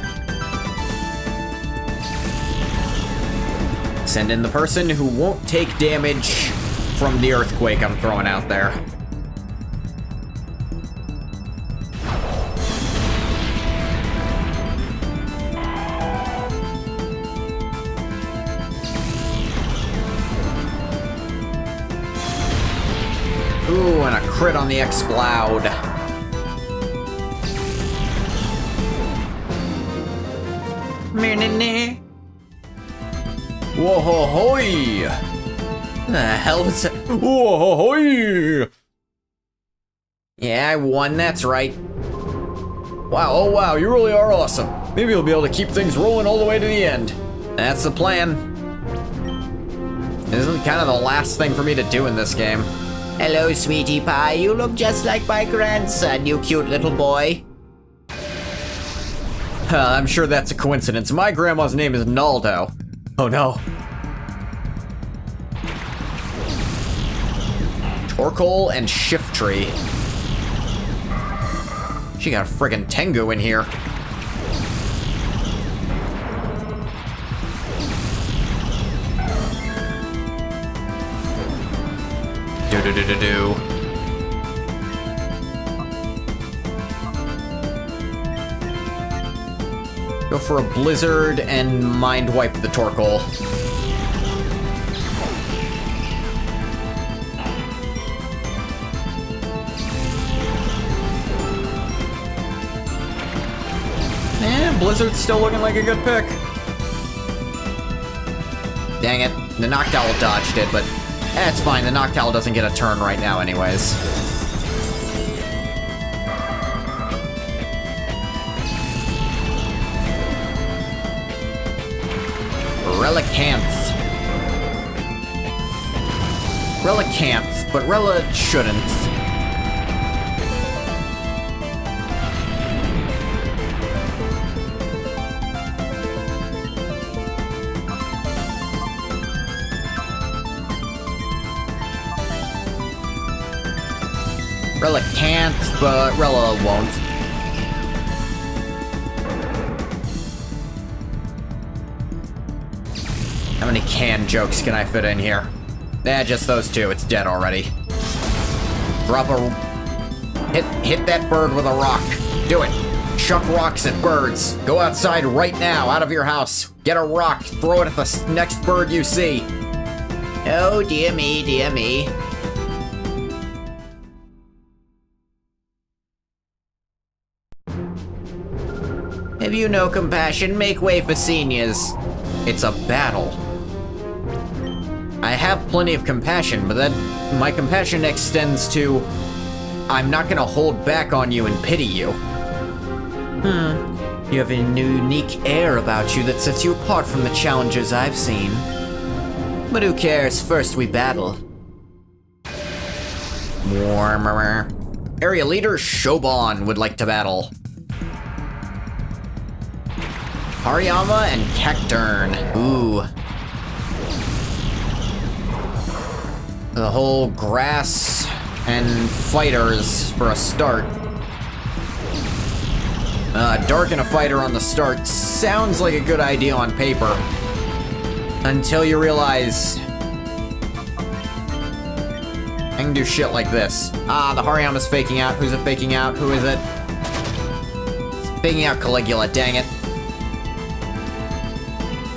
Send in the person who won't take damage from the earthquake I'm throwing out there. Ooh, and a crit on the Exploud. Whoa-ho-hoy! The hell is that? Whoa-ho-hoy! Yeah, I won, that's right. Wow, oh wow, you really are awesome. Maybe you'll be able to keep things rolling all the way to the end. That's the plan. Isn't kind of the last thing for me to do in this game. Hello, sweetie pie. You look just like my grandson, you cute little boy. I'm sure that's a coincidence. My grandma's name is Naldo. Oh no. Torkoal and Shift Tree. She got a friggin' Tengu in here. Do-do-do-do-do. Go for a Blizzard and Mind Wipe the Torkoal. Blizzard's still looking like a good pick. Dang it, the Noctowl dodged it, but that's fine, the Noctowl doesn't get a turn right now anyways. Relicanth. Relicanth, but Rella shouldn't. Relicanth, but Rella won't. How many canned jokes can I fit in here? Just those two. It's dead already. Drop a... Hit that bird with a rock. Do it. Chuck rocks at birds. Go outside right now, out of your house. Get a rock, throw it at the next bird you see. Oh, dear me, dear me. Have you no compassion? Make way for seniors. It's a battle. I have plenty of compassion, but then my compassion extends to... I'm not gonna hold back on you and pity you. You have a unique air about you that sets you apart from the challengers I've seen. But who cares? First we battle. Warmer. Area leader Shoban would like to battle. Hariyama and Cacturn. Ooh. The whole grass and fighters for a start. Dark and a fighter on the start sounds like a good idea on paper. Until you realize... I can do shit like this. The Hariyama's faking out. Who's it faking out? Who is it? It's faking out Caligula, dang it.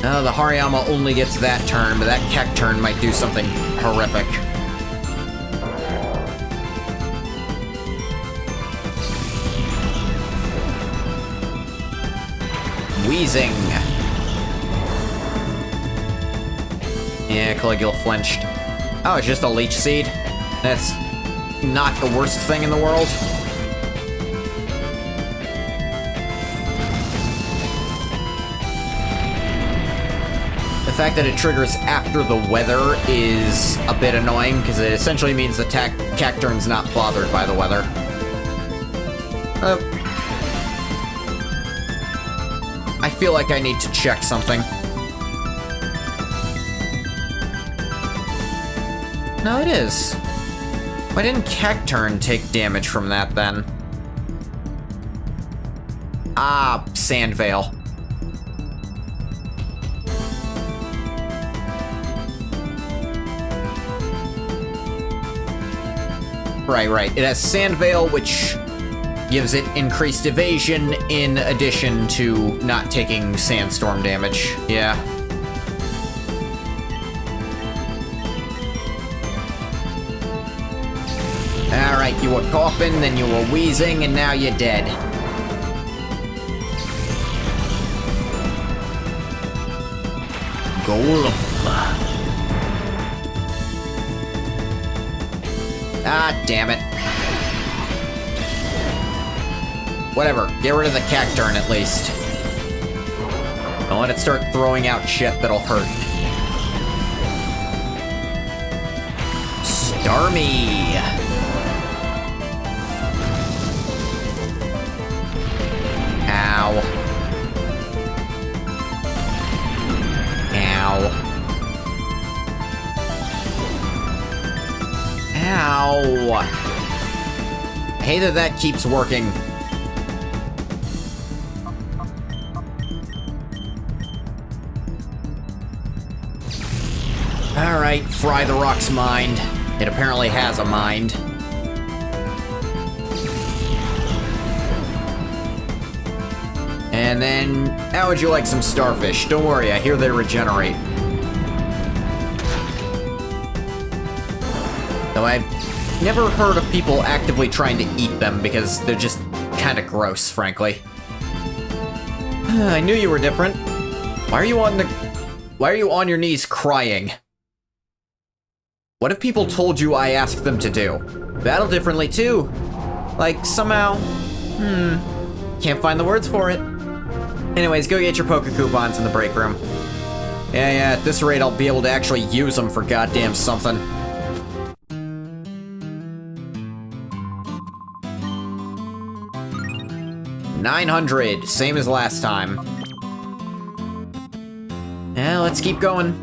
The Hariyama only gets that turn, but that Cacturn might do something horrific. Wheezing. Yeah, Caligula flinched. Oh, it's just a Leech Seed? That's not the worst thing in the world. The fact that it triggers after the weather is a bit annoying, because it essentially means the Cacturn's not bothered by the weather. I feel like I need to check something. No, it is. Why didn't Cacturn take damage from that, then? Sand Veil. Right. It has Sand Veil, which gives it increased evasion in addition to not taking Sandstorm damage. Yeah. Alright, you were coughing, then you were wheezing, and now you're dead. Golem. Ah, damn it. Whatever, get rid of the cacturn at least. Don't let it start throwing out shit that'll hurt. Starmie! Ow. Ow. Ow. I hate that that keeps working. Alright, fry the rock's mind. It apparently has a mind. And then, how would you like some starfish? Don't worry, I hear they regenerate. Though I've never heard of people actively trying to eat them because they're just kinda gross, frankly. I knew you were different. Why are you on your knees crying? What if people told you I asked them to do? Battle differently too. Like, somehow... Can't find the words for it. Anyways, go get your poker coupons in the break room. Yeah, at this rate I'll be able to actually use them for goddamn something. $900, same as last time. Yeah, let's keep going.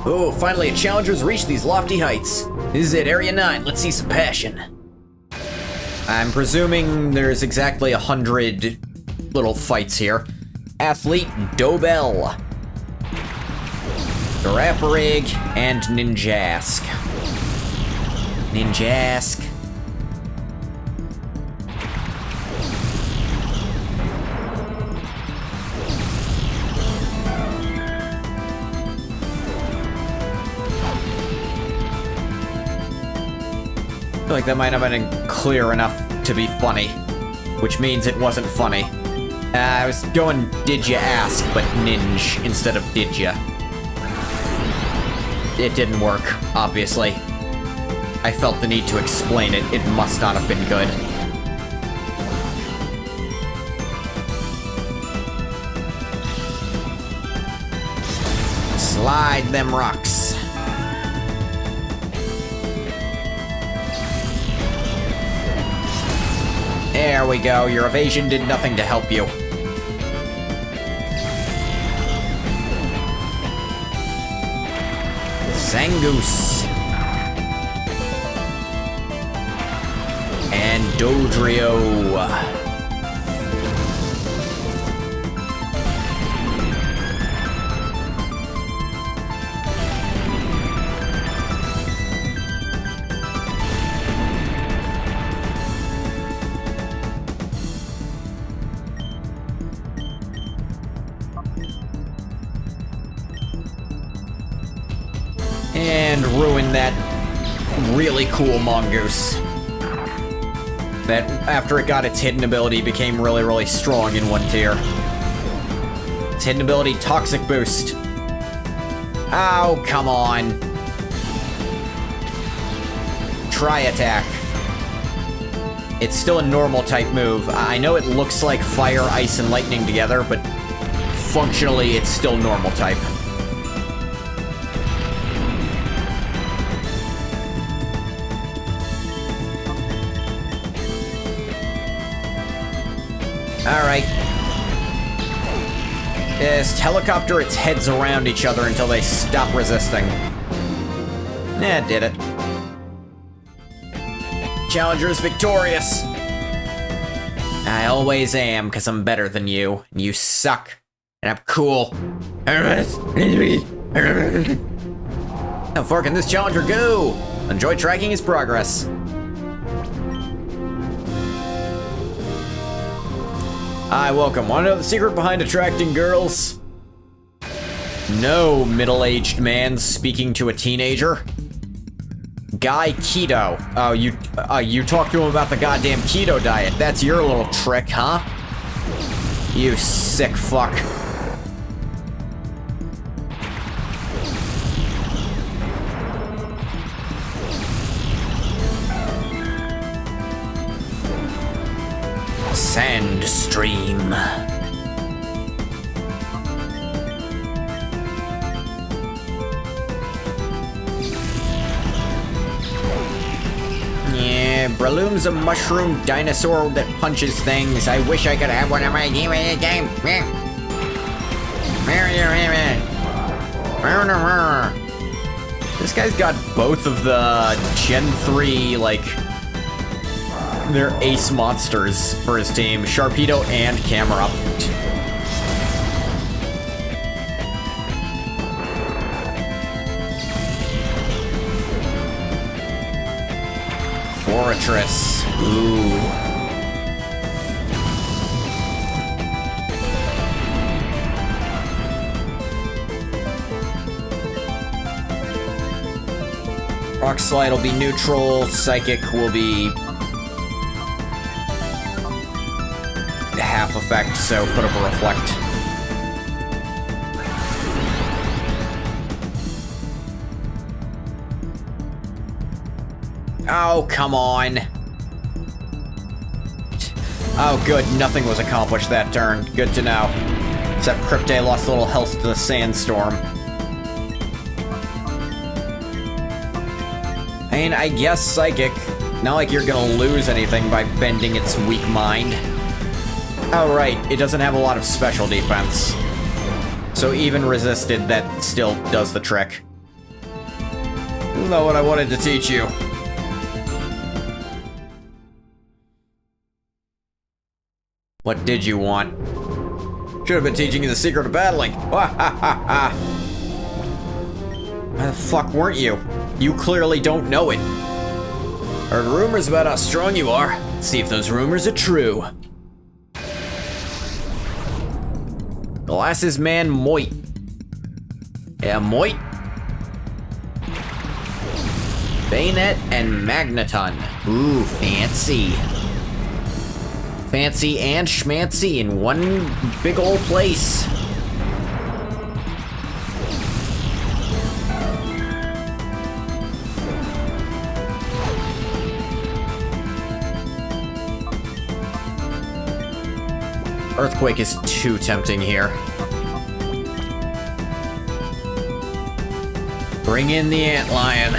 Oh, finally a challenger's reached these lofty heights. This is it, Area 9, let's see some passion. I'm presuming there's exactly 100 little fights here. Athlete Dobell. Girafarig and Ninjask. Ninjask. I feel like that might not have been clear enough to be funny, which means it wasn't funny. I was going did ya ask, but ninj instead of did ya. It didn't work, obviously. I felt the need to explain it. It must not have been good. Slide them rocks. There we go, your evasion did nothing to help you. Zangoose. And Dodrio. And ruin that really cool mongoose. That, after it got its hidden ability, became really, really strong in one tier. Its hidden ability, Toxic Boost. Oh, come on. Try attack. It's still a normal type move. I know it looks like fire, ice, and lightning together, but functionally it's still normal type. Alright. Just helicopter its heads around each other until they stop resisting. Yeah, did it. Challenger's victorious. I always am, because I'm better than you, and you suck. And I'm cool. How far can this challenger go? Enjoy tracking his progress. Hi, welcome. Want to know the secret behind attracting girls? No, middle-aged man speaking to a teenager. Guy Keto. Oh, you talked to him about the goddamn keto diet. That's your little trick, huh? You sick fuck. Sand stream. Yeah, Breloom's a mushroom dinosaur that punches things. I wish I could have one of my game. This guy's got both of the Gen 3, like, they're ace monsters for his team. Sharpedo and Camera. Fortress. Ooh. Rock Slide will be neutral. Psychic will be half effect, so put up a Reflect. Oh, come on. Oh, good. Nothing was accomplished that turn. Good to know. Except Crypte lost a little health to the Sandstorm. I mean, I guess Psychic. Not like you're gonna lose anything by bending its weak mind. Oh, right. It doesn't have a lot of special defense. So even resisted, that still does the trick. Not what I wanted to teach you. What did you want? Should have been teaching you the secret of battling. Why the fuck weren't you? You clearly don't know it. Heard rumors about how strong you are. Let's see if those rumors are true. Glasses Man Moit. Yeah, Moit. Bayonet and Magneton. Ooh, fancy. Fancy and schmancy in one big ol' place. Earthquake is too tempting here. Bring in the Antlion.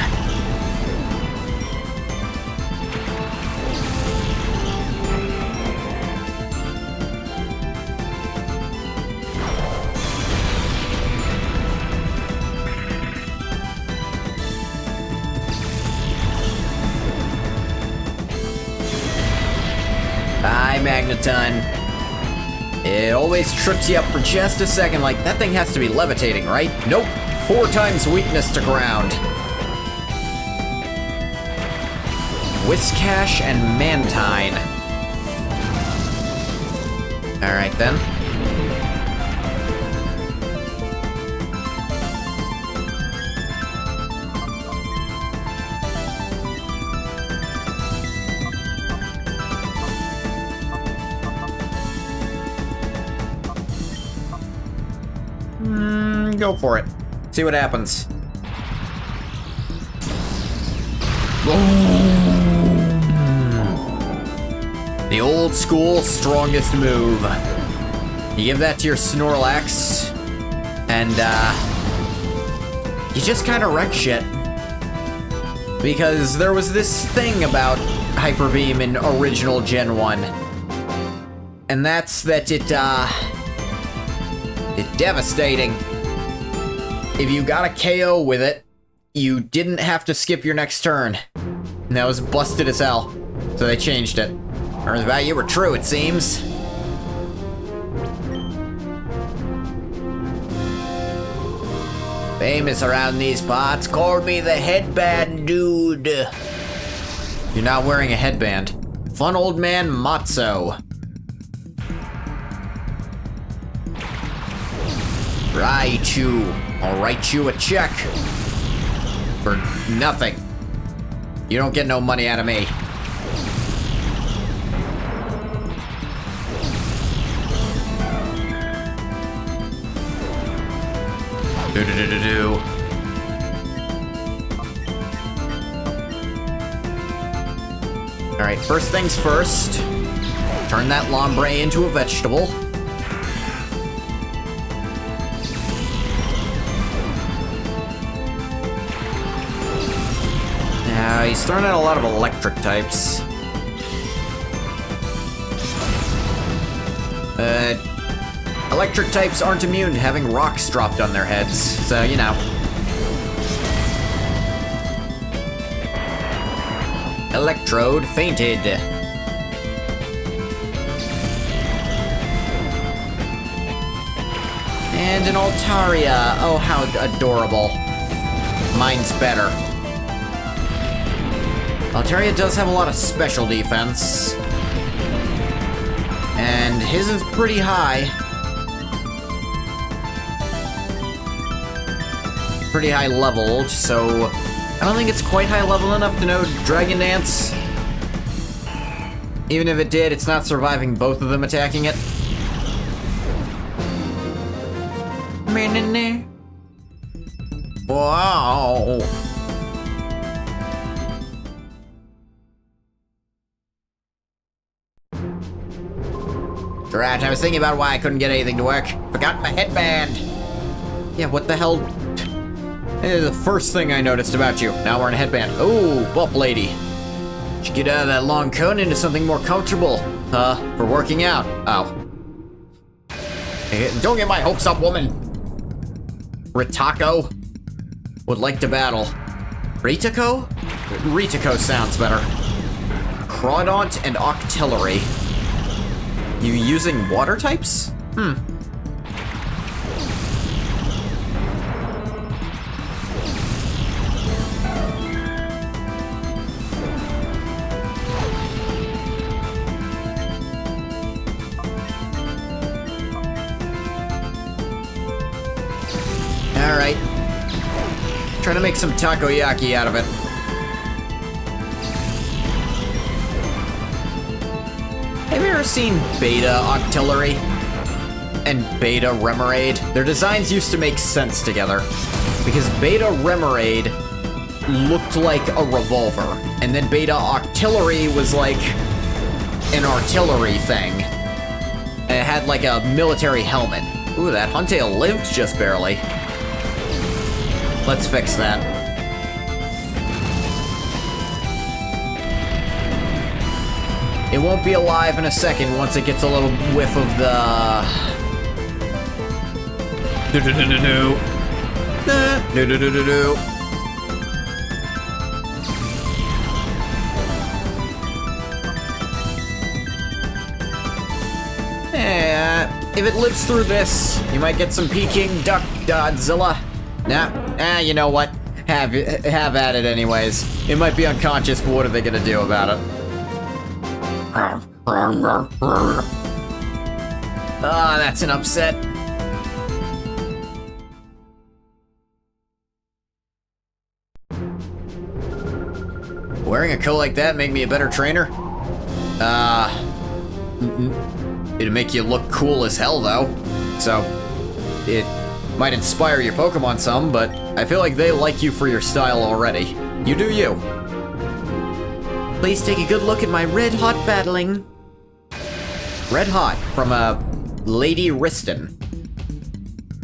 Bye, Magneton. It always trips you up for just a second, like, that thing has to be levitating, right? Nope. 4 times weakness to ground. Whiscash and Mantine. Alright then. Go for it. See what happens. The old school strongest move. You give that to your Snorlax, and you just kind of wreck shit. Because there was this thing about Hyper Beam in original Gen 1. And that's that it's devastating. If you got a KO with it, you didn't have to skip your next turn. And that was busted as hell. So they changed it. Rumors about you were true, it seems. Famous around these parts, called me the headband dude. You're not wearing a headband. Fun old man Matzo. Raichu. I'll write you a check. For nothing. You don't get no money out of me. Do-do-do-do-do. Alright, first things first. Turn that lombre into a vegetable. Now, he's throwing out a lot of electric types. Electric types aren't immune to having rocks dropped on their heads, so, you know. Electrode fainted. And an Altaria. Oh, how adorable. Mine's better. Altaria does have a lot of special defense. And his is pretty high. Pretty high leveled, so I don't think it's quite high level enough to know Dragon Dance. Even if it did, it's not surviving both of them attacking it. Wow. Drat, I was thinking about why I couldn't get anything to work. Forgot my headband. Yeah, what the hell? The first thing I noticed about you. Now we're in a headband. Oh, buff lady. Should get out of that long coat into something more comfortable. For working out. Oh. Hey, don't get my hopes up, woman. Ritako would like to battle. Ritako? Ritako sounds better. Crawdaunt and Octillery. You using water types? Alright. Trying to make some takoyaki out of it. Have you ever seen Beta Octillery and Beta Remoraid? Their designs used to make sense together, because Beta Remoraid looked like a revolver, and then Beta Octillery was like an artillery thing. And it had like a military helmet. Ooh, that Huntail lived just barely. Let's fix that. It won't be alive in a second once it gets a little whiff of the... Do-do-do-do-do. Do-do-do-do-do. If it lives through this, you might get some Peking Duck Godzilla. Nah, you know what? Have at it anyways. It might be unconscious, but what are they gonna do about it? Ah, that's an upset. Wearing a coat like that make me a better trainer? It'd make you look cool as hell, though. So, it might inspire your Pokemon some, but I feel like they like you for your style already. You do you. Please take a good look at my red hot battling. Red hot from Lady Riston.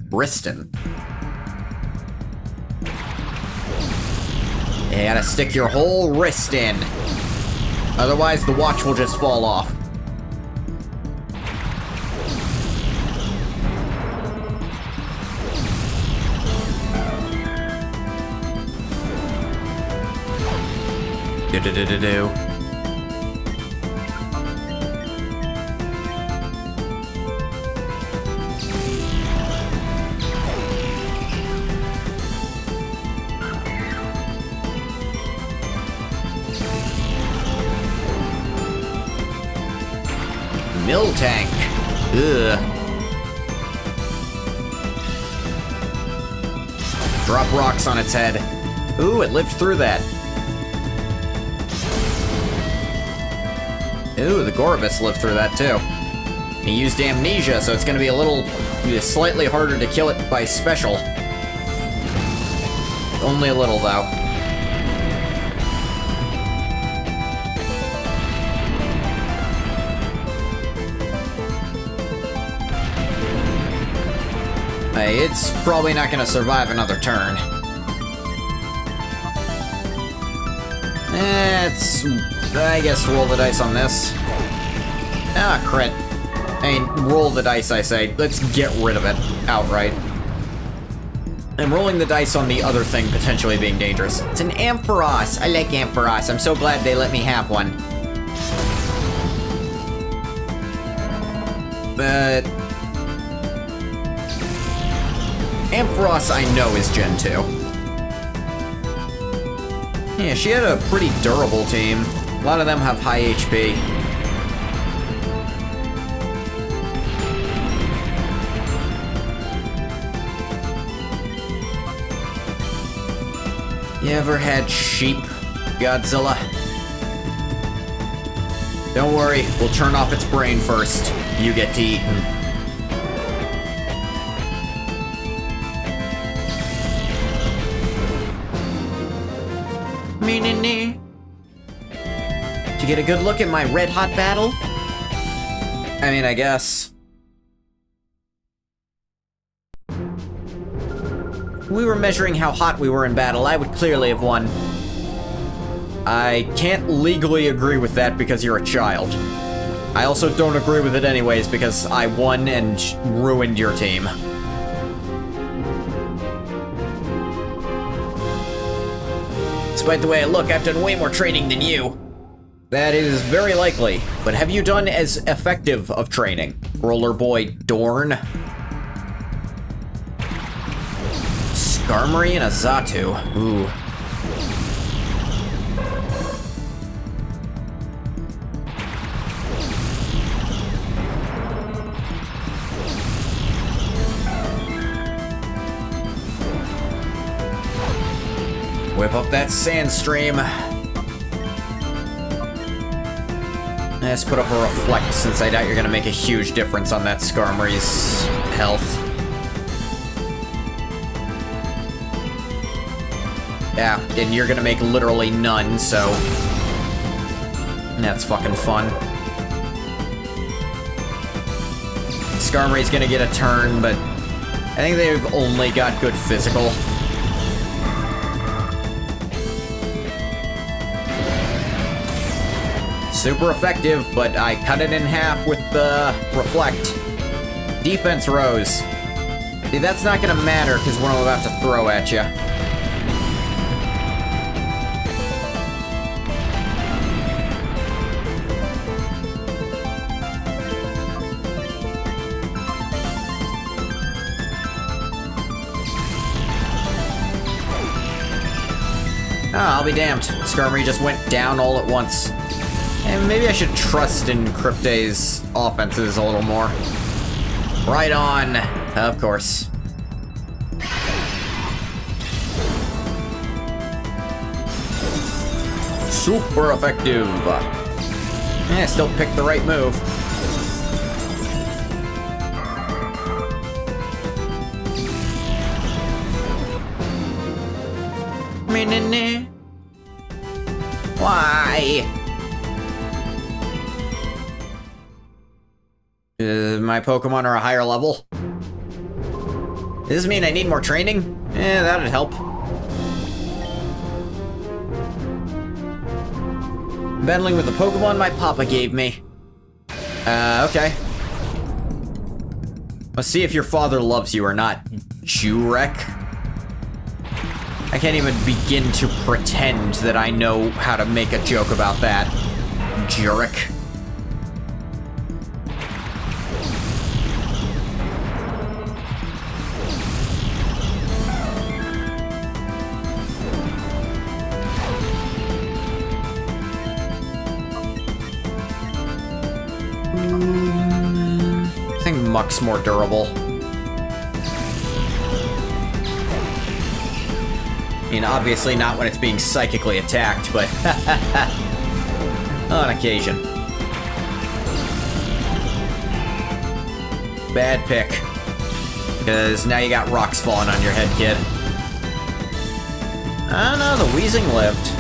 Riston. You gotta stick your whole wrist in. Otherwise, the watch will just fall off. Do-do-do-do-do. Miltank. Ugh. Drop rocks on its head. Ooh, it lived through that. Ooh, the Gorobus lived through that too. He used Amnesia, so it's gonna be a little, slightly harder to kill it by special. Only a little, though. It's probably not gonna survive another turn. I guess roll the dice on this. Ah, crit. I mean, roll the dice, I say. Let's get rid of it outright. I'm rolling the dice on the other thing potentially being dangerous. It's an Ampharos. I like Ampharos. I'm so glad they let me have one. But Ampharos I know is Gen 2. Yeah, she had a pretty durable team. A lot of them have high HP. You ever had sheep, Godzilla? Don't worry, we'll turn off its brain first. You get to eaten. Did you get a good look at my red-hot battle? I mean, I guess. If we were measuring how hot we were in battle, I would clearly have won. I can't legally agree with that because you're a child. I also don't agree with it anyways because I won and ruined your team. Despite the way I look, I've done way more training than you. That is very likely, but have you done as effective of training? Roller Boy Dorn? Skarmory and a Xatu. Ooh. Whip up that sand stream. Let's put up a Reflect, since I doubt you're gonna make a huge difference on that Skarmory's health. Yeah, and you're gonna make literally none, so that's fucking fun. Skarmory's gonna get a turn, but I think they've only got good physical. Super effective, but I cut it in half with the Reflect. Defense rose. See, that's not gonna matter, because what I'm about to throw at you. Ah, I'll be damned. Skarmory just went down all at once. And maybe I should trust in Crypte's offenses a little more. Right on. Of course. Super effective. Yeah, still picked the right move. Why? My Pokemon are a higher level? Does this mean I need more training? That'd help. Battling with the Pokemon my papa gave me. Okay. Let's see if your father loves you or not, Jurek. I can't even begin to pretend that I know how to make a joke about that. Jurek. I think Muck's more durable. I mean, obviously not when it's being psychically attacked, but on occasion. Bad pick. Because now you got rocks falling on your head, kid. I don't know, the Wheezing lived.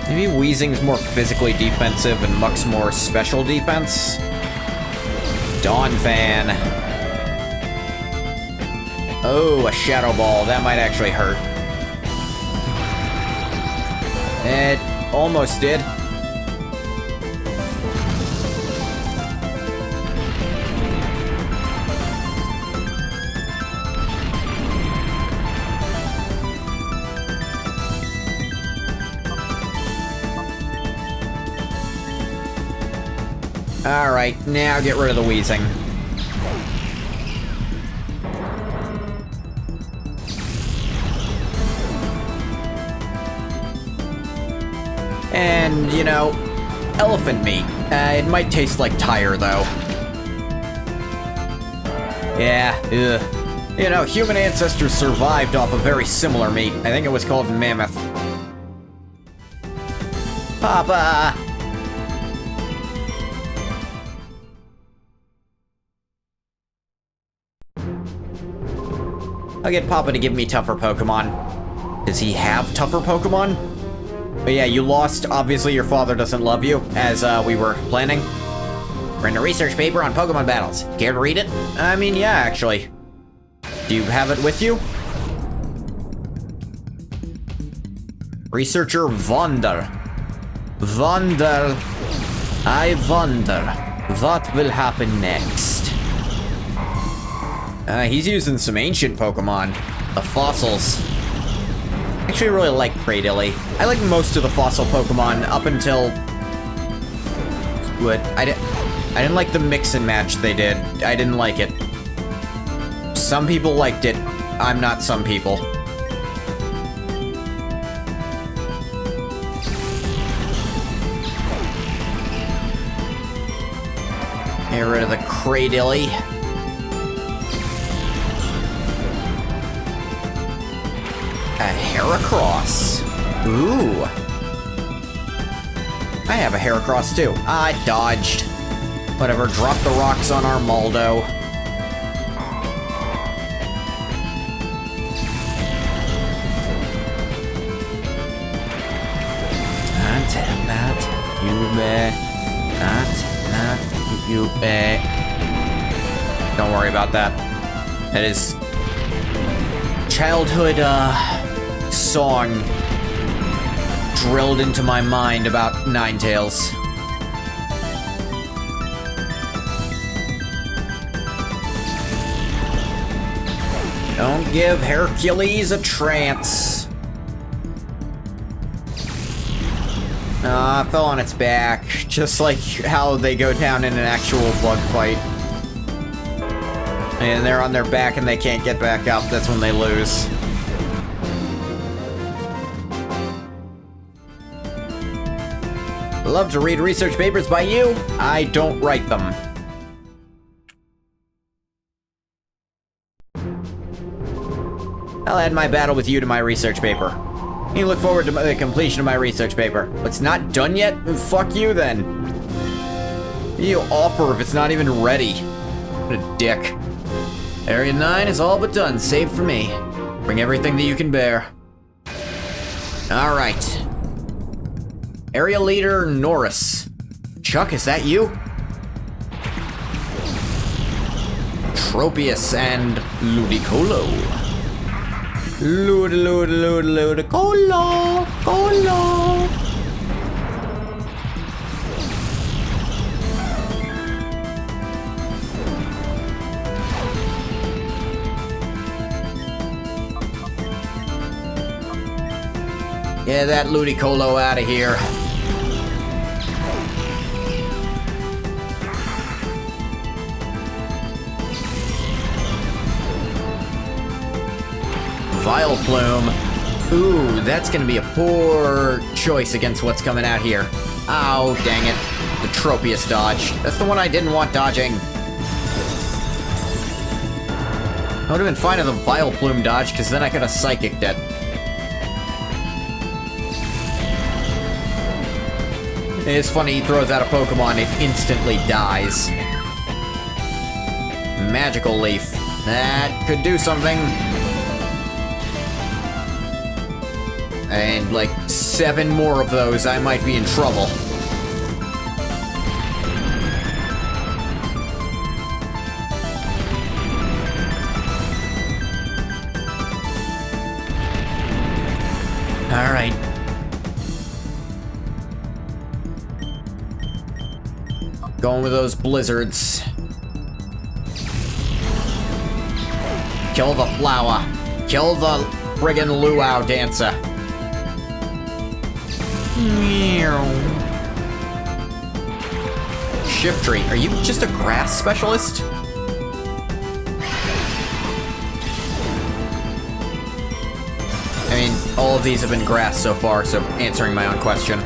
Maybe Wheezing's more physically defensive and Muck's more special defense? Dawn Fan. Oh, a Shadow Ball. That might actually hurt. It almost did. Alright, now get rid of the Wheezing. And, you know, elephant meat. It might taste like tire, though. Yeah, ugh. You know, human ancestors survived off a very similar meat. I think it was called mammoth. Papa! I'll get Papa to give me tougher Pokemon. Does he have tougher Pokemon? But yeah, you lost. Obviously, your father doesn't love you, as we were planning. We're in a research paper on Pokemon battles. Care to read it? I mean, yeah, actually. Do you have it with you? Researcher Wonder. Wonder. I wonder what will happen next. He's using some ancient Pokemon. The fossils. I actually really like Cradily. I like most of the fossil Pokemon up until... What? I didn't like the mix and match they did. I didn't like it. Some people liked it. I'm not some people. Get rid of the Cradily. A Heracross. Ooh. I have a Heracross too. I dodged. Whatever, drop the rocks on Armaldo. Don't worry about that. That is childhood, song drilled into my mind about Ninetales. Don't give Hercules a trance. I fell on its back, just like how they go down in an actual bug fight. And they're on their back and they can't get back up, that's when they lose. Love to read research papers by you. I don't write them. I'll add my battle with you to my research paper. You look forward to the completion of my research paper. But it's not done yet? Fuck you then. You offer if it's not even ready. What a dick. Area 9 is all but done, save for me. Bring everything that you can bear. Alright. Area Leader Norris. Chuck, is that you? Tropius and Ludicolo. Ludicolo. Get that Ludicolo out of here. Vileplume. Ooh, that's gonna be a poor choice against what's coming out here. Oh, dang it. The Tropius dodge. That's the one I didn't want dodging. I would have been fine if the Vileplume dodge, because then I could have Psychicked it. It's funny, he throws out a Pokemon, it instantly dies. Magical Leaf. That could do something. And like 7 more of those, I might be in trouble. Alright. Going with those blizzards. Kill the flower. Kill the friggin' luau dancer. Meow. Shift tree. Are you just a grass specialist? I mean, all of these have been grass so far, so answering my own question.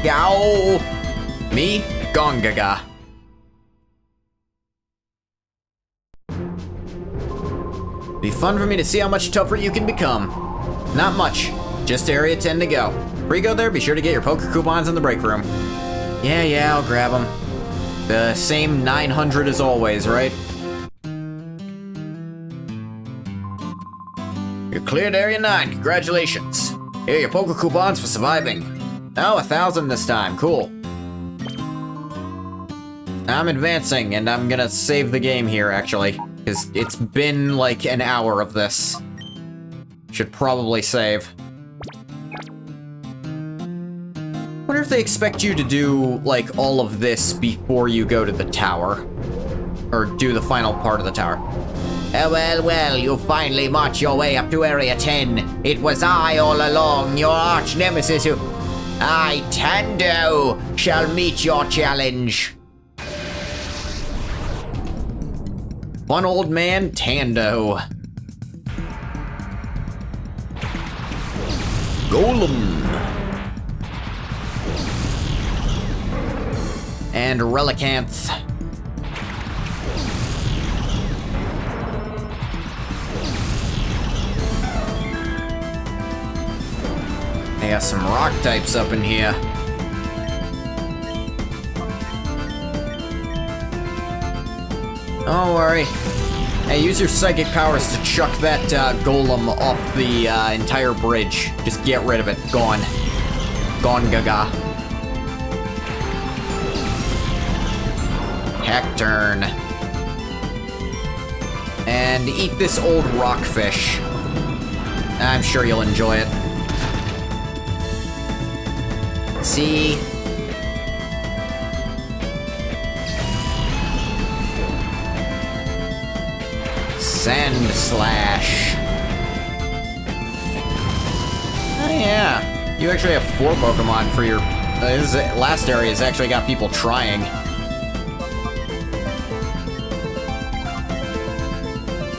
Yow. Me? Gongaga. Be fun for me to see how much tougher you can become. Not much. Just area 10 to go. Before you go there, be sure to get your poker coupons in the break room. Yeah, I'll grab them. The same 900 as always, right? You cleared area 9, congratulations. Here are your poker coupons for surviving. Oh, 1,000 this time, cool. I'm advancing, and I'm gonna save the game here, actually. Because it's been like an hour of this. Should probably save. Wonder if they expect you to do, like, all of this before you go to the tower. Or do the final part of the tower. Well, you finally marched your way up to Area 10. It was I all along, your arch nemesis who... I, Tando, shall meet your challenge. Fun old man, Tando. Golem. And Relicanth. I got some rock types up in here. Don't worry. Hey, use your psychic powers to chuck that golem off the entire bridge. Just get rid of it. Gone. Gone gaga. Heck-turn. And eat this old rockfish. I'm sure you'll enjoy it. See? Sand Slash. Oh yeah, you actually have 4 Pokemon for your... this last area has actually got people trying.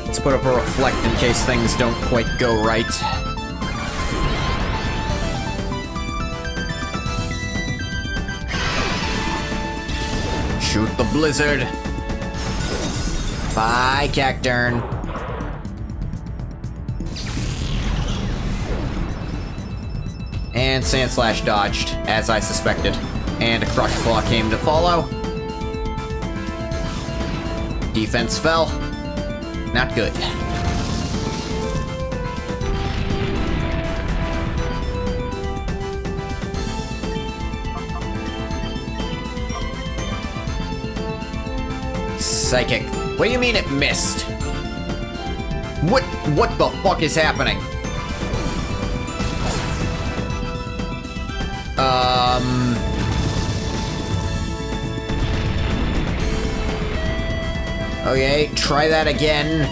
Let's put up a Reflect in case things don't quite go right. Shoot the blizzard. Bye, Cacturn. And Sand Slash dodged, as I suspected. And a Crush Claw came to follow. Defense fell. Not good. Psychic. What do you mean it missed? What the fuck is happening? Okay, try that again.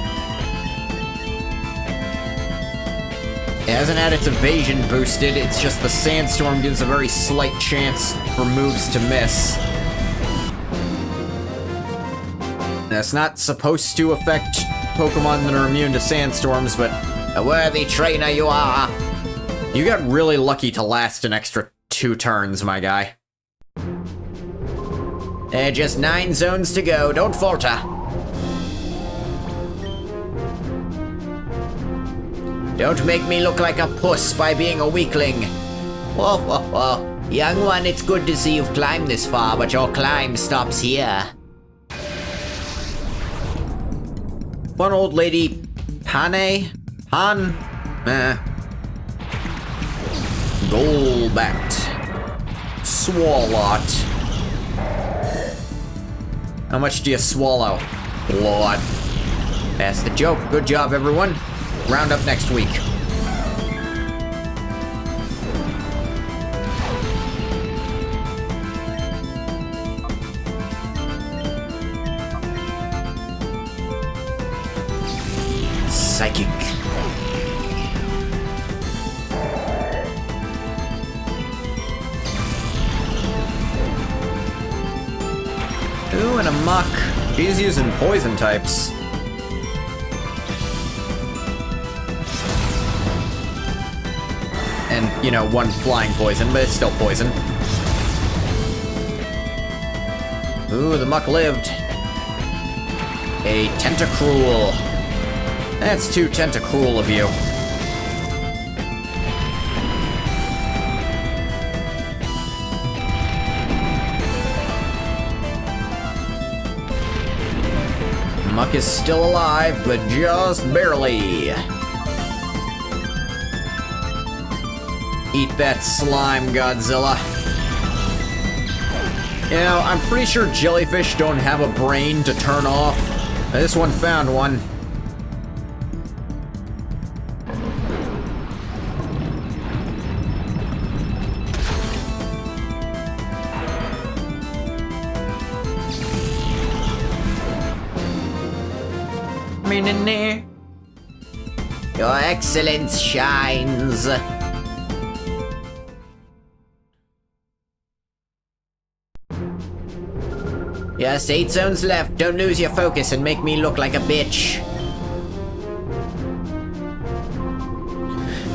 It hasn't had its evasion boosted, it's just the Sandstorm gives a very slight chance for moves to miss. That's not supposed to affect Pokemon that are immune to sandstorms, but a worthy trainer you are. You got really lucky to last an extra 2 turns, my guy. Just 9 zones to go, don't falter. Don't make me look like a puss by being a weakling. Whoa, whoa, whoa. Young one, it's good to see you've climbed this far, but your climb stops here. One old lady, Golbat, Swalot. How much do you swallow? Lot. That's the joke. Good job, everyone. Round up next week. Psychic. Ooh, and a muck. She's using poison types. And, you know, one flying poison, but it's still poison. Ooh, the muck lived. A Tentacruel. That's too Tentacruel of you. Muck is still alive, but just barely. Eat that slime, Godzilla. You know, I'm pretty sure jellyfish don't have a brain to turn off. This one found one. Your excellence shines. Just 8 zones left. Don't lose your focus and make me look like a bitch.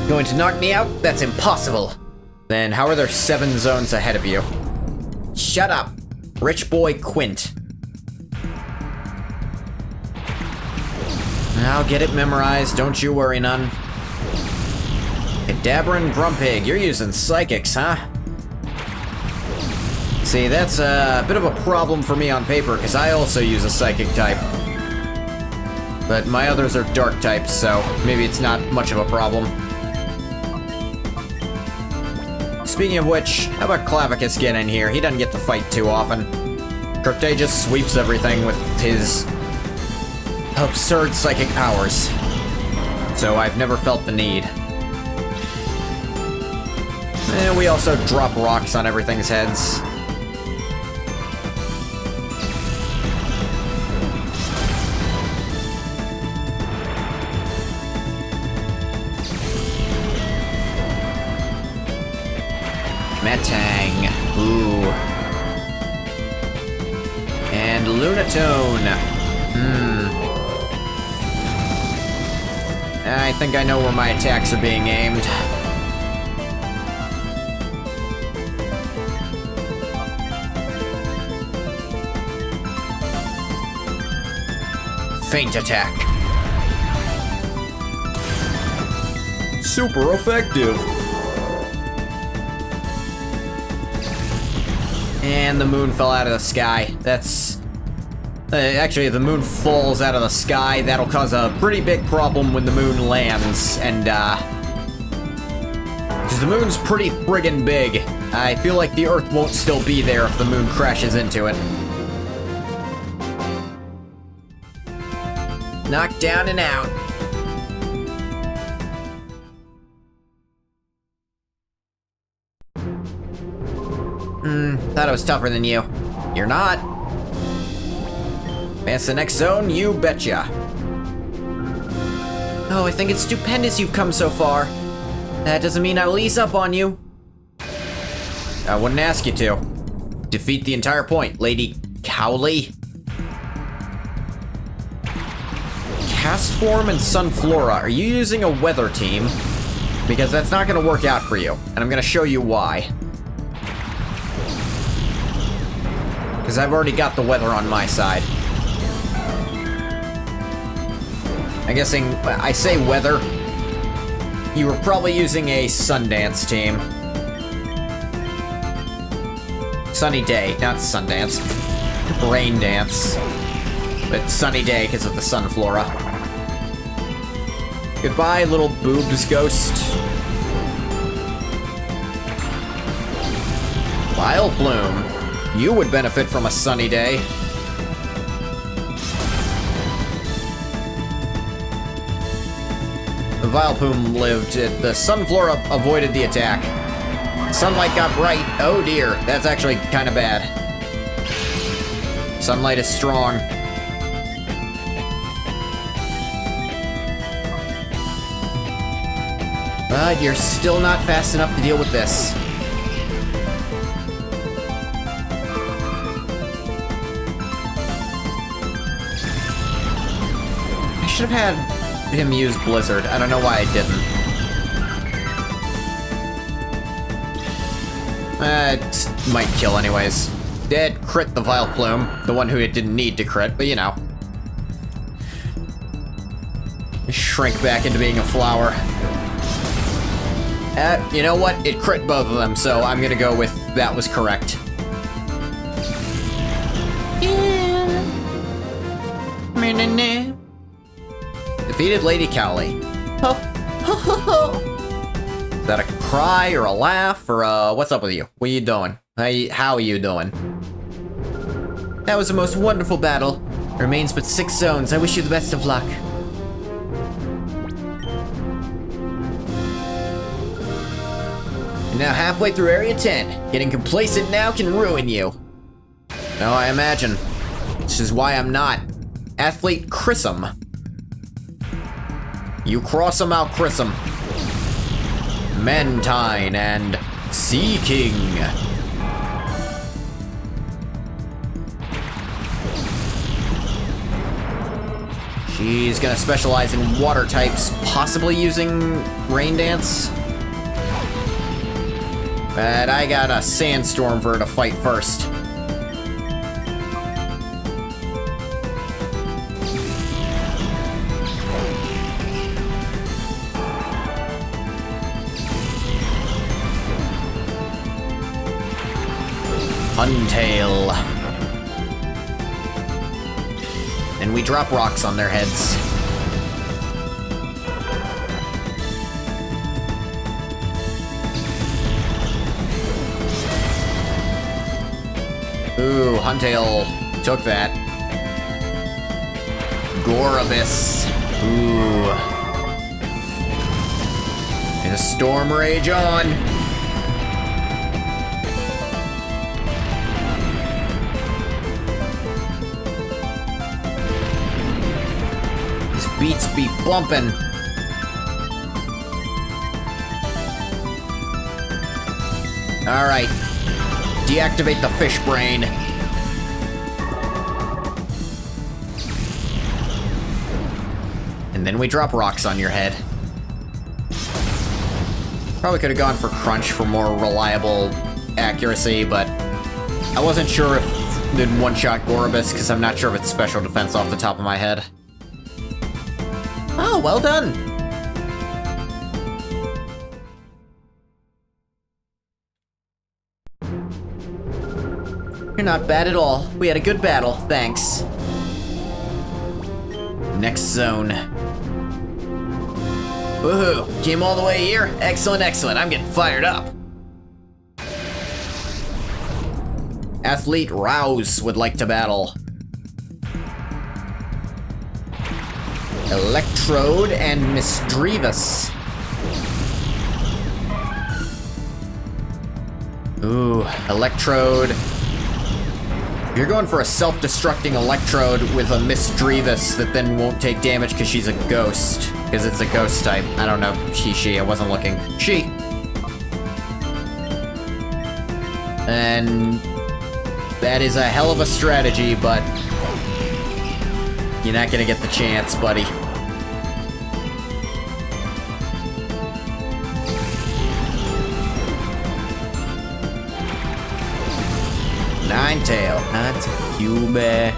Going to knock me out? That's impossible. Then how are there 7 zones ahead of you? Shut up, rich boy Quint. I'll get it memorized, don't you worry none. Kadabra and Grumpig, you're using psychics, huh? See, that's a bit of a problem for me on paper, because I also use a psychic type. But my others are dark types, so maybe it's not much of a problem. Speaking of which, how about Clavicus get in here? He doesn't get to fight too often. Kirkday just sweeps everything with his absurd psychic powers. So I've never felt the need. And we also drop rocks on everything's heads. Metang. Ooh. And Lunatone. I think I know where my attacks are being aimed. Feint attack. Super effective. And the moon fell out of the sky. That's... actually, if the moon falls out of the sky, that'll cause a pretty big problem when the moon lands, and, because the moon's pretty friggin' big. I feel like the Earth won't still be there if the moon crashes into it. Knocked down and out. Thought it was tougher than you. You're not. Advance the next zone, you betcha. Oh, I think it's stupendous you've come so far. That doesn't mean I'll ease up on you. I wouldn't ask you to. Defeat the entire point, Lady Cowley. Castform and Sunflora, are you using a weather team? Because that's not gonna work out for you, and I'm gonna show you why. Because I've already got the weather on my side. I'm guessing, I say weather, You were probably using a Sundance team. Sunny Day, not Sundance. Rain Dance. But Sunny Day because of the Sunflora. Goodbye, little boobs ghost. Vileplume. You would benefit from a sunny day. The Vileplume lived. The Sunflora avoided the attack. Sunlight got bright. Oh dear, that's actually kind of bad. Sunlight is strong. But you're still not fast enough to deal with this. I should have had him use Blizzard. I don't know why I didn't. It might kill anyways. Did crit the Vileplume, the one who it didn't need to crit, but you know. Shrink back into being a flower. You know what? It crit both of them, so I'm gonna go with that was correct. Yeah. Defeated Lady Cowley. Ho, ho, ho, ho. Is that a cry or a laugh or what's up with you? What are you doing? How are you doing? That was the most wonderful battle. Remains but 6 zones. I wish you the best of luck. Now halfway through Area 10. Getting complacent now can ruin you. No, I imagine. This is why I'm not. Athlete Chris'em. You cross 'em, I'll Chris'em. Mentine and Sea King. She's gonna specialize in water types, possibly using Rain Dance. But I got a Sandstorm for her to fight first. Huntail. And we drop rocks on their heads. Ooh, Huntail took that. Gorobus. Ooh. And a Storm Rage on. These beats be bumping. Alright. Deactivate the fish brain. And then we drop rocks on your head. Probably could have gone for Crunch for more reliable accuracy, but I wasn't sure if they'd one-shot Gorobus, because I'm not sure of its special defense off the top of my head. Oh, well done! You're not bad at all. We had a good battle, thanks. Next zone. Woohoo! Came all the way here? Excellent, excellent. I'm getting fired up. Athlete Rouse would like to battle. Electrode and Misdreavus. Ooh, Electrode. You're going for a self-destructing Electrode with a Misdreavus that then won't take damage because she's a ghost. Because it's a ghost type. I don't know. She. I wasn't looking. She. And that is a hell of a strategy, but you're not gonna get the chance, buddy. Ninetail. Ninetail. You bear.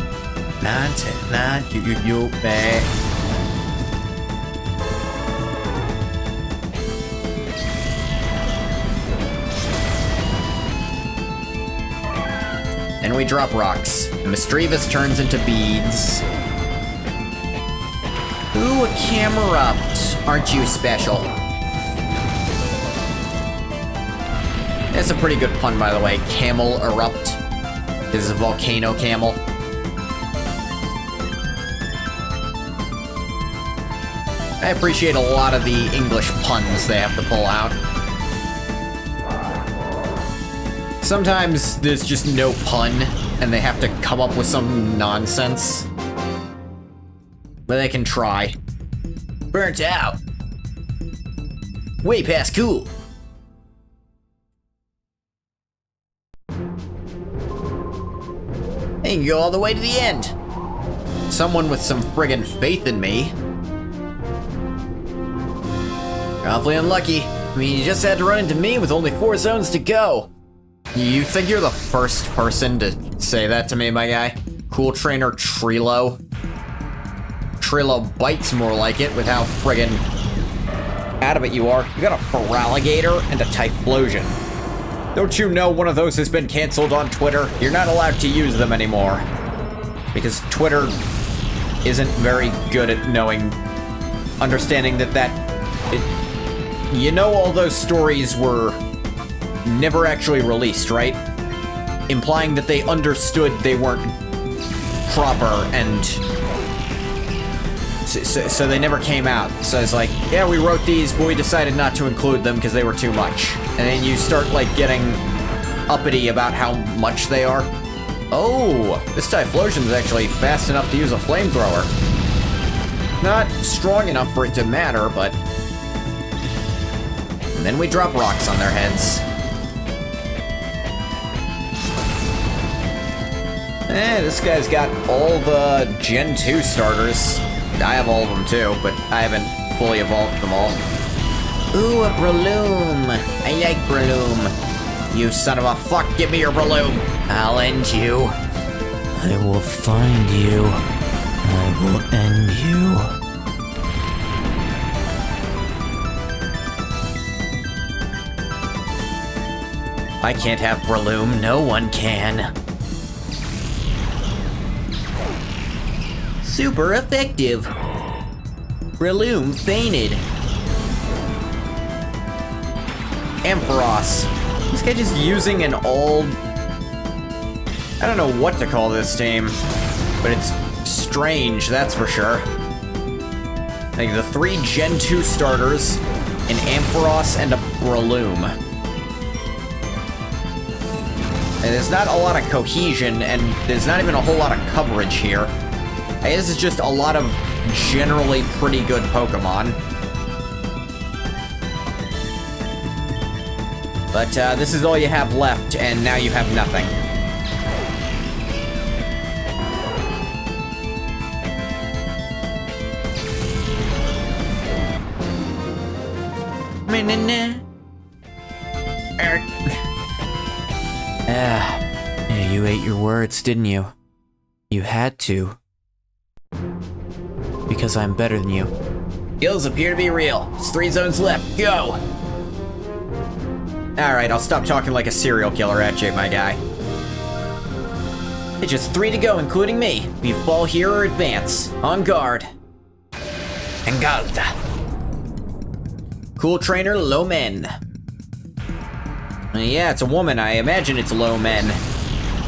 Ninetail. You bear. then we drop rocks. Mischievous turns into beads. Ooh, a Camerupt. Aren't you special? That's a pretty good pun, by the way. Camel erupt. This is a volcano camel. I appreciate a lot of the English puns they have to pull out. Sometimes there's just no pun, and they have to come up with some nonsense. But they can try. Burnt out. Way past cool. They can go all the way to the end. Someone with some friggin' faith in me. Awfully unlucky. I mean, you just had to run into me with only 4 zones to go. You think you're the first person to say that to me, my guy? Cool Trainer Trilo. Trilo bites more like it with how friggin' out of it you are. You got a Feraligator and a Typhlosion. Don't you know one of those has been canceled on Twitter? You're not allowed to use them anymore. Because Twitter isn't very good at understanding you know all those stories were never actually released, right? Implying that they understood they weren't proper, and so they never came out. So it's like, yeah, we wrote these, but we decided not to include them because they were too much. And then you start, like, getting uppity about how much they are. Oh, this Typhlosion is actually fast enough to use a flamethrower. Not strong enough for it to matter, but... And then we drop rocks on their heads. This guy's got all the Gen 2 starters. I have all of them too, but I haven't fully evolved them all. Ooh, a Breloom. I like Breloom. You son of a fuck, give me your Breloom. I'll end you. I will find you. I will end you. I can't have Breloom, no one can. Super effective. Breloom fainted. Ampharos. This guy just using an old... I don't know what to call this team, but it's strange, that's for sure. Like the 3 Gen 2 starters, an Ampharos, and a Breloom. And there's not a lot of cohesion, and there's not even a whole lot of coverage here. I guess it's just a lot of generally pretty good Pokemon. But this is all you have left, and now you have nothing. Yeah, you ate your words, didn't you? You had to. Because I'm better than you. Skills appear to be real. There's 3 zones left. Go! Alright, I'll stop talking like a serial killer at you, my guy. It's just 3 to go, including me. We fall here or advance. On guard. Engalda. Cool Trainer Lomen. Yeah, it's a woman. I imagine it's Lomen.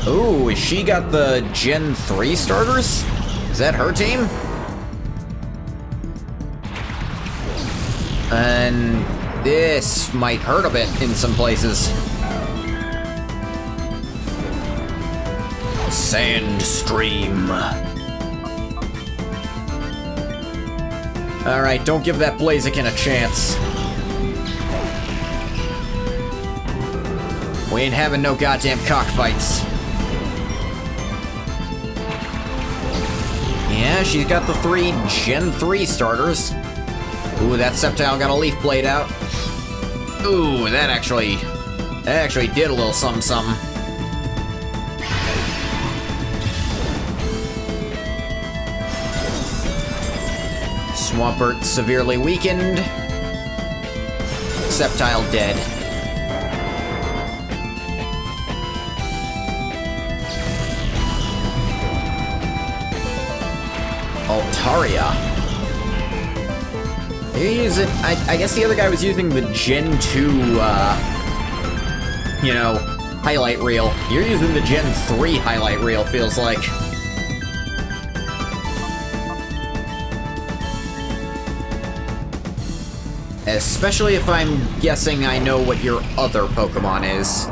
Ooh, has she got the Gen 3 starters? Is that her team? And this might hurt a bit in some places. Sandstream. Alright, don't give that Blaziken a chance. We ain't having no goddamn cockfights. Yeah, she's got the 3 Gen 3 starters. Ooh, that Sceptile got a Leaf Blade out. Ooh, that actually did a little something. Swampert severely weakened. Sceptile dead. Altaria. You're using... I guess the other guy was using the Gen 2, you know, highlight reel. You're using the Gen 3 highlight reel, feels like. Especially if I'm guessing I know what your other Pokemon is.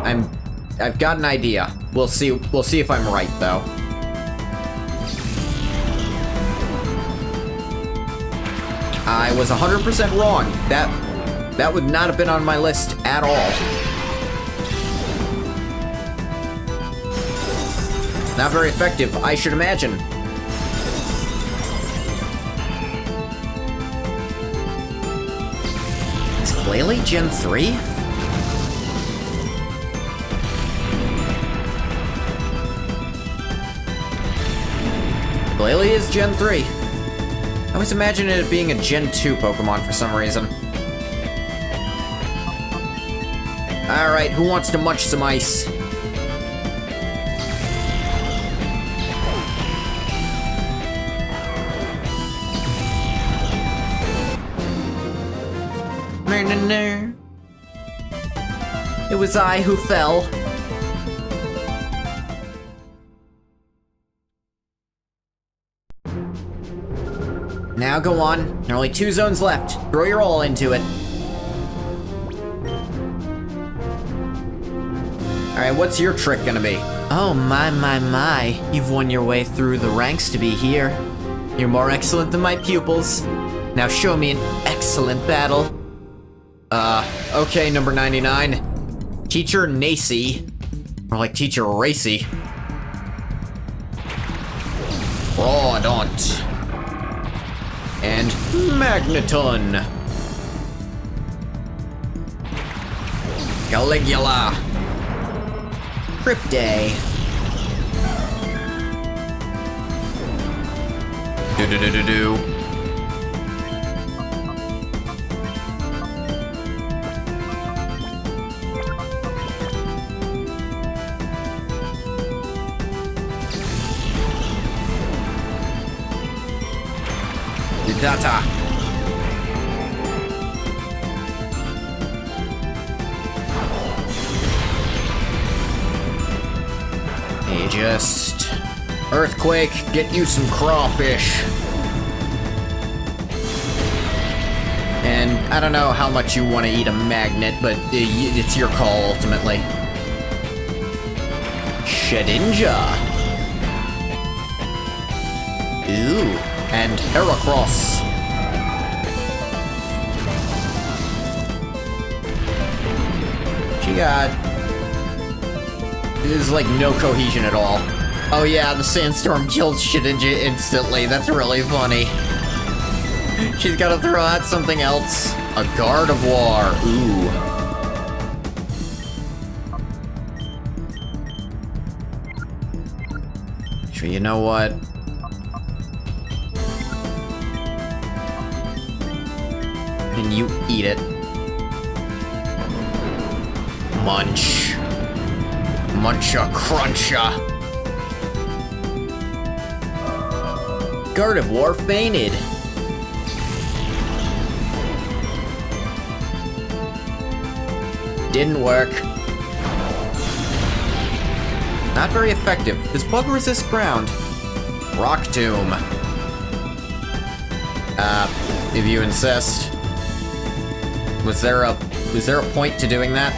I've got an idea. We'll see if I'm right, though. I was 100% wrong. That would not have been on my list at all. Not very effective, I should imagine. Is Glalie Gen 3? Glalie is Gen 3. I was imagining it being a Gen 2 Pokemon for some reason. Alright, who wants to munch some ice? It was I who fell. Now go on. There are only 2 zones left. Throw your all into it. Alright, what's your trick gonna be? Oh, my. You've won your way through the ranks to be here. You're more excellent than my pupils. Now show me an excellent battle. Okay, number 99. Teacher Nacy. Or like Teacher Racy. Crawdaunt. And Magneton. Caligula. Cryptay. Do-do-do-do-do. Data. Hey, just earthquake, get you some crawfish. And I don't know how much you want to eat a magnet, but it's your call ultimately. Shedinja. Ooh. And Heracross. She got... There's like no cohesion at all. Oh yeah, the sandstorm killed Shedinja instantly. That's really funny. She's gotta throw out something else. A Gardevoir. Ooh. Sure, you know what? And you eat it. Munch. Muncha cruncha. Gardevoir fainted. Didn't work. Not very effective. Does bug resist ground? Rock Tomb. If you insist. Was there a point to doing that?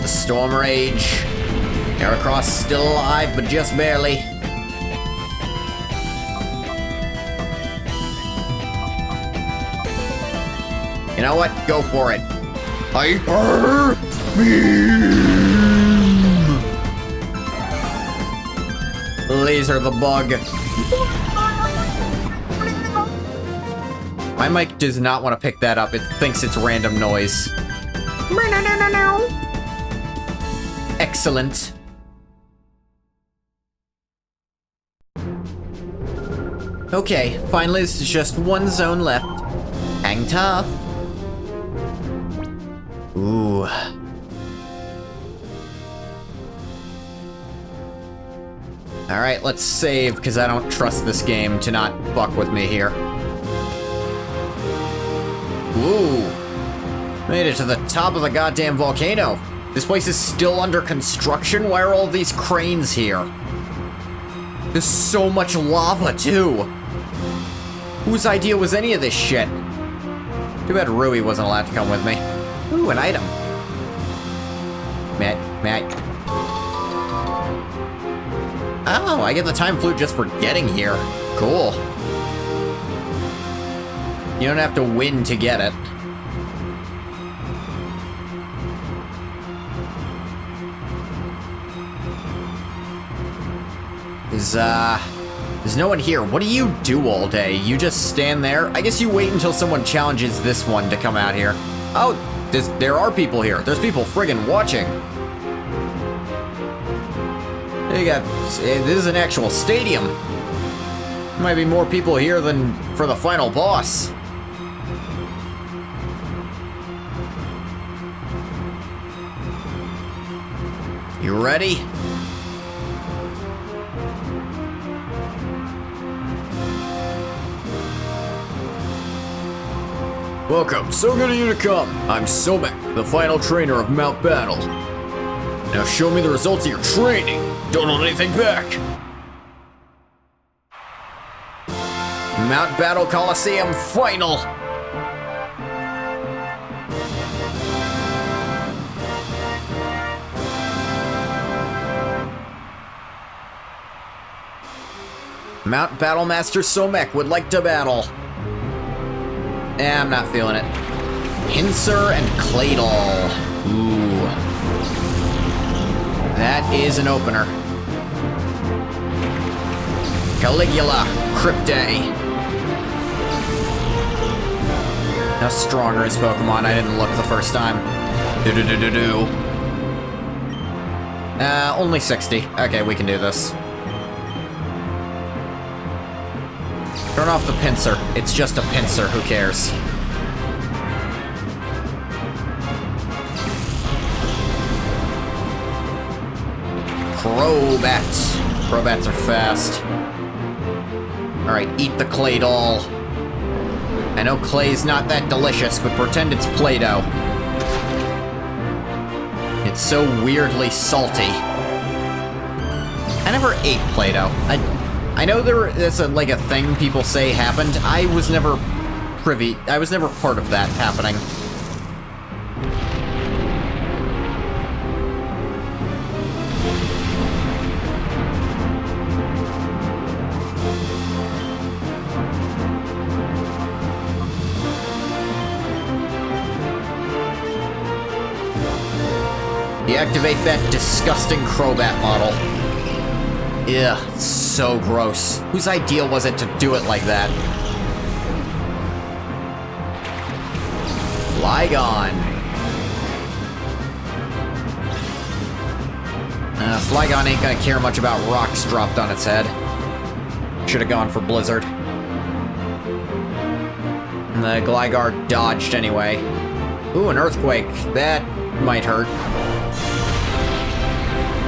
The Storm Rage. Heracross still alive, but just barely. You know what? Go for it. Hyper Beam! Laser the bug. My mic does not want to pick that up. It thinks it's random noise. Excellent. Okay, finally there's just 1 zone left. Hang tough. Ooh. Alright, let's save, because I don't trust this game to not fuck with me here. Ooh. Made it to the top of the goddamn volcano. This place is still under construction? Why are all these cranes here? There's so much lava, too. Whose idea was any of this shit? Too bad Rui wasn't allowed to come with me. Ooh, an item. Matt. Oh, I get the time flute just for getting here. Cool. You don't have to win to get it. There's no one here. What do you do all day? You just stand there? I guess you wait until someone challenges this one to come out here. Oh, there are people here. There's people friggin' watching. This is an actual stadium. Might be more people here than for the final boss. You ready? Welcome, so good of you to come. I'm Somek, the final trainer of Mount Battle. Now show me the results of your training. Don't hold anything back. Mount Battle Coliseum Final. Mount Battle Master Somek would like to battle. I'm not feeling it. Pincer and Claydol. Ooh. That is an opener. Caligula, Crypte. How strong are his Pokemon? I didn't look the first time. Only 60. Okay, we can do this. Turn off the pincer. It's just a pincer. Who cares? Crobats. Crobats are fast. Alright, eat the Claydol. I know clay's not that delicious, but pretend it's Play-Doh. It's so weirdly salty. I never ate Play-Doh. I know there's like a thing people say happened. I was never part of that happening. Deactivate that disgusting Crobat model. Ugh, so gross. Whose idea was it to do it like that? Flygon. Flygon ain't gonna care much about rocks dropped on its head. Should've gone for Blizzard. And the Gligar dodged anyway. Ooh, an Earthquake. That might hurt.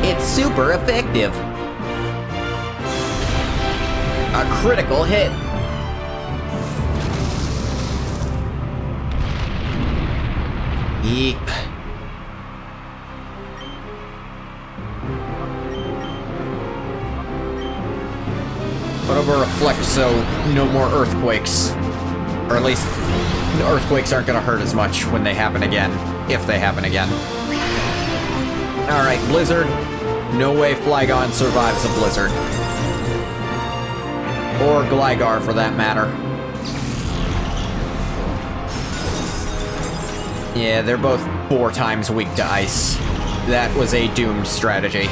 It's super effective. A critical hit. Yeep. Put over Reflect so no more earthquakes. Or at least the earthquakes aren't gonna hurt as much when they happen again. If they happen again. Alright, Blizzard. No way Flygon survives a Blizzard. Or Gligar, for that matter. Yeah, they're both 4 times weak to ice. That was a doomed strategy.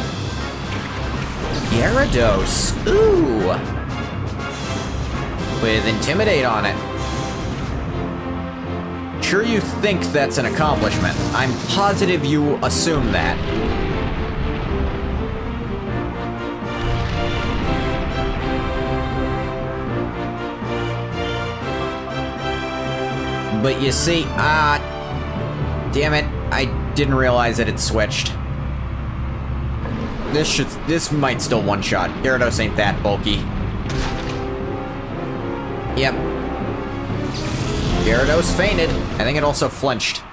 Gyarados. Ooh! With Intimidate on it. Sure you think that's an accomplishment. I'm positive you assume that. But you see, damn it, I didn't realize that it switched. This might still one-shot. Gyarados ain't that bulky. Yep. Gyarados fainted. I think it also flinched.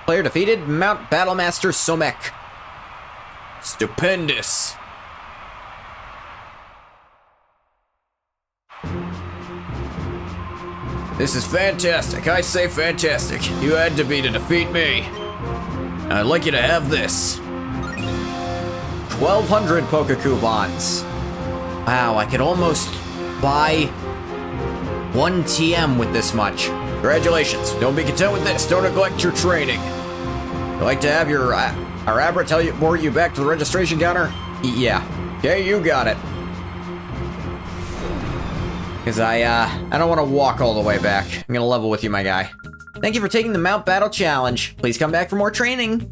Player defeated, Mount Battlemaster Somek. Stupendous. This is fantastic. I say fantastic. You had to be to defeat me. I'd like you to have this. 1,200 Pokecoupons. Wow, I could almost buy 1 TM with this much. Congratulations. Don't be content with this. Don't neglect your training. I'd like to have our Abra teleport you back to the registration counter? Yeah. Okay, you got it. Because I don't want to walk all the way back. I'm gonna level with you, my guy. Thank you for taking the Mount Battle Challenge. Please come back for more training.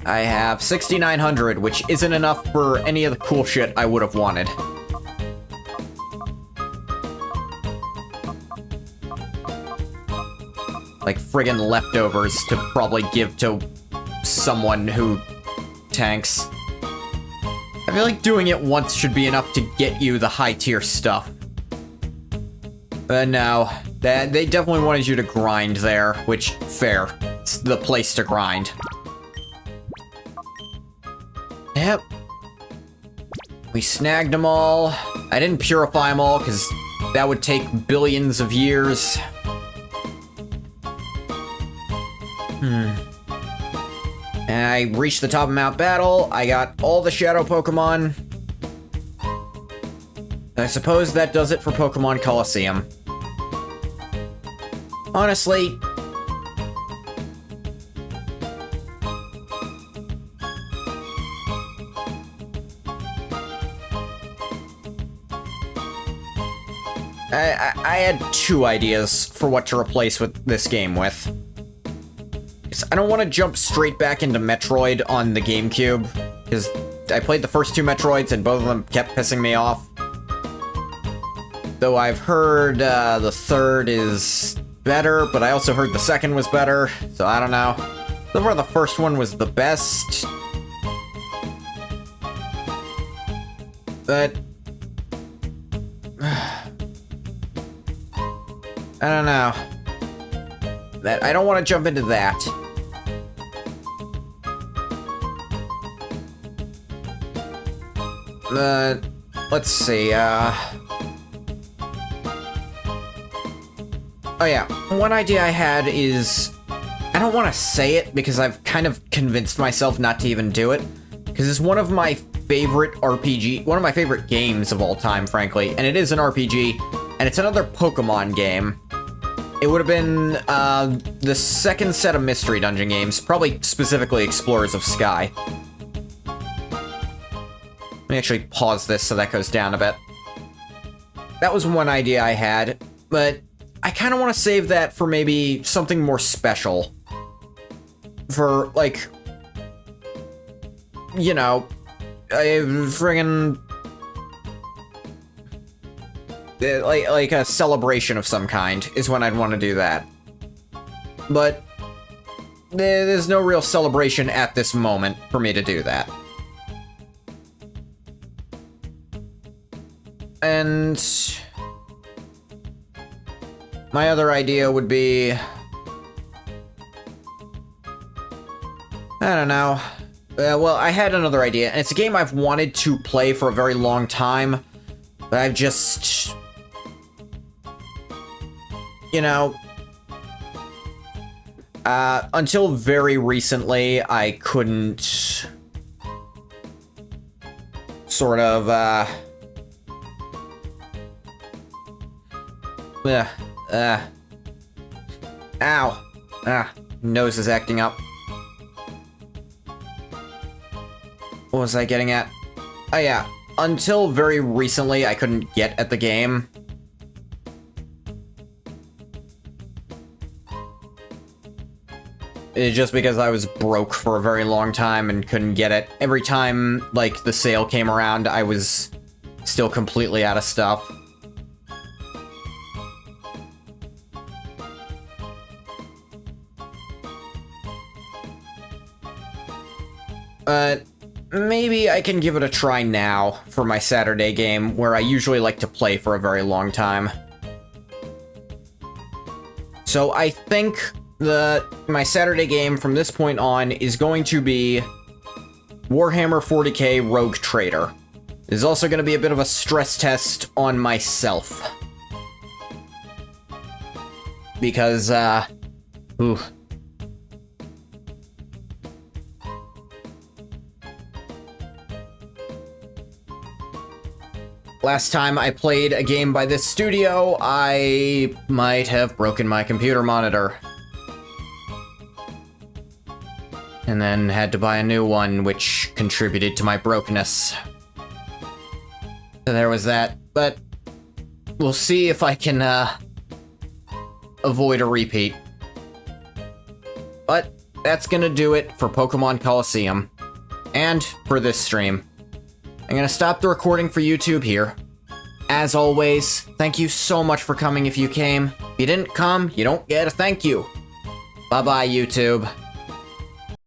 I have 6,900, which isn't enough for any of the cool shit I would have wanted. Like friggin' leftovers to probably give to someone who tanks. I feel like doing it once should be enough to get you the high tier stuff. But no, they definitely wanted you to grind there, which, fair. It's the place to grind. Yep. We snagged them all. I didn't purify them all, because that would take billions of years. And I reached the top of Mount Battle. I got all the Shadow Pokemon. I suppose that does it for Pokemon Colosseum. Honestly, I had 2 ideas for what to replace with this game with. I don't want to jump straight back into Metroid on the GameCube, because I played the first 2 Metroids and both of them kept pissing me off. Though I've heard the third is better, but I also heard the second was better, so I don't know. So far the first one was the best. But I don't know. I don't want to jump into that. Let's see, oh yeah, one idea I had is, I don't want to say it because I've kind of convinced myself not to even do it, because it's one of my favorite one of my favorite games of all time, frankly, and it is an RPG, and it's another Pokemon game. It would have been, the second set of Mystery Dungeon games, probably specifically Explorers of Sky. Let me actually pause this so that goes down a bit. That was one idea I had, but I kind of want to save that for maybe something more special. For, like, you know, a friggin', like a celebration of some kind is when I'd want to do that. But there's no real celebration at this moment for me to do that. And my other idea would be, I don't know. Well, I had another idea, and it's a game I've wanted to play for a very long time, but I've just, you know, until very recently, I couldn't sort of, ow. Nose is acting up. What was I getting at? Oh yeah, until very recently I couldn't get at the game. It's just because I was broke for a very long time and couldn't get it. Every time, like, the sale came around, I was still completely out of stuff. but maybe I can give it a try now for my Saturday game, where I usually like to play for a very long time. So I think my Saturday game from this point on is going to be Warhammer 40k Rogue Trader. This is also going to be a bit of a stress test on myself. Because, ooh. Last time I played a game by this studio, I might have broken my computer monitor. And then had to buy a new one, which contributed to my brokenness. So there was that, but we'll see if I can, avoid a repeat. But that's gonna do it for Pokemon Colosseum, and for this stream. I'm gonna stop the recording for YouTube here. As always, thank you so much for coming if you came. If you didn't come, you don't get a thank you. Bye-bye, YouTube.